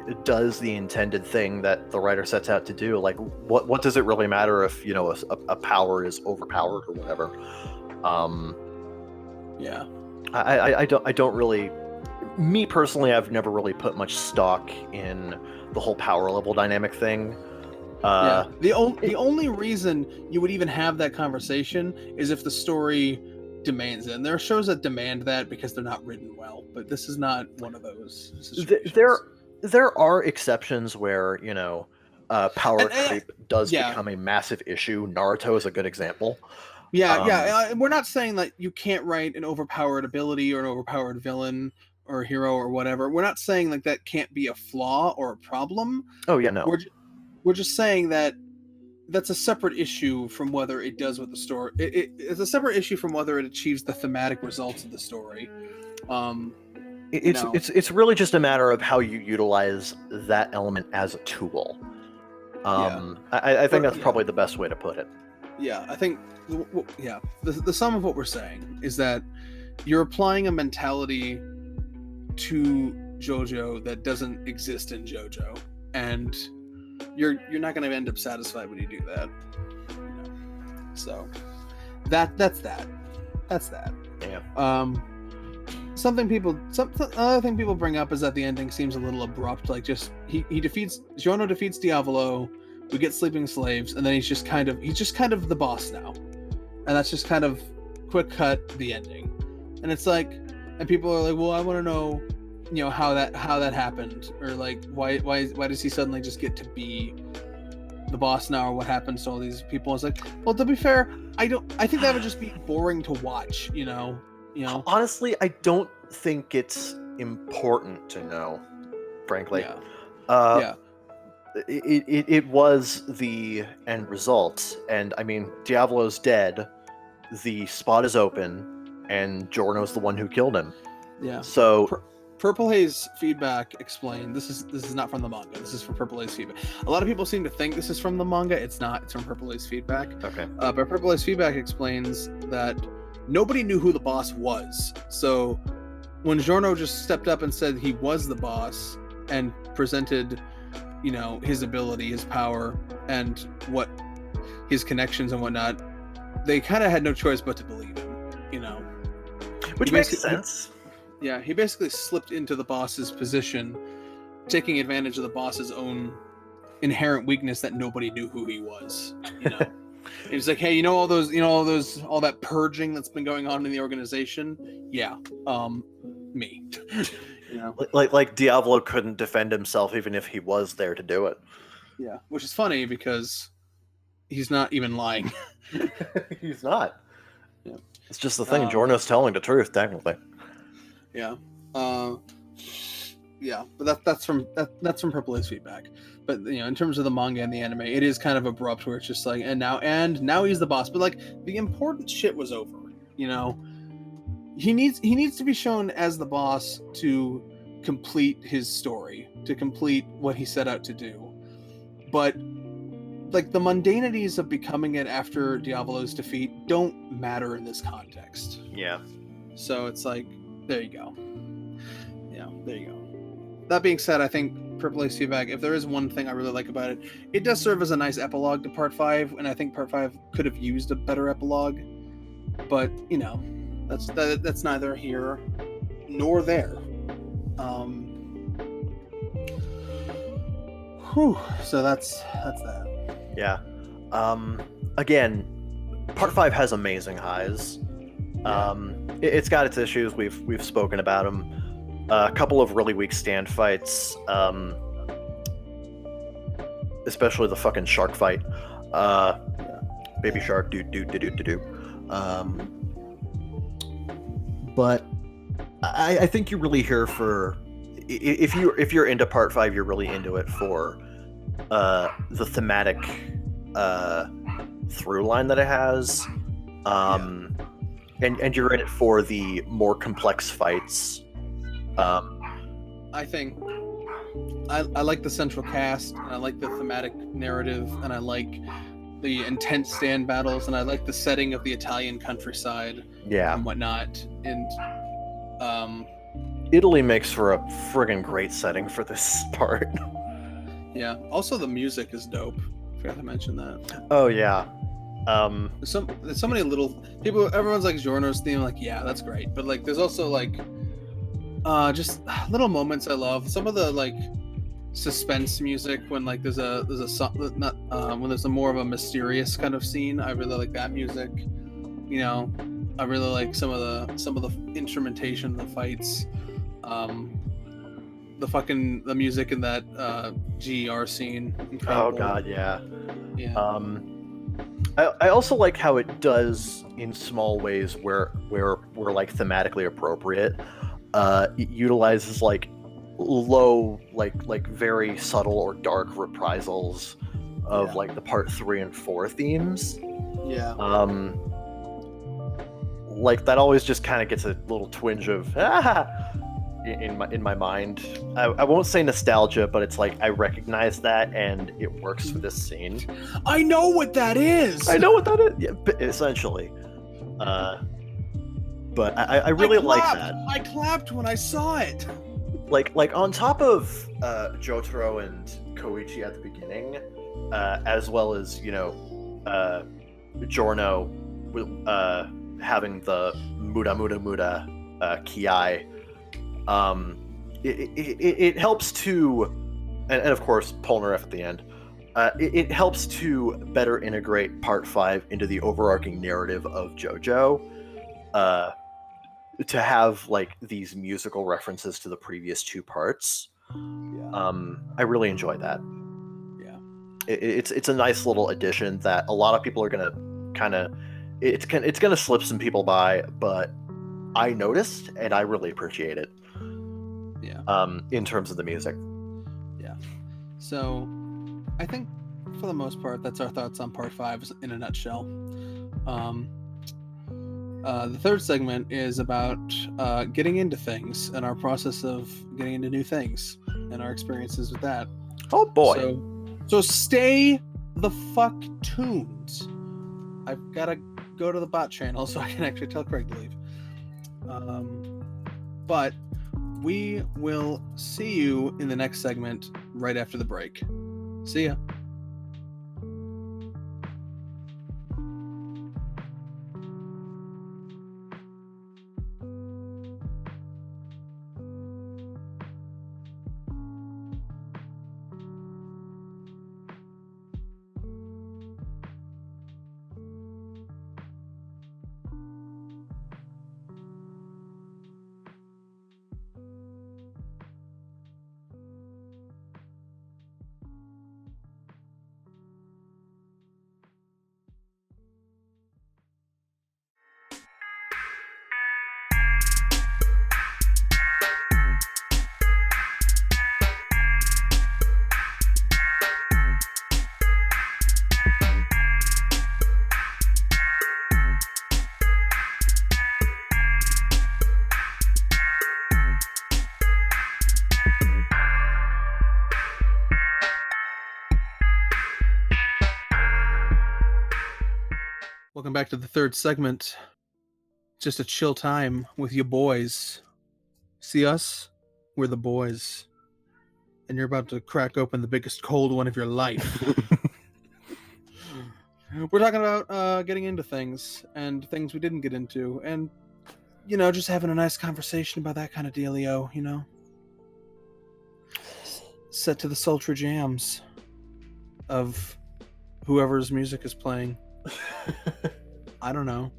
it does the intended thing that the writer sets out to do, like, what does it really matter if, you know, a power is overpowered or whatever? I don't really, me personally, I've never really put much stock in the whole power level dynamic thing. The only reason you would even have that conversation is if the story demands it, and there are shows that demand that because they're not written well, but this is not one of those situations. There are exceptions where, you know, power creep does become a massive issue. Naruto is a good example. We're not saying that you can't write an overpowered ability or an overpowered villain or hero or whatever. We're not saying like that can't be a flaw or a problem. Oh yeah, no. We're just saying that that's a separate issue from whether it does what the story. It's a separate issue from whether it achieves the thematic results of the story. It's really just a matter of how you utilize that element as a tool. I think that's probably the best way to put it. Yeah, I think. The sum of what we're saying is that you're applying a mentality to JoJo that doesn't exist in JoJo, and you're not going to end up satisfied when you do that. You know? So that's that. Yeah. Another thing people bring up is that the ending seems a little abrupt. Like, just Giorno defeats Diavolo, we get sleeping slaves, and then he's just kind of the boss now, and that's just kind of quick cut the ending. And it's like, and people are like, well, I want to know, you know, how that happened, or like why does he suddenly just get to be the boss now, or what happens to all these people. It's like, well, to be fair, I think that would just be boring to watch. You know. Honestly, I don't think it's important to know. Frankly, Yeah. uh, Yeah. it was the end result, and I mean, Diavolo's dead. The spot is open, and Giorno's the one who killed him. Yeah. So. Purple Haze feedback explained. This is not from the manga. This is from Purple Haze feedback. A lot of people seem to think this is from the manga. It's not. It's from Purple Haze feedback. Okay. But Purple Haze feedback explains that nobody knew who the boss was. So when Giorno just stepped up and said he was the boss and presented, his ability, his power, and what his connections and whatnot, they kind of had no choice but to believe him. Which makes sense. Yeah, he basically slipped into the boss's position, taking advantage of the boss's own inherent weakness that nobody knew who he was. He's like, hey, all that purging that's been going on in the organization. Yeah, me. Like Diavolo couldn't defend himself even if he was there to do it. Yeah, which is funny because he's not even lying. He's not. Yeah. It's just the thing. Giorno's telling the truth, technically. Yeah, but that's from Purple Haze feedback. But in terms of the manga and the anime, it is kind of abrupt, where it's just like, and now he's the boss. But like the important shit was over. He needs to be shown as the boss to complete his story, to complete what he set out to do. But like the mundanities of becoming it after Diavolo's defeat don't matter in this context. Yeah. So it's like, there you go. Yeah, there you go. That being said, I think Purple Haze feedback, if there is one thing I really like about it, it does serve as a nice epilogue to Part 5, and I think Part 5 could have used a better epilogue. But, that's neither here nor there. So that's that. Yeah. Again, Part 5 has amazing highs. It's got its issues. We've spoken about them. A couple of really weak stand fights, especially the fucking shark fight. Baby shark, do. But I think you're really here for, if you're into Part 5, you're really into it for the thematic through line that it has. And you're in it for the more complex fights. I think I like the central cast, and I like the thematic narrative, and I like the intense stand battles, and I like the setting of the Italian countryside and whatnot. And Italy makes for a friggin' great setting for this part. Yeah. Also, the music is dope. Forgot to mention that. Oh yeah. There's so many little people. Everyone's like Giorno's theme, like, yeah, that's great. But like, there's also like, just little moments I love. Some of the like suspense music when like there's a when there's a more of a mysterious kind of scene. I really like that music. I really like some of the instrumentation of the fights. The music in that GR scene. Incredible. Oh god, yeah. Yeah. I also like how it does in small ways where we're like thematically appropriate. It utilizes like low, like very subtle or dark reprisals of like the Part 3 and 4 themes. Yeah. Like that always just kind of gets a little twinge of in my mind. I won't say nostalgia, but it's like I recognize that and it works for this scene. I know what that is. Yeah, essentially. But I really like that. I clapped when I saw it. Like on top of Jotaro and Koichi at the beginning, as well as Giorno having the muda kiai. It helps to, and of course Polnareff at the end. It helps to better integrate Part 5 into the overarching narrative of JoJo. To have like these musical references to the previous two parts. Yeah. I really enjoy that. Yeah. it's a nice little addition that a lot of people are gonna kind of it's gonna slip some people by, but I noticed and I really appreciate it. Yeah. In terms of the music. Yeah. So, I think for the most part, that's our thoughts on part 5 in a nutshell. The third segment is about getting into things and our process of getting into new things and our experiences with that. Oh boy. So stay the fuck tuned. I've got to go to the bot channel so I can actually tell Craig to leave. But we will see you in the next segment right after the break. See ya. Welcome back to the third segment. Just a chill time with you boys. See us? We're the boys. And you're about to crack open the biggest cold one of your life. We're talking about getting into things and things we didn't get into. And, you know, just having a nice conversation about that kind of dealio, you know? Set to the sultry jams of whoever's music is playing. I don't know.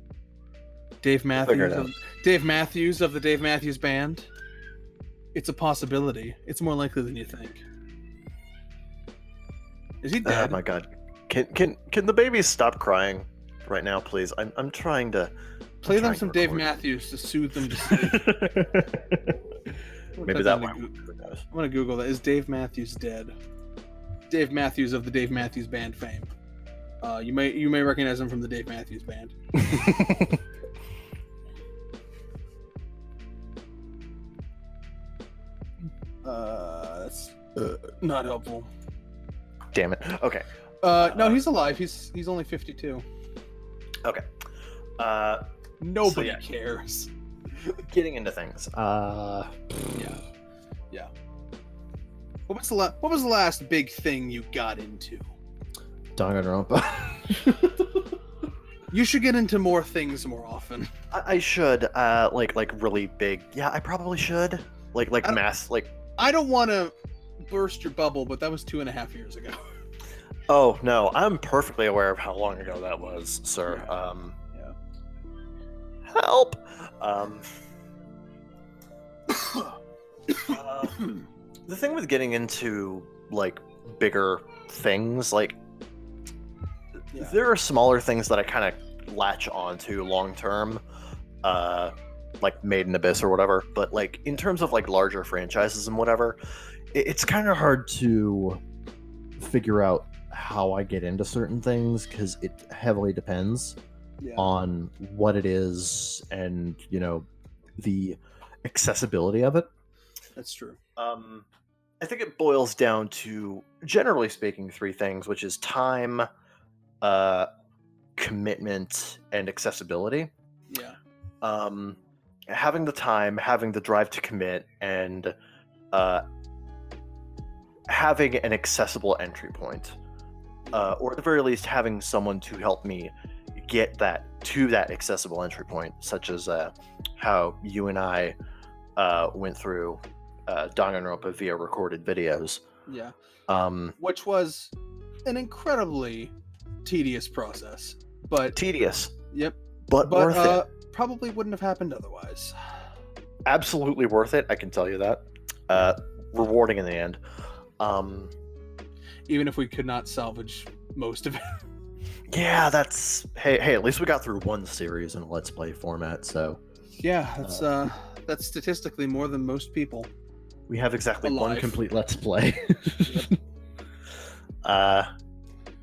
Dave Matthews of the Dave Matthews Band. It's a possibility. It's more likely than you think. Is he dead? Oh my god. Can the babies stop crying right now, please? I'm trying to play them some Dave Matthews to soothe them to sleep. Maybe that one. I'm gonna Google that. Is Dave Matthews dead? Dave Matthews of the Dave Matthews Band fame. You may recognize him from the Dave Matthews Band. That's not helpful. Damn it. Okay. No, he's alive. He's only 52. Okay. Nobody cares. Getting into things. Yeah. What was the last big thing you got into? Danganronpa. You should get into more things more often. I should. Like really big. Yeah, I probably should. Like mass. Like. I don't want to burst your bubble, but that was 2.5 years ago. Oh no, I'm perfectly aware of how long ago that was, sir. Yeah. Help. The thing with getting into like bigger things, like there are smaller things that I kind of latch onto long term, like Made in Abyss or whatever. But like in terms of like larger franchises and whatever, it's kind of hard to figure out how I get into certain things because it heavily depends on what it is and, you know, the accessibility of it. That's true. I think it boils down to, generally speaking, 3 things, which is time, commitment, and accessibility. Yeah. Having the time, having the drive to commit, and having an accessible entry point. Or at the very least, having someone to help me get to that accessible entry point, such as how you and I went through Danganronpa via recorded videos. Yeah. Which was an incredibly tedious process. But tedious. Yep. But worth it. Probably wouldn't have happened otherwise. Absolutely worth it, I can tell you that. Rewarding in the end. even if we could not salvage most of it. Yeah, that's hey. At least we got through one series in a Let's Play format, so Yeah, that's statistically more than most people. we have exactly one Alive. complete Let's Play.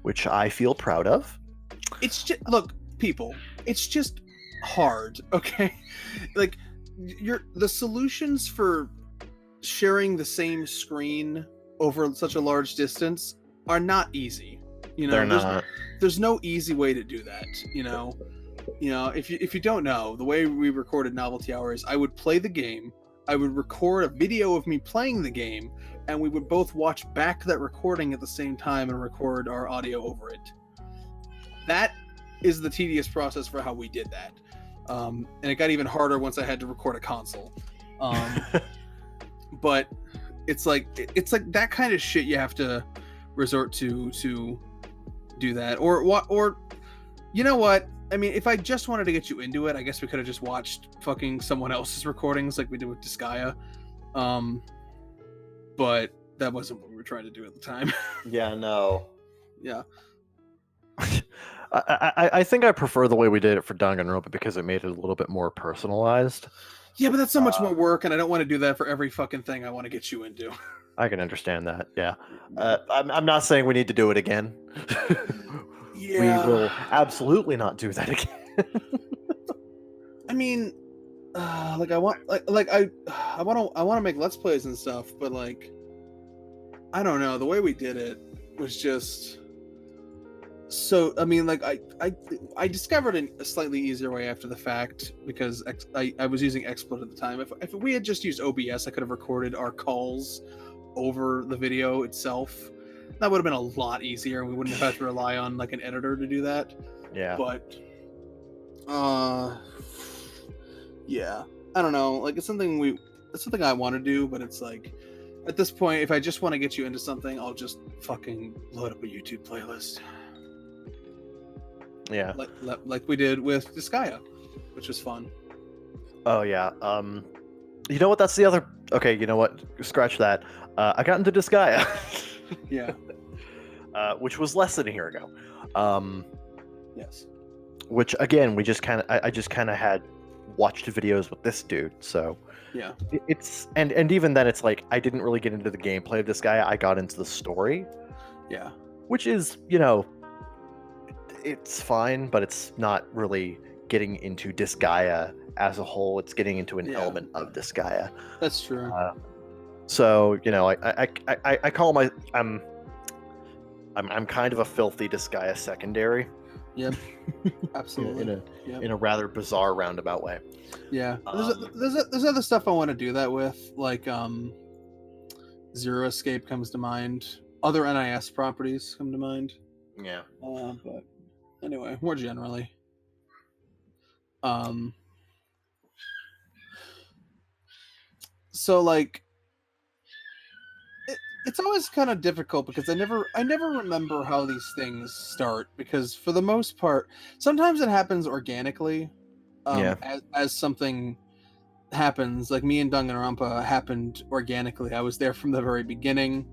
Which I feel proud of. It's just look, people. It's just hard, okay? Like the solutions for sharing the same screen over such a large distance are not easy. You know, They're not. There's no easy way to do that. You know, if you don't know, the way we recorded Novelty Hour is I would play the game, I would record a video of me playing the game, and we would both watch back that recording at the same time and record our audio over it. That is the tedious process for how we did that. And it got even harder once I had to record a console. But it's like that kind of shit you have to resort to do that. Or you know what? I mean, if I just wanted to get you into it, I guess we could have just watched fucking someone else's recordings like we did with Disgaea. But that wasn't what we were trying to do at the time. Yeah, no. Yeah. I think I prefer the way we did it for Danganronpa because it made it a little bit more personalized. Yeah, but that's so much more work, and I don't want to do that for every fucking thing I want to get you into. I can understand that. Yeah, I'm not saying we need to do it again. Yeah. We will absolutely not do that again. I mean, like I want to make Let's Plays and stuff, but like, I don't know. The way we did it was just so. I mean, like I discovered a slightly easier way after the fact because I was using XSplit at the time. If we had just used OBS, I could have recorded our calls over the video itself. That would have been a lot easier, and we wouldn't have had to rely on like an editor to do that. Yeah. But yeah, I don't know. Like it's something I want to do, but it's like at this point, if I just want to get you into something, I'll just fucking load up a YouTube playlist. Yeah. Like we did with Disgaea, which was fun. Oh yeah. You know what? That's the other. Okay. You know what? Scratch that. I got into Disgaea. Yeah. Which was less than a year ago. Yes. Which again, I just kind of had watched videos with this dude, so yeah. It's and even then, it's like I didn't really get into the gameplay of this guy. I got into the story. Yeah. Which is, it's fine, but it's not really getting into Disgaea as a whole. It's getting into an element of Disgaea. That's true. So I call I'm kind of a filthy Disgaea secondary. Yep. Absolutely. In a rather bizarre roundabout way. Yeah. There's other stuff I want to do that with, like Zero Escape comes to mind. Other NIS properties come to mind. Yeah. But anyway, more generally. So like it's always kind of difficult because I never remember how these things start, because for the most part sometimes it happens organically. As something happens, like me and Danganronpa happened organically. I was there from the very beginning,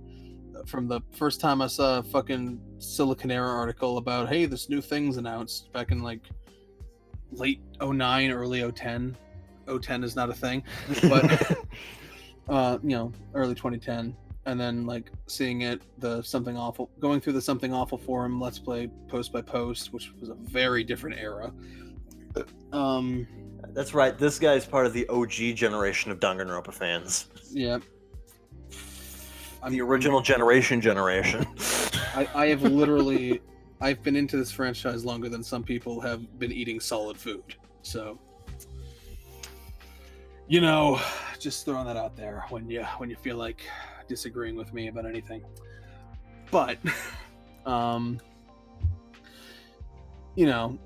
from the first time I saw a fucking Siliconera article about, hey, this new thing's announced back in like late 09, early 010. 010 is not a thing, but early 2010. And then like seeing it, going through the Something Awful forum, Let's Play post by post, which was a very different era. That's right. This guy's part of the OG generation of Danganronpa fans. Yeah. I'm the original generation. I have I've been into this franchise longer than some people have been eating solid food. So, just throwing that out there when you feel like disagreeing with me about anything. But so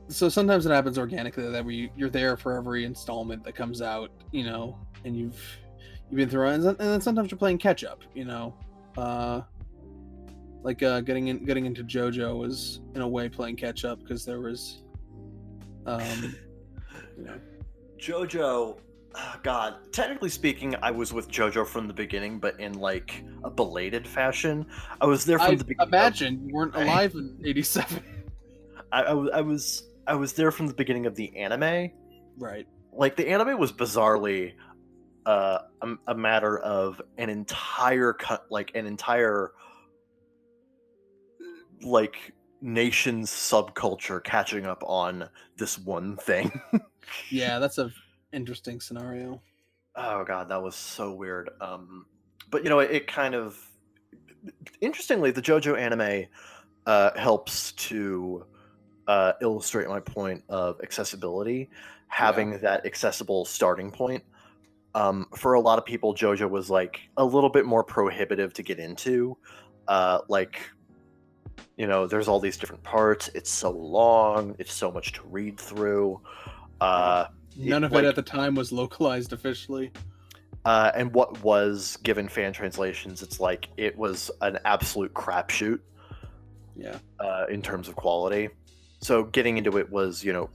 sometimes it happens organically that you're there for every installment that comes out, and you've been through it, and then sometimes you're playing catch up, like getting into JoJo was in a way playing catch up because there was JoJo God, technically speaking, I was with JoJo from the beginning, but in like a belated fashion. I was there from I the beginning. imagine you weren't alive in '87. I was there from the beginning of the anime. Right. Like the anime was bizarrely a matter of an entire like nation's subculture catching up on this one thing. Yeah, that's a interesting scenario. Oh god, that was so weird. But you know, it kind of interestingly, the JoJo anime helps to illustrate my point of accessibility, Yeah. having that accessible starting point. For a lot of people, JoJo was like a little bit more prohibitive to get into. Like, you know, there's all these different parts. It's so long. It's so much to read through. Uh, None of it at the time was localized officially. And what was given fan translations, it's like it was an absolute crapshoot. Yeah. In terms of quality. So getting into it was, you know,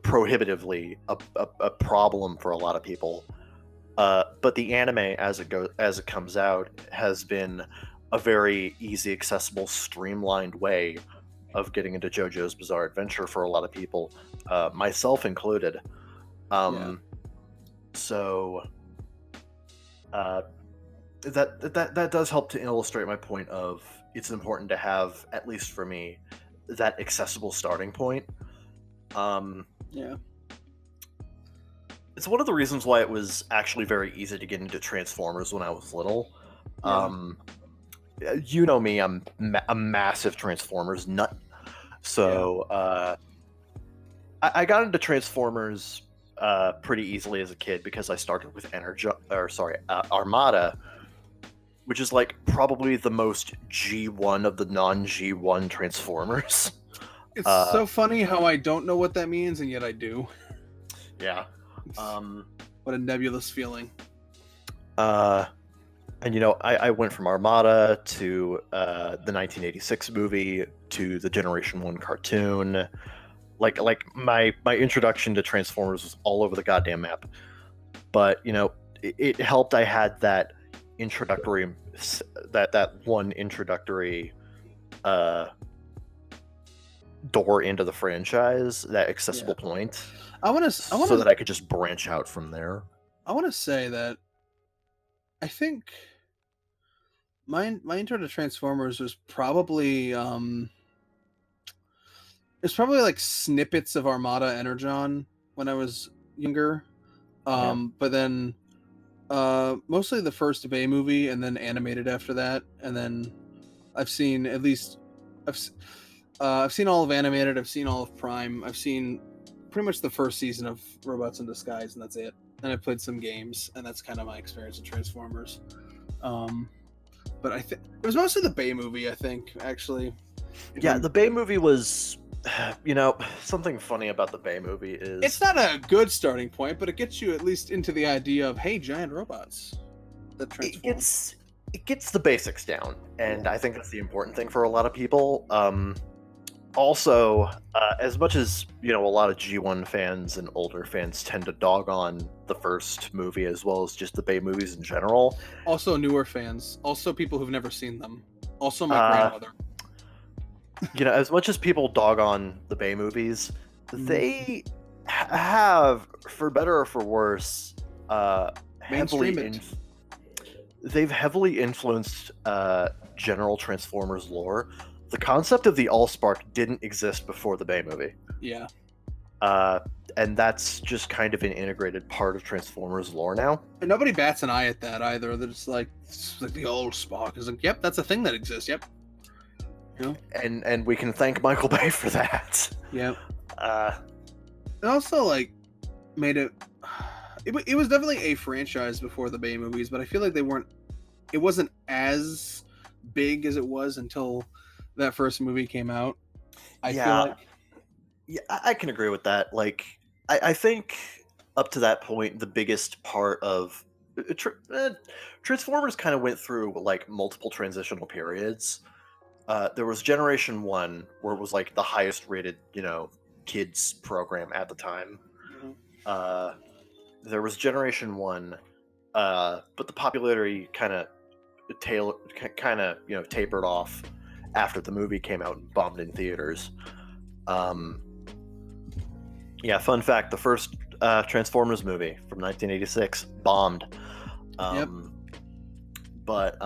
prohibitively a problem for a lot of people. But the anime, as it comes out, has been a very easy, accessible, streamlined way of getting into JoJo's Bizarre Adventure for a lot of people, myself included. So that does help to illustrate my point of it's important to have, at least for me, that accessible starting point. Yeah. It's one of the reasons why it was actually very easy to get into Transformers when I was little. Yeah. You know me, I'm a massive Transformers nut. So I got into Transformers pretty easily as a kid because I started with Armada, which is like probably the most G1 of the non-G1 Transformers. It's so funny how I don't know what that means, and yet I do. Yeah. What a nebulous feeling. And you know, I went from Armada to the 1986 movie to the Generation 1 cartoon. Like my introduction to Transformers was all over the goddamn map. But, you know, it helped I had that introductory that one introductory door into the franchise, that accessible point. I want to so that I could just branch out from there. I want to say that I think my intro to Transformers was probably it's probably like snippets of Armada Energon when I was younger. But then mostly the first Bay movie and then animated after that, and then I've seen at least I've seen all of animated, I've seen all of Prime, I've seen pretty much the first season of Robots in Disguise, and that's it. And I played some games, and that's kind of my experience with Transformers. But I think it was mostly the Bay movie, I think, actually. Yeah, the Bay movie was, you know, something funny about the Bay movie is it's not a good starting point, but it gets you at least into the idea of, hey, giant robots that transform. It gets the basics down, and I think that's the important thing for a lot of people. Also, as much as, you know, a lot of G1 fans and older fans tend to dog on the first movie as well as just the Bay movies in general. Also newer fans. Also people who've never seen them. Also my grandmother. You know, as much as people dog on the Bay movies, they have, for better or for worse, they've heavily influenced general Transformers lore. The concept of the Allspark didn't exist before the Bay movie. Yeah. And that's just kind of an integrated part of Transformers lore now. And nobody bats an eye at that either. They're just like the Allspark is like, yep, that's a thing that exists. Yep. You know? And we can thank Michael Bay for that. Yep. It also like made it. It was definitely a franchise before the Bay movies, but I feel like it wasn't as big as it was until that first movie came out. I feel like. Yeah, I can agree with that. Like, I think up to that point, the biggest part of Transformers kind of went through like multiple transitional periods. There was Generation 1, where it was like the highest rated, you know, kids program at the time. there was Generation 1, but the popularity kind of tapered off after the movie came out and bombed in theaters. Yeah, fun fact, the first Transformers movie from 1986 bombed. But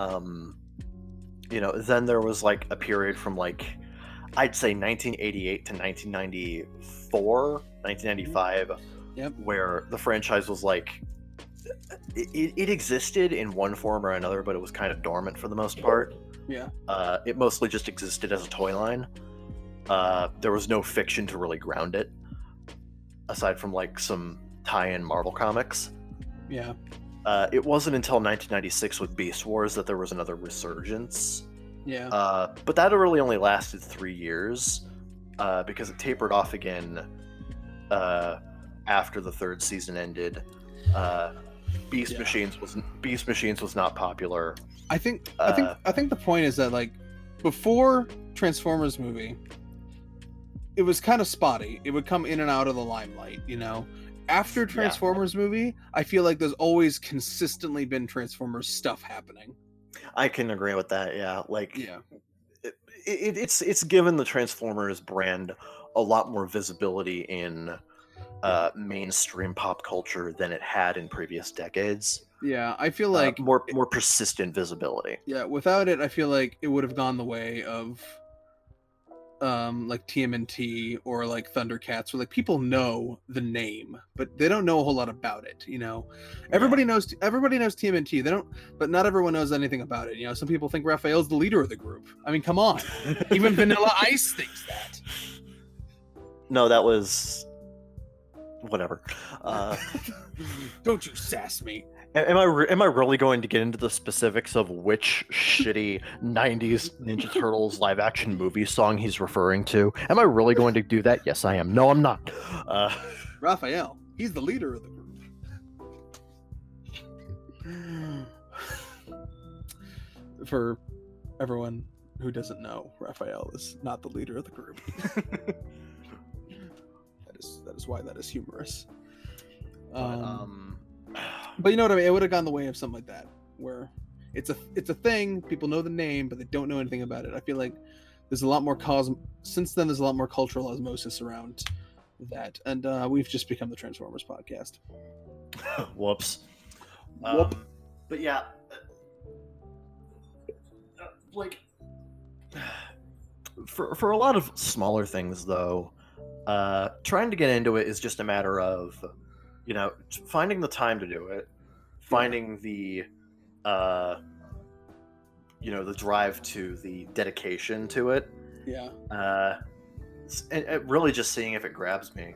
then there was like a period from like, I'd say 1988 to 1994, 1995, where the franchise was like, it existed in one form or another, but it was kind of dormant for the most part. Yeah. It mostly just existed as a toy line. There was no fiction to really ground it, aside from like some tie-in Marvel comics. Yeah. It wasn't until 1996 with Beast Wars that there was another resurgence. Yeah. But that really only lasted 3 years, because it tapered off again after the third season ended. Beast Machines was not popular. I think the point is that like before Transformers movie, it was kind of spotty. It would come in and out of the limelight, you know. After Transformers movie, I feel like there's always consistently been Transformers stuff happening. I can agree with that. Yeah, like it's given the Transformers brand a lot more visibility in mainstream pop culture than it had in previous decades. Yeah, I feel like more persistent visibility. Yeah, without it, I feel like it would have gone the way of like TMNT or like Thundercats, where like people know the name, but they don't know a whole lot about it. You know, everybody knows TMNT. They don't, but not everyone knows anything about it. You know, some people think Raphael's the leader of the group. I mean, come on, even Vanilla Ice thinks that. No, that was whatever. Don't you sass me. Am I really going to get into the specifics of which shitty 90s Ninja Turtles live action movie song he's referring to? Am I really going to do that? Yes, I am. No, I'm not. Raphael, he's the leader of the group. For everyone who doesn't know, Raphael is not the leader of the group. That is why that is humorous. But you know what I mean? It would have gone the way of something like that, where it's a thing, people know the name, but they don't know anything about it. I feel like there's a lot more since then there's a lot more cultural osmosis around that, and we've just become the Transformers podcast. Whoops. But yeah, like for a lot of smaller things though, trying to get into it is just a matter of, you know, finding the time to do it, finding the, the drive to the dedication to it. Yeah. And really just seeing if it grabs me.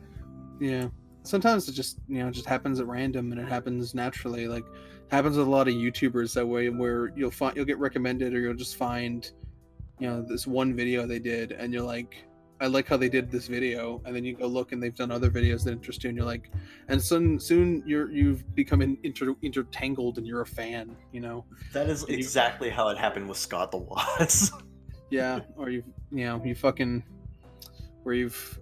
Yeah. Sometimes it just happens at random, and it happens naturally. Like, happens with a lot of YouTubers that way, where you'll get recommended, or you'll just find, this one video they did, and you're like, I like how they did this video, and then you go look and they've done other videos that interest you, and you're like, and soon you've become intertangled and you're a fan, you know. That is exactly how it happened with Scott the Woz. Yeah, or you've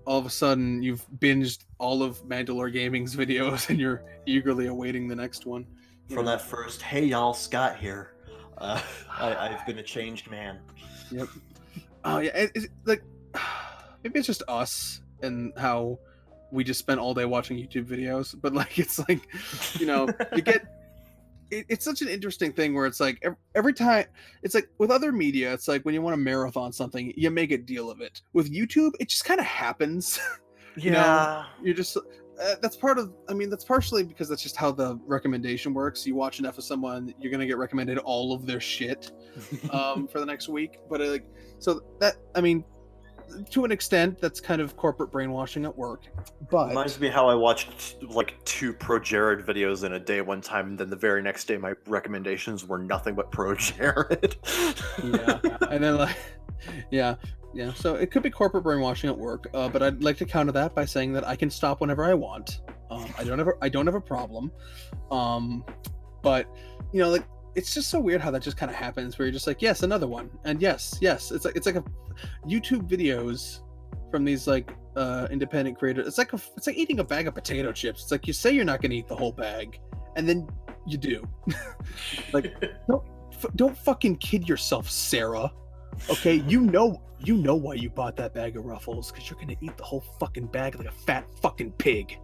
all of a sudden you've binged all of Mandalore Gaming's videos and you're eagerly awaiting the next one. From that first, hey y'all, Scott here. I've been a changed man. Yep. Oh yeah, it's like. Maybe it's just us and how we just spent all day watching YouTube videos, but like it's like, you get it's such an interesting thing where it's like every time, it's like with other media, it's like when you want to marathon something, you make a deal of it. With YouTube, it just kind of happens. You're just that's partially because that's just how the recommendation works. You watch enough of someone, you're gonna get recommended all of their shit for the next week. But to an extent, that's kind of corporate brainwashing at work. But reminds me how I watched like 2 Pro Jared videos in a day one time, and then the very next day my recommendations were nothing but Pro Jared. Yeah, and then yeah. So it could be corporate brainwashing at work, but I'd like to counter that by saying that I can stop whenever I want. I don't have a problem. But it's just so weird how that just kind of happens, where you're just like, yes, another one, and yes, it's like a YouTube videos from these like independent creator. It's like eating a bag of potato chips. It's like you say you're not going to eat the whole bag, and then you do. Like, don't fucking kid yourself, Sarah. Okay, you know why you bought that bag of Ruffles, because you're gonna eat the whole fucking bag like a fat fucking pig,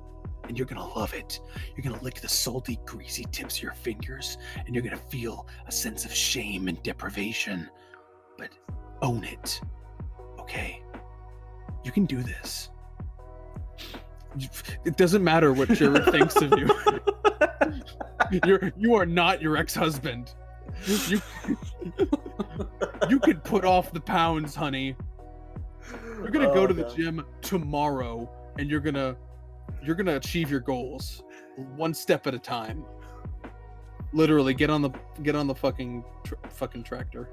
and you're gonna love it. You're gonna lick the salty, greasy tips of your fingers, and you're gonna feel a sense of shame and deprivation. But own it, okay? You can do this. It doesn't matter what Jared thinks of you. You are not your ex-husband. You could put off the pounds, honey. You're gonna go to the gym tomorrow, and you're gonna achieve your goals, one step at a time. Literally, get on the fucking tractor.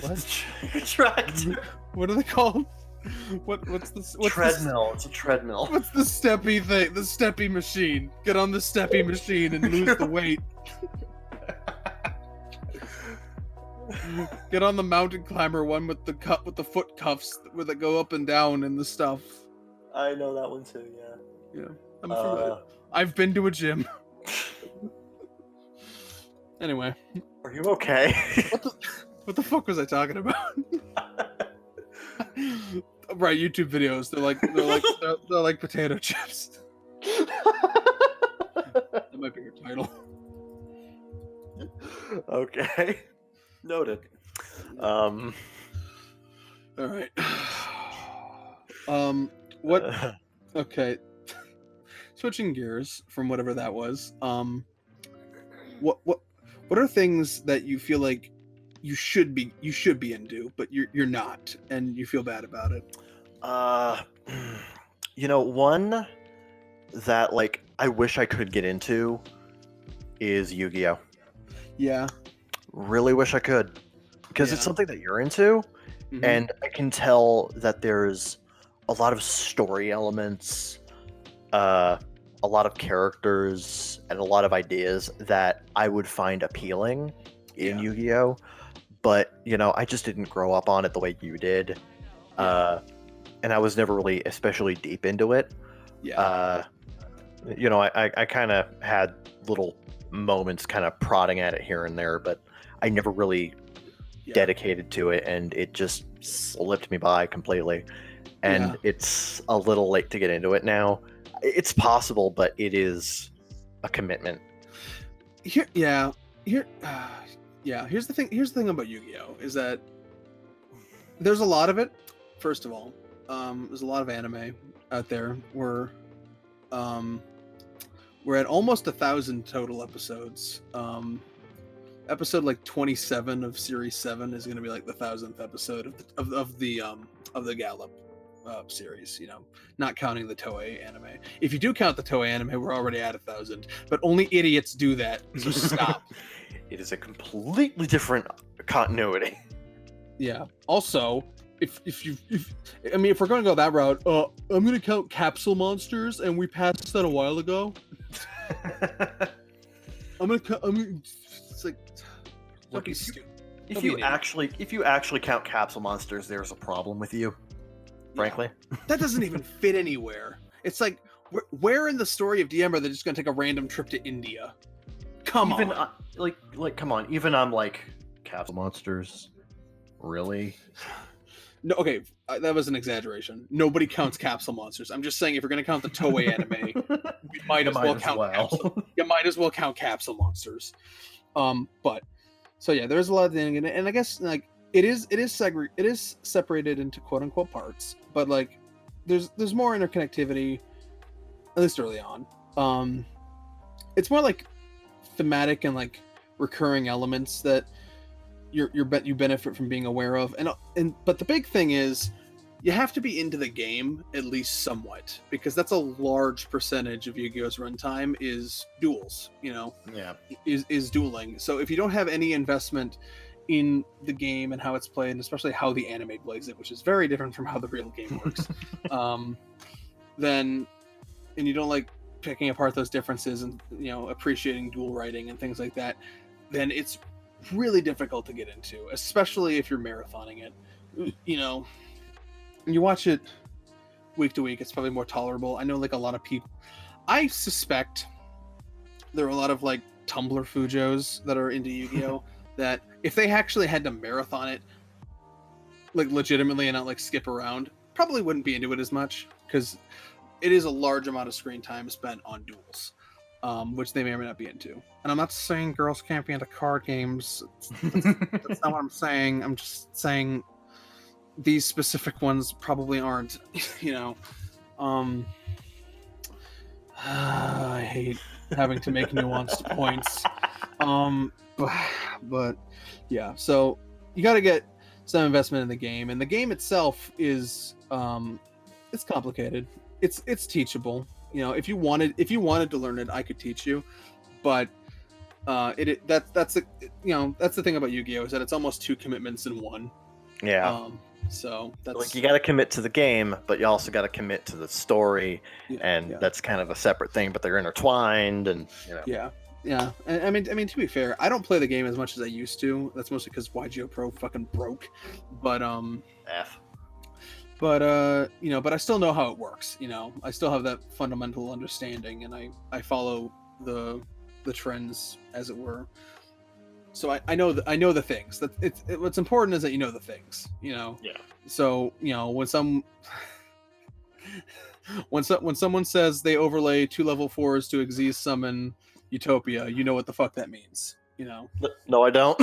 What? Tractor. What are they called? What's treadmill? It's a treadmill. What's the steppy thing? The steppy machine. Get on the steppy machine and lose the weight. Get on the mountain climber one with the foot cuffs that go up and down and the stuff. I know that one too. Yeah. I'm familiar. I've been to a gym. Anyway. Are you okay? What the fuck was I talking about? Right, YouTube videos. They're like potato chips. That might be your title. Okay. Noted. All right. What? Okay. Switching gears from whatever that was. What are things that you feel like you should be into, but you're not, and you feel bad about it? One that like I wish I could get into is Yu-Gi-Oh. Yeah. Really wish I could, because it's something that you're into, and I can tell that there's a lot of story elements, a lot of characters, and a lot of ideas that I would find appealing in Yu-Gi-Oh. But I just didn't grow up on it the way you did, and I was never really especially deep into it. I kind of had little moments kind of prodding at it here and there, but I never really dedicated to it, and it just slipped me by completely. And it's a little late to get into it now. It's possible, but it is a commitment. Here's the thing. Here's the thing about Yu-Gi-Oh is that there's a lot of it. First of all, there's a lot of anime out there. We're at almost 1,000 total episodes. Episode like 27 of Series 7 is going to be like the 1,000th episode of the Gallop series. Not counting the Toei anime. If you do count the Toei anime, we're already at 1,000. But only idiots do that. So stop. It is a completely different continuity. Yeah. Also, if we're going to go that route, I'm going to count Capsule Monsters, and we passed that a while ago. It's like, look, if you actually count Capsule Monsters, there's a problem with you. Frankly, that doesn't even fit anywhere. It's like, where in the story of DM are they just going to take a random trip to India? Come on. Come on. Even I'm like, Capsule Monsters? Really? No, okay, that was an exaggeration. Nobody counts Capsule Monsters. I'm just saying, if you're going to count the Toei anime, we might as well count You might as well count Capsule Monsters. But so yeah, there's a lot of things in it, and I guess like it is separated into quote unquote parts, but like there's more interconnectivity, at least early on. It's more like thematic and like recurring elements that you benefit from being aware of, but the big thing is you have to be into the game at least somewhat, because that's a large percentage of Yu-Gi-Oh's runtime is duels. Is dueling. So if you don't have any investment in the game and how it's played, and especially how the anime plays it, which is very different from how the real game works, then and you don't like picking apart those differences and appreciating duel writing and things like that, then it's really difficult to get into, especially if you're marathoning it. You watch it week to week, it's probably more tolerable. I know like a lot of people. I suspect there are a lot of like Tumblr Fujos that are into Yu-Gi-Oh! That if they actually had to marathon it, like legitimately and not like skip around, probably wouldn't be into it as much because it is a large amount of screen time spent on duels, which they may or may not be into. And I'm not saying girls can't be into card games. That's not what I'm saying. I'm just saying these specific ones probably aren't, you know. I hate having to make nuanced points. But yeah, so you got to get some investment in the game, and the game itself is it's complicated. It's teachable. You know, if you wanted to learn it, I could teach you, but that's the thing about Yu-Gi-Oh! Is that it's almost 2 commitments in one. Yeah. So that's like you got to commit to the game, but you also got to commit to the story, and that's kind of a separate thing, but they're intertwined, and you know. Yeah. And I mean, to be fair, I don't play the game as much as I used to. That's mostly because YGO Pro fucking broke. But but I still know how it works. You know, I still have that fundamental understanding, and I follow the trends, as it were. So I know the things. That what's important is that you know the things. You know. Yeah. So you know when someone says they overlay 2 level 4s to Xyz summon Utopia, you know what the fuck that means. You know. No, I don't.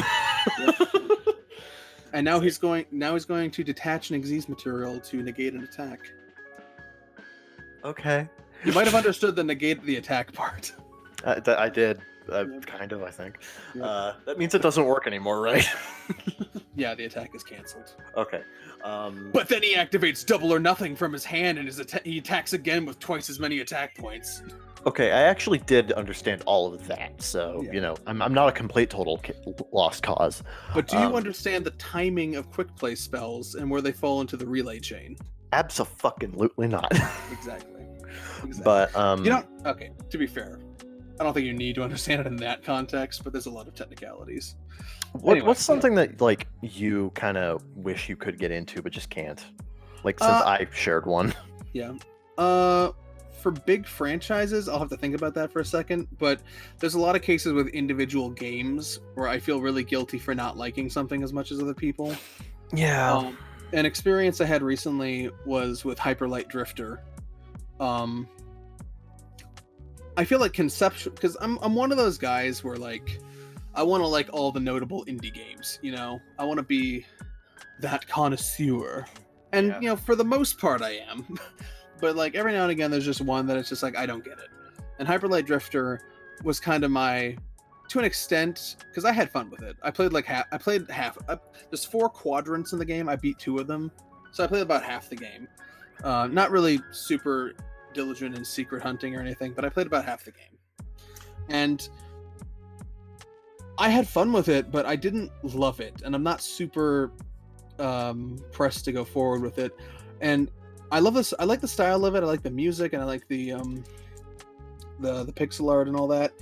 And now he's going to detach an Xyz material to negate an attack. Okay. You might have understood the negate the attack part. I did. Kind of, I think. That means it doesn't work anymore, right? Yeah, the attack is canceled. Okay. But then he activates double or nothing from his hand, and he attacks again with twice as many attack points. Okay, I actually did understand all of that, so you know, I'm not a complete total lost cause. But do you understand the timing of quick play spells and where they fall into the relay chain? Abso-fucking-lutely not. Exactly. But you know, okay. To be fair, I don't think you need to understand it in that context, but there's a lot of technicalities. What's something that like you kind of wish you could get into but just can't? Like since I shared one. Yeah. For big franchises, I'll have to think about that for a second, but there's a lot of cases with individual games where I feel really guilty for not liking something as much as other people. Yeah. An experience I had recently was with Hyper Light Drifter. I feel like conceptual, because I'm one of those guys where like I want to like all the notable indie games, you know. I want to be that connoisseur, and you know, for the most part, I am. But like every now and again, there's just one that it's just like I don't get it. And Hyper Light Drifter was kind of to an extent, because I had fun with it. I played half. There's 4 quadrants in the game. I beat 2 of them, so I played about half the game. Not really super diligent in secret hunting or anything, but I played about half the game. And I had fun with it, but I didn't love it, and I'm not super pressed to go forward with it. And I love this. I like the style of it. I like the music, and I like the pixel art and all that.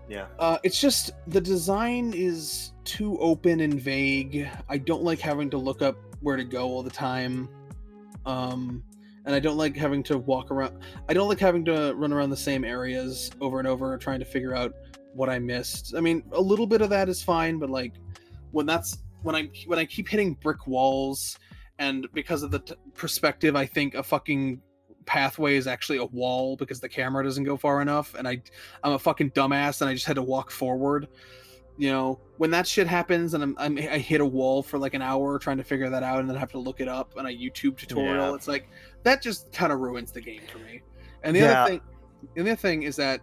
Yeah. It's just the design is too open and vague. I don't like having to look up where to go all the time. And I don't like having to walk around. I don't like having to run around the same areas over and over, trying to figure out what I missed. I mean, a little bit of that is fine, but like when I keep hitting brick walls. And because of the perspective, I think a fucking pathway is actually a wall because the camera doesn't go far enough. And I'm a fucking dumbass, and I just had to walk forward. You know, when that shit happens, and I hit a wall for like an hour trying to figure that out, and then I have to look it up and a YouTube tutorial. It's like that just kind of ruins the game for me. And the other thing is that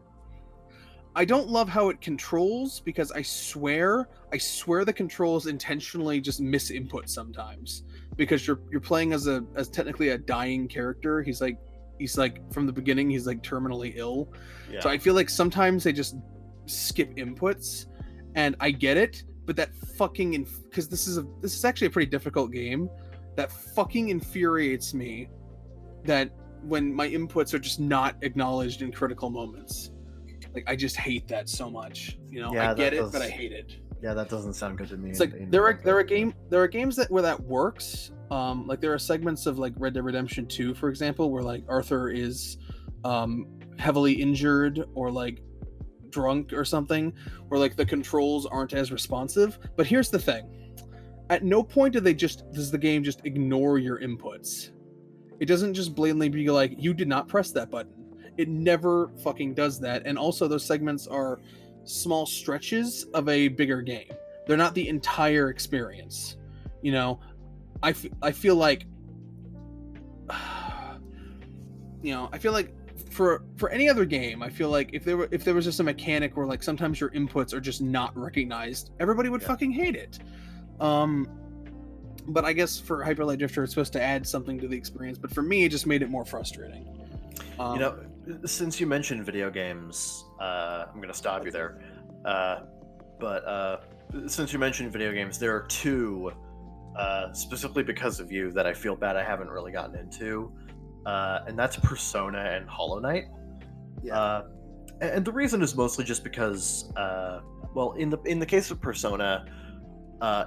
I don't love how it controls, because I swear the controls intentionally just miss input sometimes, because you're playing as technically a dying character. He's like from the beginning he's like terminally ill. Yeah. So I feel like sometimes they just skip inputs, and I get it, but that fucking because this is actually a pretty difficult game, that fucking infuriates me that when my inputs are just not acknowledged in critical moments. Like, I just hate that so much. You know, I get it, but I hate it. Yeah, that doesn't sound good to me. It's like there are games where that works, Like there are segments of like Red Dead Redemption 2, for example, where like Arthur is heavily injured or like drunk or something, where like the controls aren't as responsive. But here's the thing: at no point does the game just ignore your inputs. It doesn't just blatantly be like, you did not press that button. It never fucking does that. And also, those segments are small stretches of a bigger game. They're not the entire experience. You know, I feel like, you know, I feel like for any other game, I feel like if there was just a mechanic where like sometimes your inputs are just not recognized, everybody would fucking hate it. But I guess for Hyper Light Drifter, it's supposed to add something to the experience. But for me, it just made it more frustrating. You know, since you mentioned video games, I'm going to stop you there. But since you mentioned video games, there are two, specifically because of you, that I feel bad I haven't really gotten into. And that's Persona and Hollow Knight. Yeah. And the reason is mostly just because, well, in the case of Persona,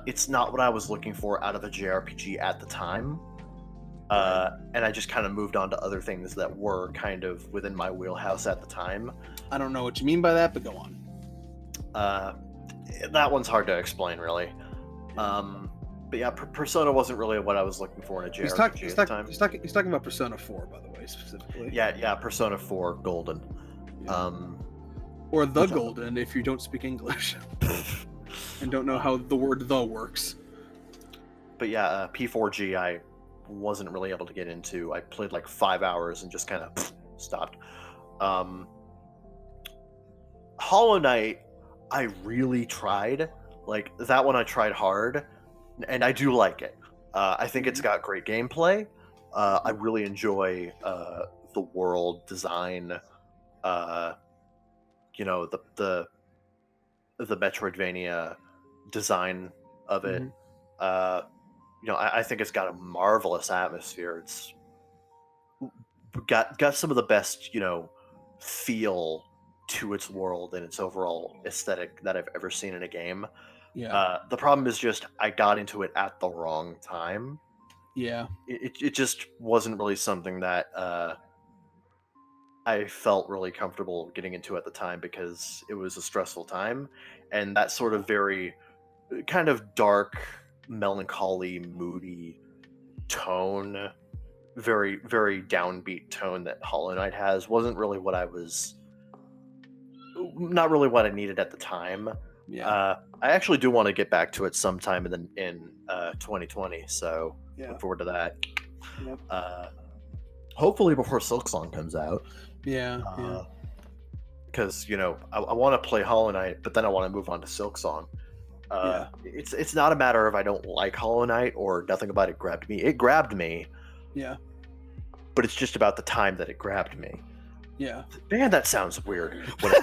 it's not what I was looking for out of a JRPG at the time. And I just kind of moved on to other things that were kind of within my wheelhouse at the time. I don't know what you mean by that, but go on. That one's hard to explain, really. But yeah, Persona wasn't really what I was looking for in a JRPG at the time. He's talking about Persona 4, by the way, specifically. Yeah, Persona 4 Golden. Yeah. Or the Golden, if you don't speak English. And don't know how the word "the" works. But yeah, P4G I wasn't really able to get into. I played like 5 hours and just kind of stopped. Hollow Knight, I really tried. Like, that one I tried hard, and I do like it. I think it's got great gameplay. I really enjoy the world design. You know, the Metroidvania design of it. You know, I think it's got a marvelous atmosphere. It's got some of the best, you know, feel to its world and its overall aesthetic that I've ever seen in a game. Yeah. The problem is just I got into it at the wrong time. Yeah. It just wasn't really something that I felt really comfortable getting into at the time because it was a stressful time, and that sort of very kind of dark, melancholy, moody tone, very, very downbeat tone that Hollow Knight has wasn't really what not really what I needed at the time. Yeah. I actually do want to get back to it sometime in 2020, so look forward to that. Yep. Hopefully before Silksong comes out. Yeah. Because, you know, I want to play Hollow Knight, but then I want to move on to Silksong. It's not a matter of I don't like Hollow Knight or nothing about it grabbed me. It grabbed me. Yeah. But it's just about the time that it grabbed me. Yeah. Man, that sounds weird. It grabbed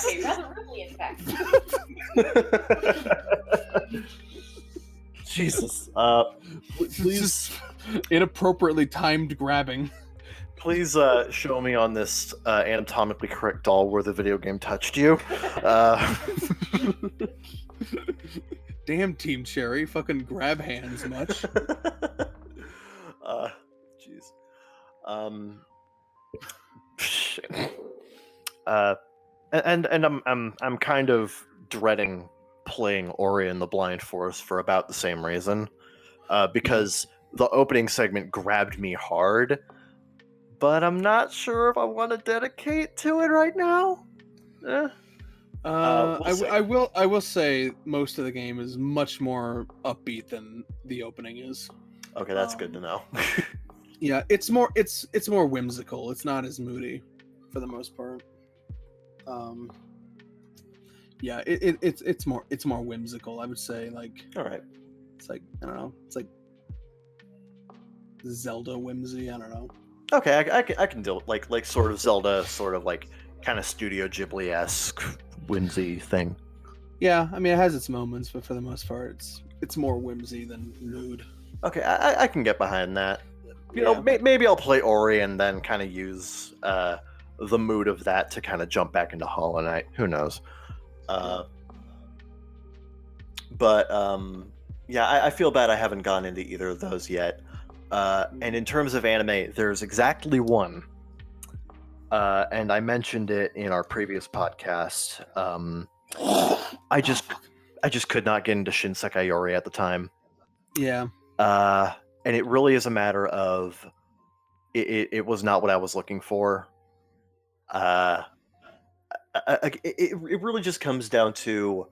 me rather rudely, in fact. Jesus. Please. Just inappropriately timed grabbing. Please show me on this anatomically correct doll where the video game touched you. Damn, Team Cherry, fucking grab hands much. Jeez. And I'm kind of dreading playing Ori and the Blind Forest for about the same reason, because the opening segment grabbed me hard, but I'm not sure if I want to dedicate to it right now. I will say most of the game is much more upbeat than the opening is. Okay, that's good to know. Yeah, it's more whimsical. It's not as moody for the most part. Yeah, it's more whimsical, I would say. Like, all right, it's like, I don't know, it's like Zelda whimsy. I don't know. Okay, I can deal with like sort of Zelda, sort of like kind of Studio Ghibli-esque whimsy thing. Yeah, I mean, it has its moments, but for the most part, it's more whimsy than mood. Okay, I can get behind that. You know, maybe I'll play Ori and then kind of use the mood of that to kind of jump back into Hollow Knight. Who knows? But Yeah, I feel bad I haven't gone into either of those yet. And in terms of anime, there's exactly one. And I mentioned it in our previous podcast. I just could not get into Shinsekai Yori at the time. Yeah. And it really is a matter of it was not what I was looking for. It really just comes down to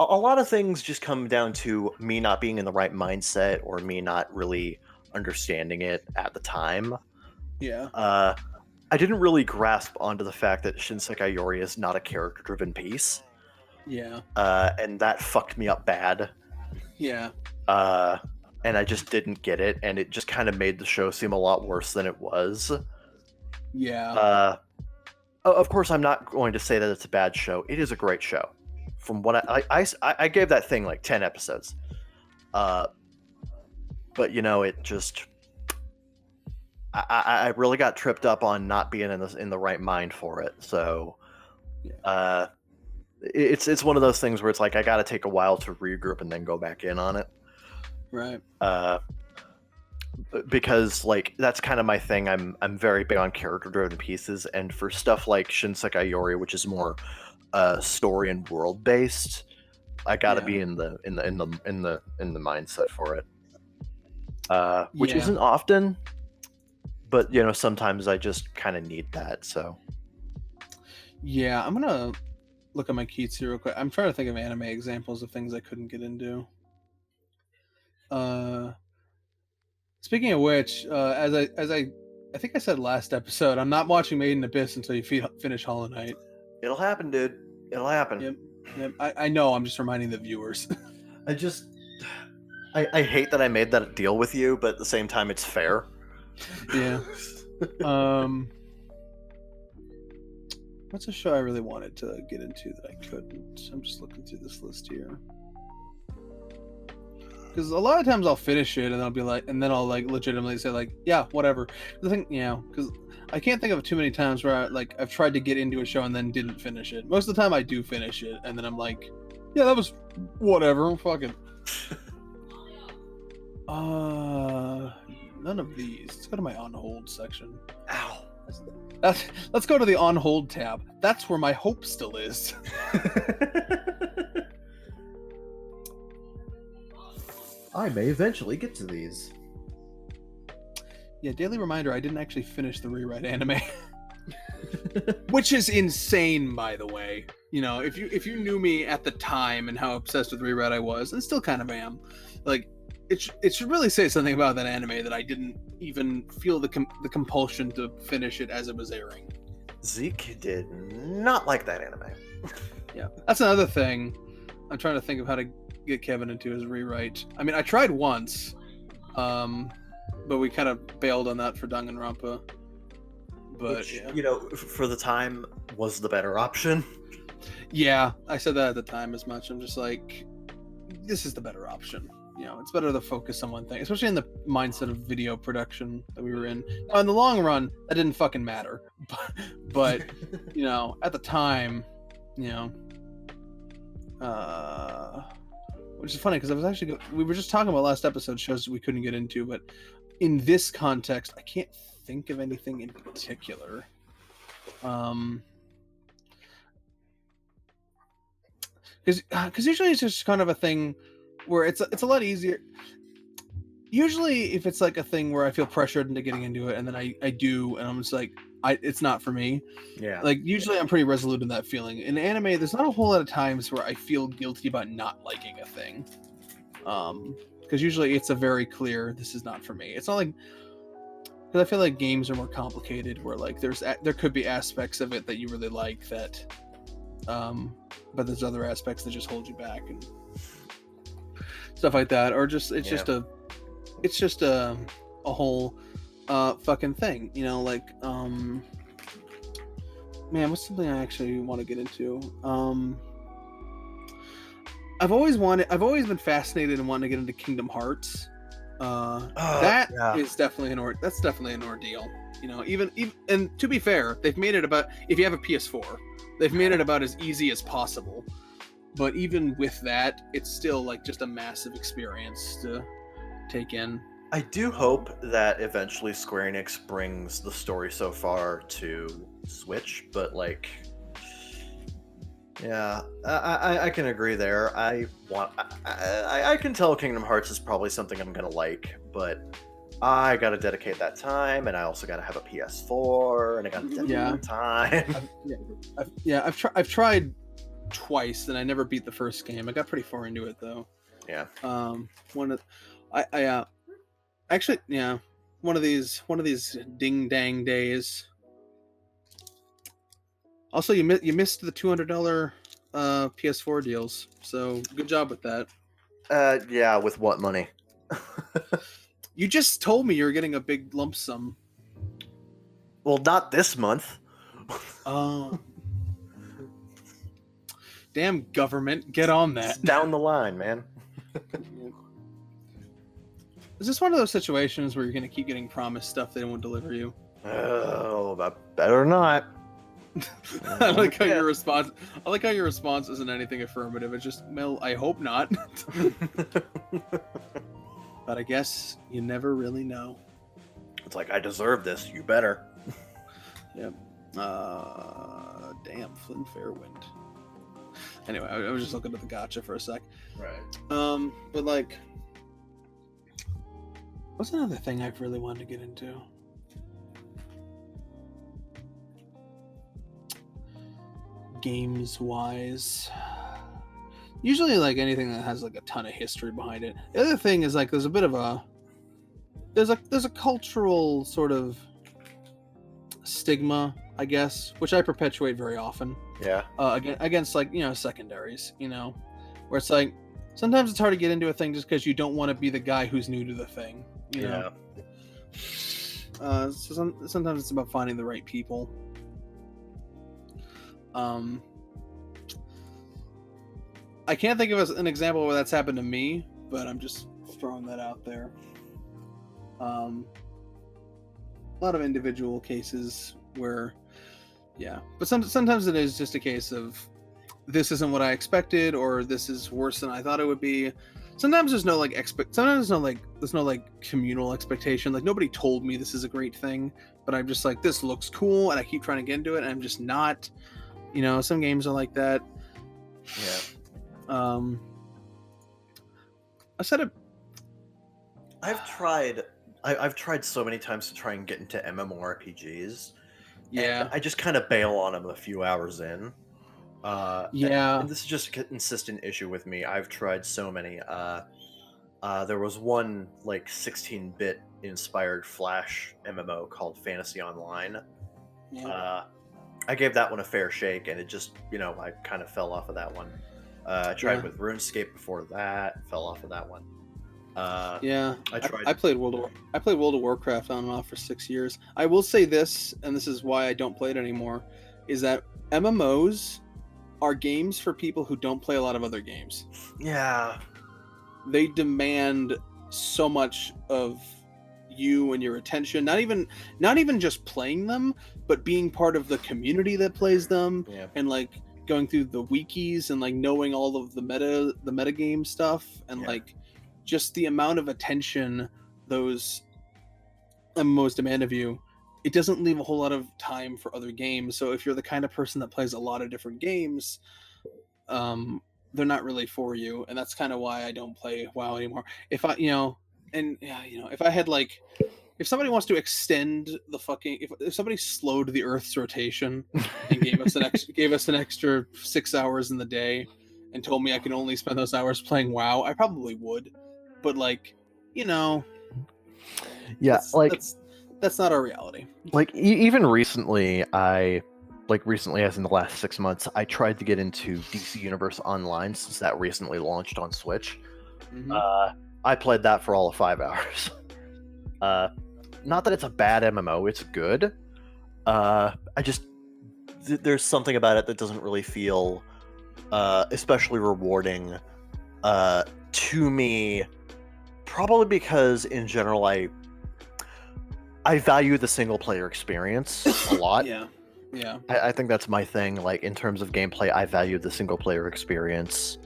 a lot of things just come down to me not being in the right mindset or me not really understanding it at the time. Yeah. I didn't really grasp onto the fact that Shinsekai Yori is not a character-driven piece. Yeah. And that fucked me up bad. Yeah. And I just didn't get it, and it just kind of made the show seem a lot worse than it was. Yeah. Of course, I'm not going to say that it's a bad show. It is a great show. From what I gave that thing like 10 episodes. But you know, it just I really got tripped up on not being in the right mind for it. So it's one of those things where it's like I got to take a while to regroup and then go back in on it. Right. Because like that's kind of my thing. I'm very big on character-driven pieces, and for stuff like Shinsekai Yori, which is more story and world-based, I got to be in the mindset for it. Which isn't often, but you know, sometimes I just kind of need that. So yeah, I'm gonna look at my keys here real quick. I'm trying to think of anime examples of things I couldn't get into. Speaking of which, as I think I said last episode, I'm not watching Made in Abyss until you finish Hollow Knight. it'll happen, dude. It'll happen. Yep. I know. I'm just reminding the viewers. I hate that I made that deal with you, but at the same time, it's fair. Yeah. What's a show I really wanted to get into that I couldn't? I'm just looking through this list here. Because a lot of times I'll finish it and I'll be like, and then I'll like legitimately say like, yeah, whatever. The thing, because I can't think of too many times where I've tried to get into a show and then didn't finish it. Most of the time I do finish it and then I'm like, yeah, that was whatever. Fuck it. None of these. Let's go to my on hold section. Ow. Let's go to the on hold tab. That's where my hope still is. I may eventually get to these. Yeah, daily reminder, I didn't actually finish the rewrite anime. Which is insane, by the way. You know, if you knew me at the time and how obsessed with rewrite I was, and still kind of am, like, it should really say something about that anime that I didn't even feel the compulsion to finish it as it was airing. Zeke did not like that anime. Yeah, that's another thing. I'm trying to think of how to get Kevin into his rewrite. I mean, I tried once, but we kind of bailed on that for Danganronpa. But which, you know, for the time, was the better option. Yeah, I said that at the time as much. I'm just like, this is the better option. You know, it's better to focus on one thing, especially in the mindset of video production that we were in. Now, in the long run, that didn't fucking matter. But you know, at the time, you know, which is funny because we were just talking about last episode shows we couldn't get into, but in this context, I can't think of anything in particular. Because usually it's just kind of a thing where it's a lot easier. Usually, if it's like a thing where I feel pressured into getting into it, and then I do, and I'm just like, it's not for me. Yeah. Like usually, I'm pretty resolute in that feeling. In anime, there's not a whole lot of times where I feel guilty about not liking a thing. Because usually it's a very clear, this is not for me. It's not like, because I feel like games are more complicated, where like there could be aspects of it that you really like that, but there's other aspects that just hold you back and stuff like that, or just it's just a whole fucking thing, you know, like man, what's something I actually want to get into? I've always been fascinated and wanting to get into Kingdom Hearts. Is definitely that's definitely an ordeal, you know. Even and to be fair, they've made it about, if you have a PS4, they've made it about as easy as possible. But even with that, it's still like just a massive experience to take in. I do hope that eventually Square Enix brings the story so far to Switch, but like, yeah, I can agree there. I can tell Kingdom Hearts is probably something I'm gonna like, but I gotta dedicate that time, and I also gotta have a PS4, and I gotta dedicate that time. I've tried twice, and I never beat the first game. I got pretty far into it though. Yeah. One of actually, yeah, one of these ding dang days. Also, you missed the $200 PS4 deals, so good job with that. Yeah, with what money? You just told me you're getting a big lump sum. Well, not this month. Oh. Damn government, get on that. It's down the line, man. Is this one of those situations where you're going to keep getting promised stuff they won't deliver you? Oh, that better not. I like how your response. I like how your response isn't anything affirmative. It's just, well, I hope not. But I guess you never really know. It's like, I deserve this. You better. Yep. Damn, Flynn Fairwind. Anyway, I was just looking at the gacha for a sec. Right. But like, what's another thing I've really wanted to get into? Games wise, usually like anything that has like a ton of history behind it. The other thing is like there's a bit of a there's a cultural sort of stigma, I guess, which I perpetuate very often. Yeah. Against like, you know, secondaries, you know, where it's like sometimes it's hard to get into a thing just because you don't want to be the guy who's new to the thing. You know? So sometimes it's about finding the right people. I can't think of an example where that's happened to me, but I'm just throwing that out there. A lot of individual cases where, yeah, but sometimes it is just a case of this isn't what I expected, or this is worse than I thought it would be. Sometimes there's no like sometimes there's no like communal expectation. Like nobody told me this is a great thing, but I'm just like, this looks cool, and I keep trying to get into it, and I'm just not. You know, some games are like that. Yeah. I've tried so many times to try and get into MMORPGs. Yeah. And I just kind of bail on them a few hours in. Yeah. And this is just a consistent issue with me. I've tried so many. There was one like 16-bit inspired Flash MMO called Fantasy Online. Yeah. I gave that one a fair shake, and it just, you know, I kind of fell off of that one. I tried with RuneScape before that, fell off of that one. I played World of Warcraft on and off for 6 years. I will say this, and this is why I don't play it anymore, is that MMOs are games for people who don't play a lot of other games. Yeah. They demand so much of you and your attention, not even just playing them, but being part of the community that plays them. Yeah. And like going through the wikis and like knowing all of the meta game stuff, and like just the amount of attention those MMOs demand of you. It doesn't leave a whole lot of time for other games. So if you're the kind of person that plays a lot of different games, they're not really for you. And that's kind of why I don't play WoW anymore. If I, you know, and yeah, you know, if I had like, if somebody wants to extend the fucking, if somebody slowed the Earth's rotation and gave us an extra 6 hours in the day and told me I could only spend those hours playing WoW, I probably would. But like, you know, yeah, that's not our reality. Like even recently, recently as in the last 6 months, I tried to get into DC Universe Online since that recently launched on Switch. Mm-hmm. I played that for all of 5 hours. Not that it's a bad MMO, it's good. There's something about it that doesn't really feel especially rewarding to me, probably because in general I value the single player experience a lot. Yeah. Yeah. I think that's my thing. Like in terms of gameplay, I value the single player experience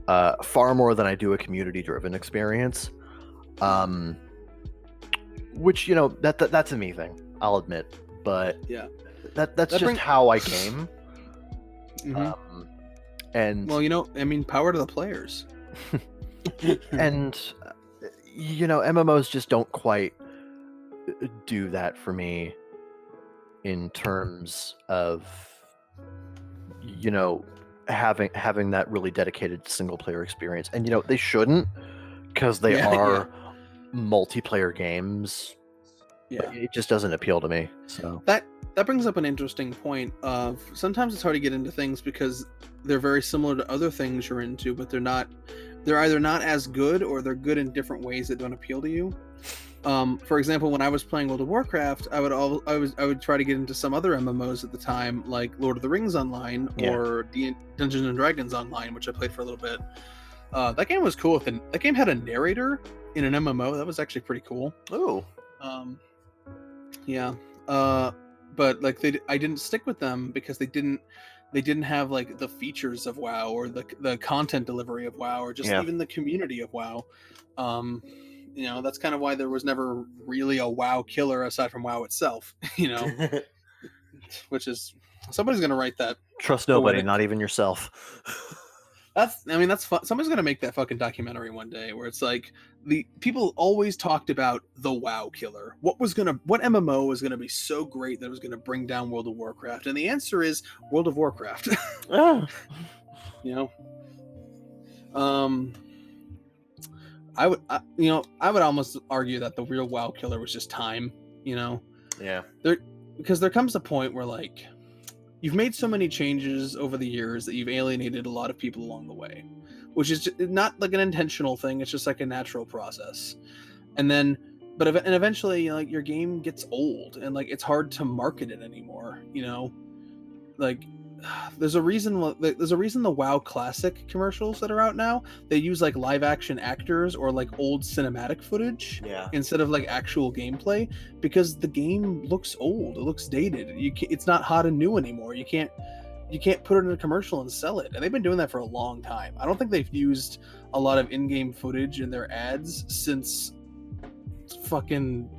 far more than I do a community driven experience. Which that's a me thing, I'll admit, but Yeah. that's just how I came. And well, I mean, power to the players. and MMOs just don't quite do that for me in terms of having that really dedicated single player experience. And they shouldn't, because they are multiplayer games. Yeah, but it just doesn't appeal to me. So that brings up an interesting point of sometimes it's hard to get into things because they're very similar to other things you're into, but they're either not as good or they're good in different ways that don't appeal to you. For example, when I was playing World of Warcraft, I would try to get into some other MMOs at the time, like Lord of the Rings Online or Dungeons and Dragons Online, which I played for a little bit. That game was cool. That game had a narrator in an MMO. That was actually pretty cool. Ooh. Yeah. But like I didn't stick with them because they didn't have like the features of WoW or the content delivery of WoW or just even the community of WoW. That's kind of why there was never really a WoW killer aside from WoW itself, which is somebody's going to write that. Trust nobody, not even yourself. That's fun. Somebody's going to make that fucking documentary one day where it's like the people always talked about the WoW killer. What MMO was going to be so great that it was going to bring down World of Warcraft? And the answer is World of Warcraft. I would almost argue that the real WoW killer was just time, Yeah. Because there comes a point where like you've made so many changes over the years that you've alienated a lot of people along the way, which is not like an intentional thing. It's just like a natural process. And eventually, like your game gets old and like it's hard to market it anymore. Like there's a reason the WoW Classic commercials that are out now, they use like live action actors or like old cinematic footage instead of like actual gameplay, because the game looks old, it looks dated. It's not hot and new anymore. You can't put it in a commercial and sell it, and they've been doing that for a long time. I don't think they've used a lot of in-game footage in their ads since fucking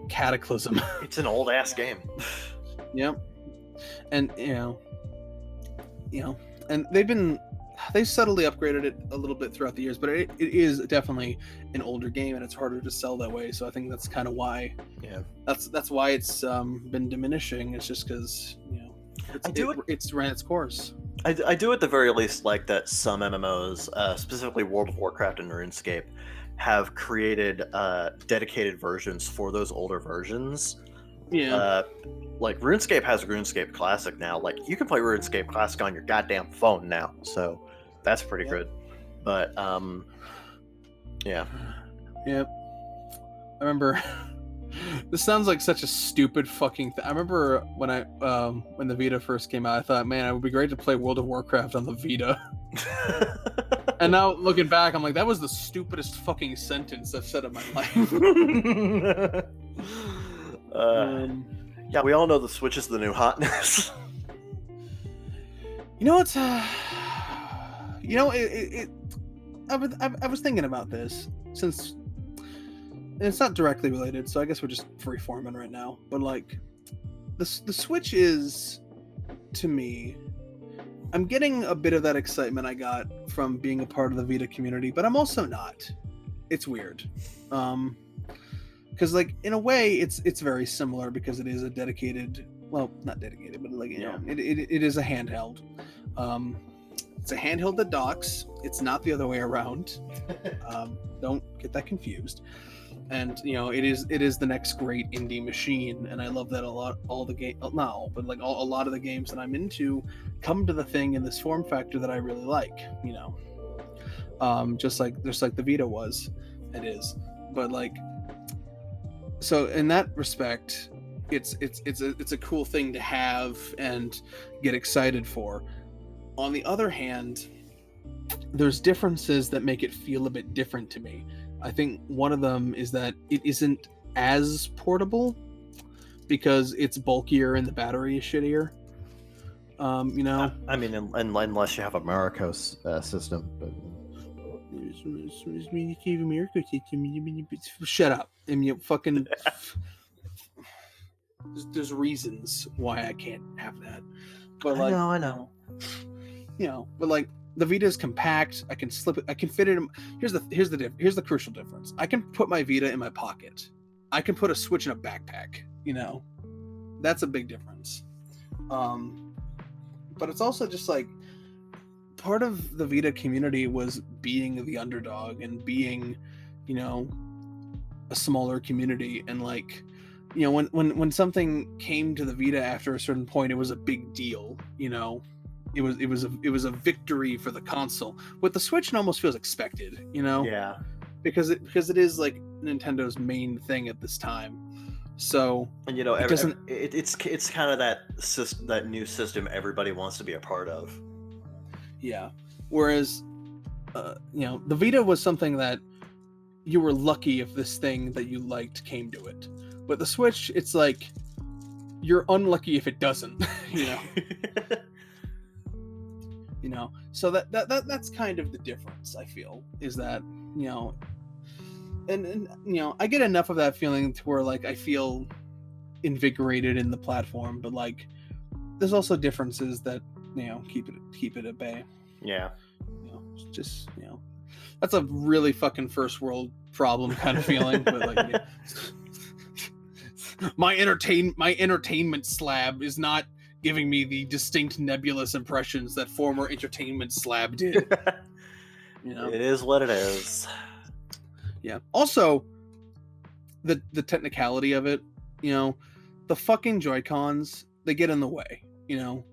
Cataclysm. It's an old ass game. Yep. And and they've subtly upgraded it a little bit throughout the years, but it is definitely an older game and it's harder to sell that way. So I think that's kind of why. Yeah. That's why it's been diminishing. It's just because it's ran its course. I do at the very least like that some MMOs, specifically World of Warcraft and RuneScape, have created dedicated versions for those older versions. Yeah. Like RuneScape has RuneScape Classic now. Like you can play RuneScape Classic on your goddamn phone now, so that's pretty good. But yeah. Yep. I remember. This sounds like such a stupid fucking thing. I remember when the Vita first came out, I thought, man, it would be great to play World of Warcraft on the Vita. And now looking back, I'm like, that was the stupidest fucking sentence I've said in my life. Yeah, we all know the Switch is the new hotness. I was thinking about this since it's not directly related, so I guess we're just free-forming right now. But like, the Switch is, to me, I'm getting a bit of that excitement I got from being a part of the Vita community, but I'm also not. It's weird. Because like in a way it's very similar because it is a dedicated, well, not dedicated, but like it is a handheld. It's a handheld that docks. It's not the other way around. Don't get that confused. And it is the next great indie machine, and I love that a lot. All the game, not all, but like a lot of the games that I'm into come to the thing in this form factor that I really like. Just like the Vita was, it is, but like. So in that respect, it's a cool thing to have and get excited for. On the other hand, there's differences that make it feel a bit different to me. I think one of them is that it isn't as portable because it's bulkier and the battery is shittier. You know. I mean, unless you have a Marcos system, but Shut up. I mean, fucking. There's reasons why I can't have that, but like, I know. you know, but like the Vita is compact. I can slip it. I can fit it in. Here's the crucial difference. I can put my Vita in my pocket. I can put a Switch in a backpack. You know, that's a big difference. But it's also just like part of the Vita community was being the underdog and being, you know, a smaller community, and like, you know, when something came to the Vita after a certain point, it was a big deal. You know, it was a victory for the console. With the Switch, it almost feels expected. You know, Yeah. because it is like Nintendo's main thing at this time. So, And you know, it's it's kind of that new system everybody wants to be a part of. yeah. Whereas, you know, the Vita was something that you were lucky if this thing that you liked came to it. But the Switch, it's like you're unlucky if it doesn't. You know. You know. So that's kind of the difference. I feel is that, you know. And you know, I get enough of that feeling to where like I feel invigorated in the platform, but like there's also differences that, you know, keep it at bay. Yeah. You know, just, you know, that's a really fucking first world problem kind of feeling. But like, yeah. my entertainment slab is not giving me the distinct nebulous impressions that former entertainment slab did. You know, It is what it is. yeah. Also, the technicality of it, you know, the fucking Joy-Cons, they get in the way. You know,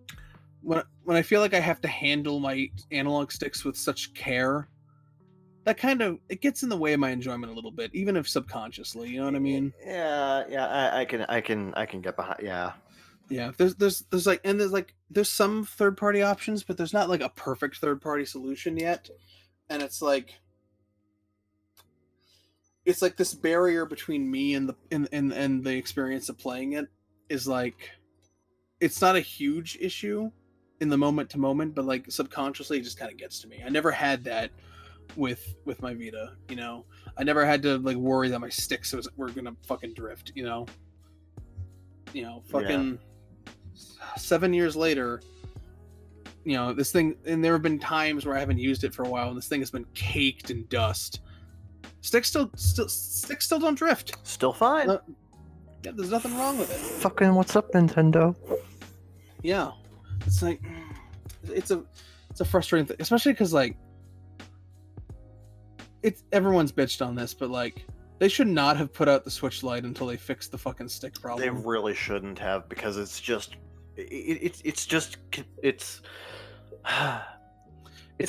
when I feel like I have to handle my analog sticks with such care, that kind of it gets in the way of my enjoyment a little bit, even if subconsciously. You know what I mean? Yeah. I can get behind. Yeah. Yeah. There's some third party options, but there's not like a perfect third party solution yet, and it's like this barrier between me and the experience of playing it is like, it's not a huge issue in the moment to moment, but like subconsciously it just kind of gets to me. I never had that with my Vita, you know. I never had to like worry that my sticks were gonna fucking drift, you know. Fucking 7 years later, you know, this thing, and there have been times where I haven't used it for a while and this thing has been caked in dust. Sticks still don't drift. Still fine. Yeah, there's nothing wrong with it. Fucking what's up, Nintendo? Yeah, it's like it's a frustrating thing, especially because like everyone's bitched on this, but like they should not have put out the Switch Lite until they fixed the fucking stick problem. They really shouldn't have, because it's just it's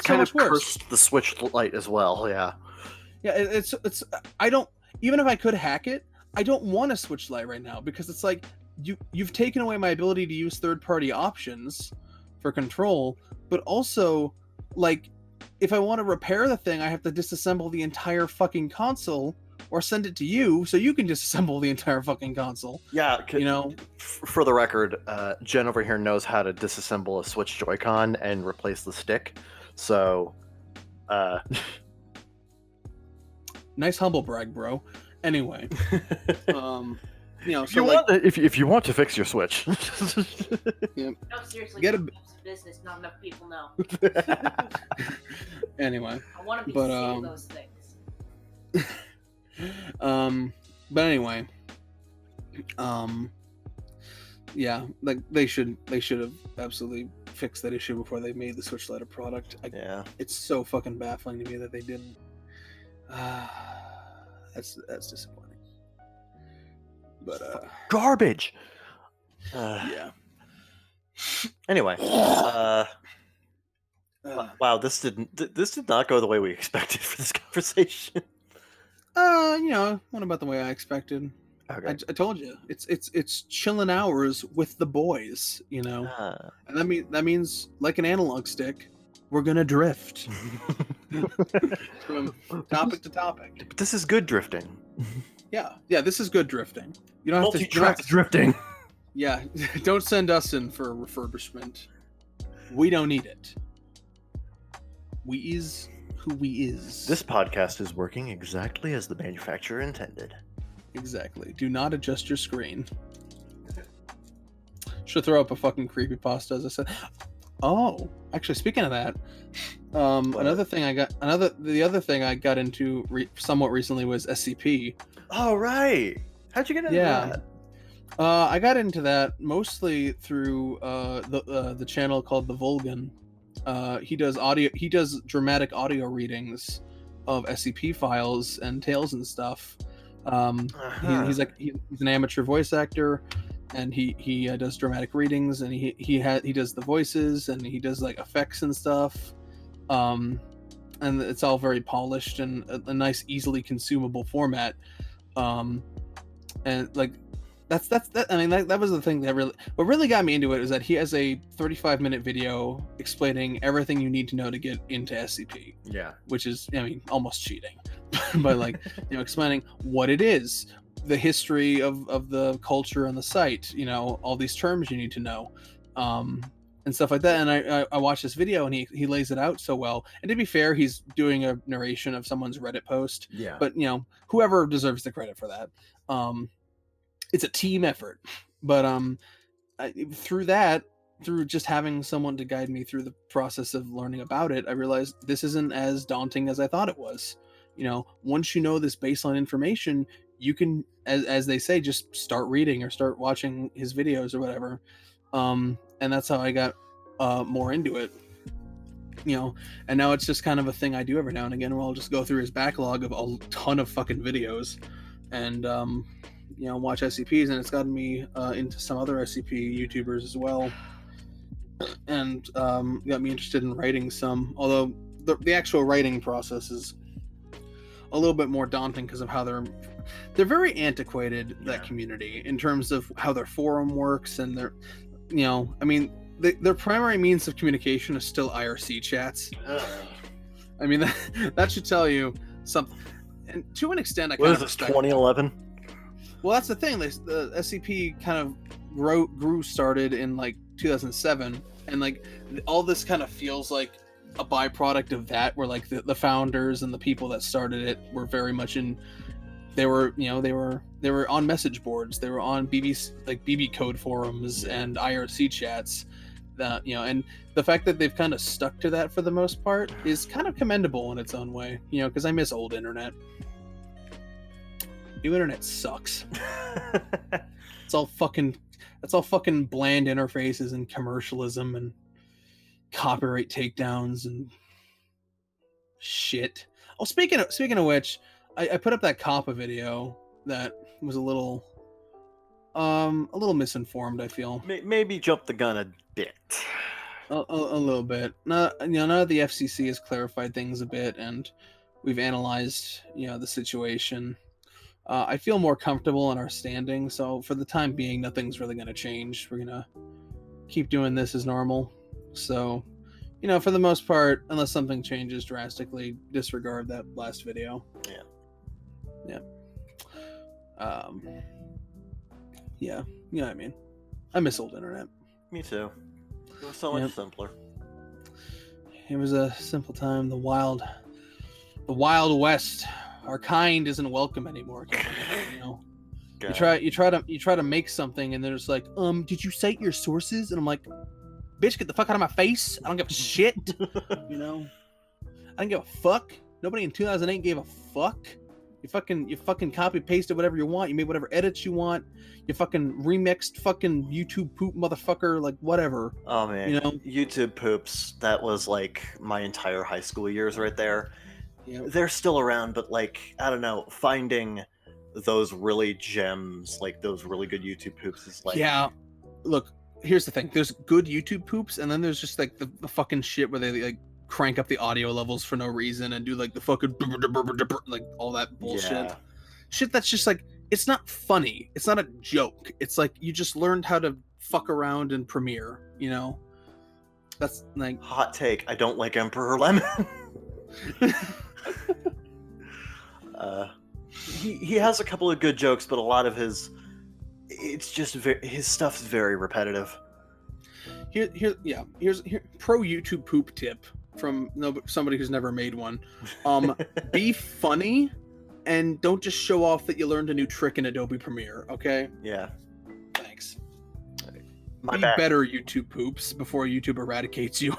kind of cursed the Switch Lite as well. Yeah. Yeah, it's I don't, even if I could hack it, I don't want a Switch Lite right now, because it's like you've taken away my ability to use third-party options for control, but also like if I want to repair the thing, I have to disassemble the entire fucking console or send it to you so you can disassemble the entire fucking console. Yeah, you know. For the record, Jen over here knows how to disassemble a Switch Joy-Con and replace the stick. So, nice humble brag, bro. Anyway, you know, if you want to fix your Switch, yeah. No, seriously, Get a business. Not enough people know. Anyway, I want to be seeing those things. But anyway, yeah, like they should have absolutely fixed that issue before they made the Switch Lite a product. Yeah, it's so fucking baffling to me that they didn't. That's disappointing. But garbage. Yeah. Anyway, wow, this did not go the way we expected for this conversation. You know, what about the way I expected? Okay. I told you, it's chilling hours with the boys, you know, and that means like an analog stick, we're gonna drift from topic to topic. But this is good drifting. Yeah, this is good drifting. You don't have to drifting. Yeah, don't send us in for a refurbishment. We don't need it. We is who we is. This podcast is working exactly as the manufacturer intended. Exactly. Do not adjust your screen. Should throw up a fucking creepypasta, as I said. Oh, actually, speaking of that, the other thing I got into somewhat recently was SCP. Oh, right. How'd you get into that? I got into that mostly through the channel called The Vulgan. He does dramatic audio readings of SCP files and tales and stuff. He's an amateur voice actor, and he does dramatic readings, and he does the voices, and he does like effects and stuff. And it's all very polished and a nice, easily consumable format. And like that. I mean, that was the thing that what really got me into it is that he has a 35-minute video explaining everything you need to know to get into SCP. Yeah, which is, I mean, almost cheating, but like, explaining what it is, the history of the culture and the site, all these terms you need to know, and stuff like that. And I watched this video, and he lays it out so well. And to be fair, he's doing a narration of someone's Reddit post. Yeah. But whoever deserves the credit for that. It's a team effort. But through just having someone to guide me through the process of learning about it, I realized this isn't as daunting as I thought it was. Once you know this baseline information, you can, as they say, just start reading or start watching his videos or whatever. And that's how I got more into it. And now it's just kind of a thing I do every now and again, where I'll just go through his backlog of a ton of fucking videos and watch SCPs, and it's gotten me into some other SCP YouTubers as well, and got me interested in writing some, although the actual writing process is a little bit more daunting because of how they're very antiquated, that community, in terms of how their forum works, and their their primary means of communication is still IRC chats. I mean, that should tell you something. And to an extent, what is this, 2011? Well, that's the thing. The SCP kind of started in like 2007, and like all this kind of feels like a byproduct of that, where like the founders and the people that started it were very much in. They were on message boards. They were on BB code forums and IRC chats. And the fact that they've kind of stuck to that for the most part is kind of commendable in its own way. Because I miss old internet. New internet sucks. It's all fucking bland interfaces and commercialism and copyright takedowns and shit. Oh, speaking of which, I put up that COPPA video that was a little misinformed, I feel. Maybe jump the gun a bit. A little bit. Now the FCC has clarified things a bit, and we've analyzed, the situation. I feel more comfortable in our standing, so for the time being, nothing's really going to change. We're going to keep doing this as normal. So, for the most part, unless something changes drastically, disregard that last video. Yeah. Yeah, you know what I mean. I miss old internet. Me too. It was so much simpler. It was a simple time. The wild west. Our kind isn't welcome anymore. You try to make something, and there's like, did you cite your sources? And I'm like, bitch, get the fuck out of my face. I don't give a shit. I don't give a fuck. Nobody in 2008 gave a fuck. You fucking copy pasted whatever you want. You made whatever edits you want. You fucking remixed fucking YouTube poop, motherfucker. Like, whatever. Oh man, YouTube poops. That was like my entire high school years right there. Yeah. They're still around, but like, I don't know, finding those really gems, like those really good YouTube poops, is like, yeah. Look, here's the thing. There's good YouTube poops, and then there's just like the fucking shit where they like crank up the audio levels for no reason and do like the fucking like all that bullshit. Shit that's just like, it's not funny. It's not a joke. It's like you just learned how to fuck around in Premiere, That's like, hot take. I don't like Emperor Lemon. He has a couple of good jokes, but a lot of his stuff's very repetitive. Here's pro YouTube poop tip from somebody who's never made one. Be funny and don't just show off that you learned a new trick in Adobe Premiere, okay? Yeah. Thanks. My Be back, better, YouTube poops, before YouTube eradicates you.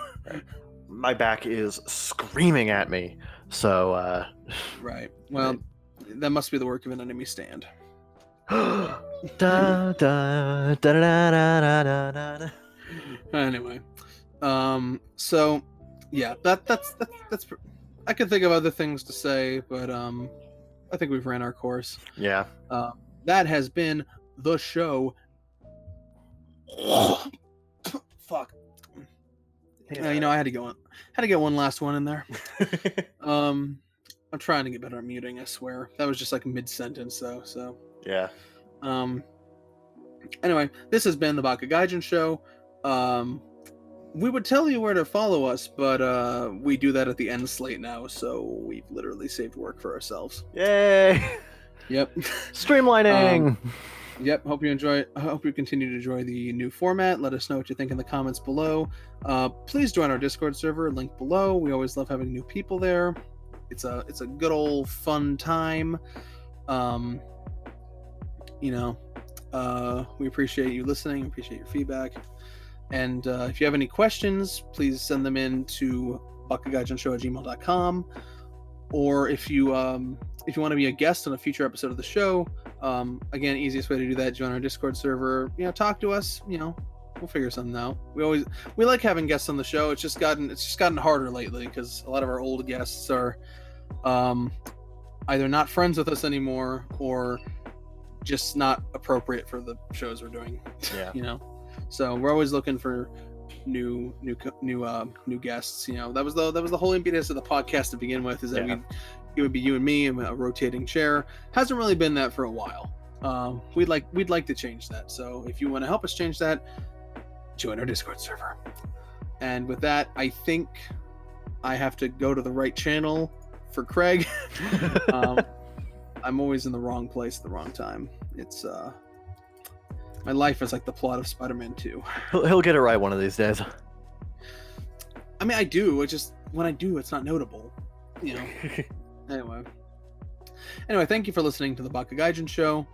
my back is screaming at me. So, Right. Well, that must be the work of an enemy stand. da, da, da, da, da, da, da, da. Anyway, so yeah, that's I could think of other things to say, but I think we've ran our course. Yeah. That has been the show. Fuck. Yeah. I had to get one last one in there. I'm trying to get better at muting, I swear. That was just like mid-sentence though, so. Yeah. Anyway, this has been the Baka Gaijin show. We would tell you where to follow us, but we do that at the end slate now, so we've literally saved work for ourselves. Yay! Yep. Streamlining. Yep. Hope you enjoy. I hope you continue to enjoy the new format. Let us know what you think in the comments below. Please join our Discord server. Link below. We always love having new people there. It's a good old fun time. We appreciate you listening. Appreciate your feedback. And if you have any questions, please send them in to bakagaijinshow@gmail.com. Or if you want to be a guest on a future episode of the show, again, easiest way to do that, join our Discord server. Talk to us. We'll figure something out. We like having guests on the show. It's just gotten harder lately because a lot of our old guests are either not friends with us anymore or just not appropriate for the shows we're doing. Yeah. So we're always looking for new guests. That was the whole impetus of the podcast to begin with, is that it would be you and me in a rotating chair. Hasn't really been that for a while. We'd like to change that. So if you want to help us change that, join our Discord server. And with that, I think I have to go to the right channel for Craig. I'm always in the wrong place at the wrong time. It's my life is like the plot of Spider-Man 2. He'll get it right one of these days. I mean, I do. It's just when I do, it's not notable. Anyway, thank you for listening to the Baka Gaijin show.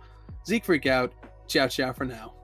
Zeke freak out. Ciao, ciao for now.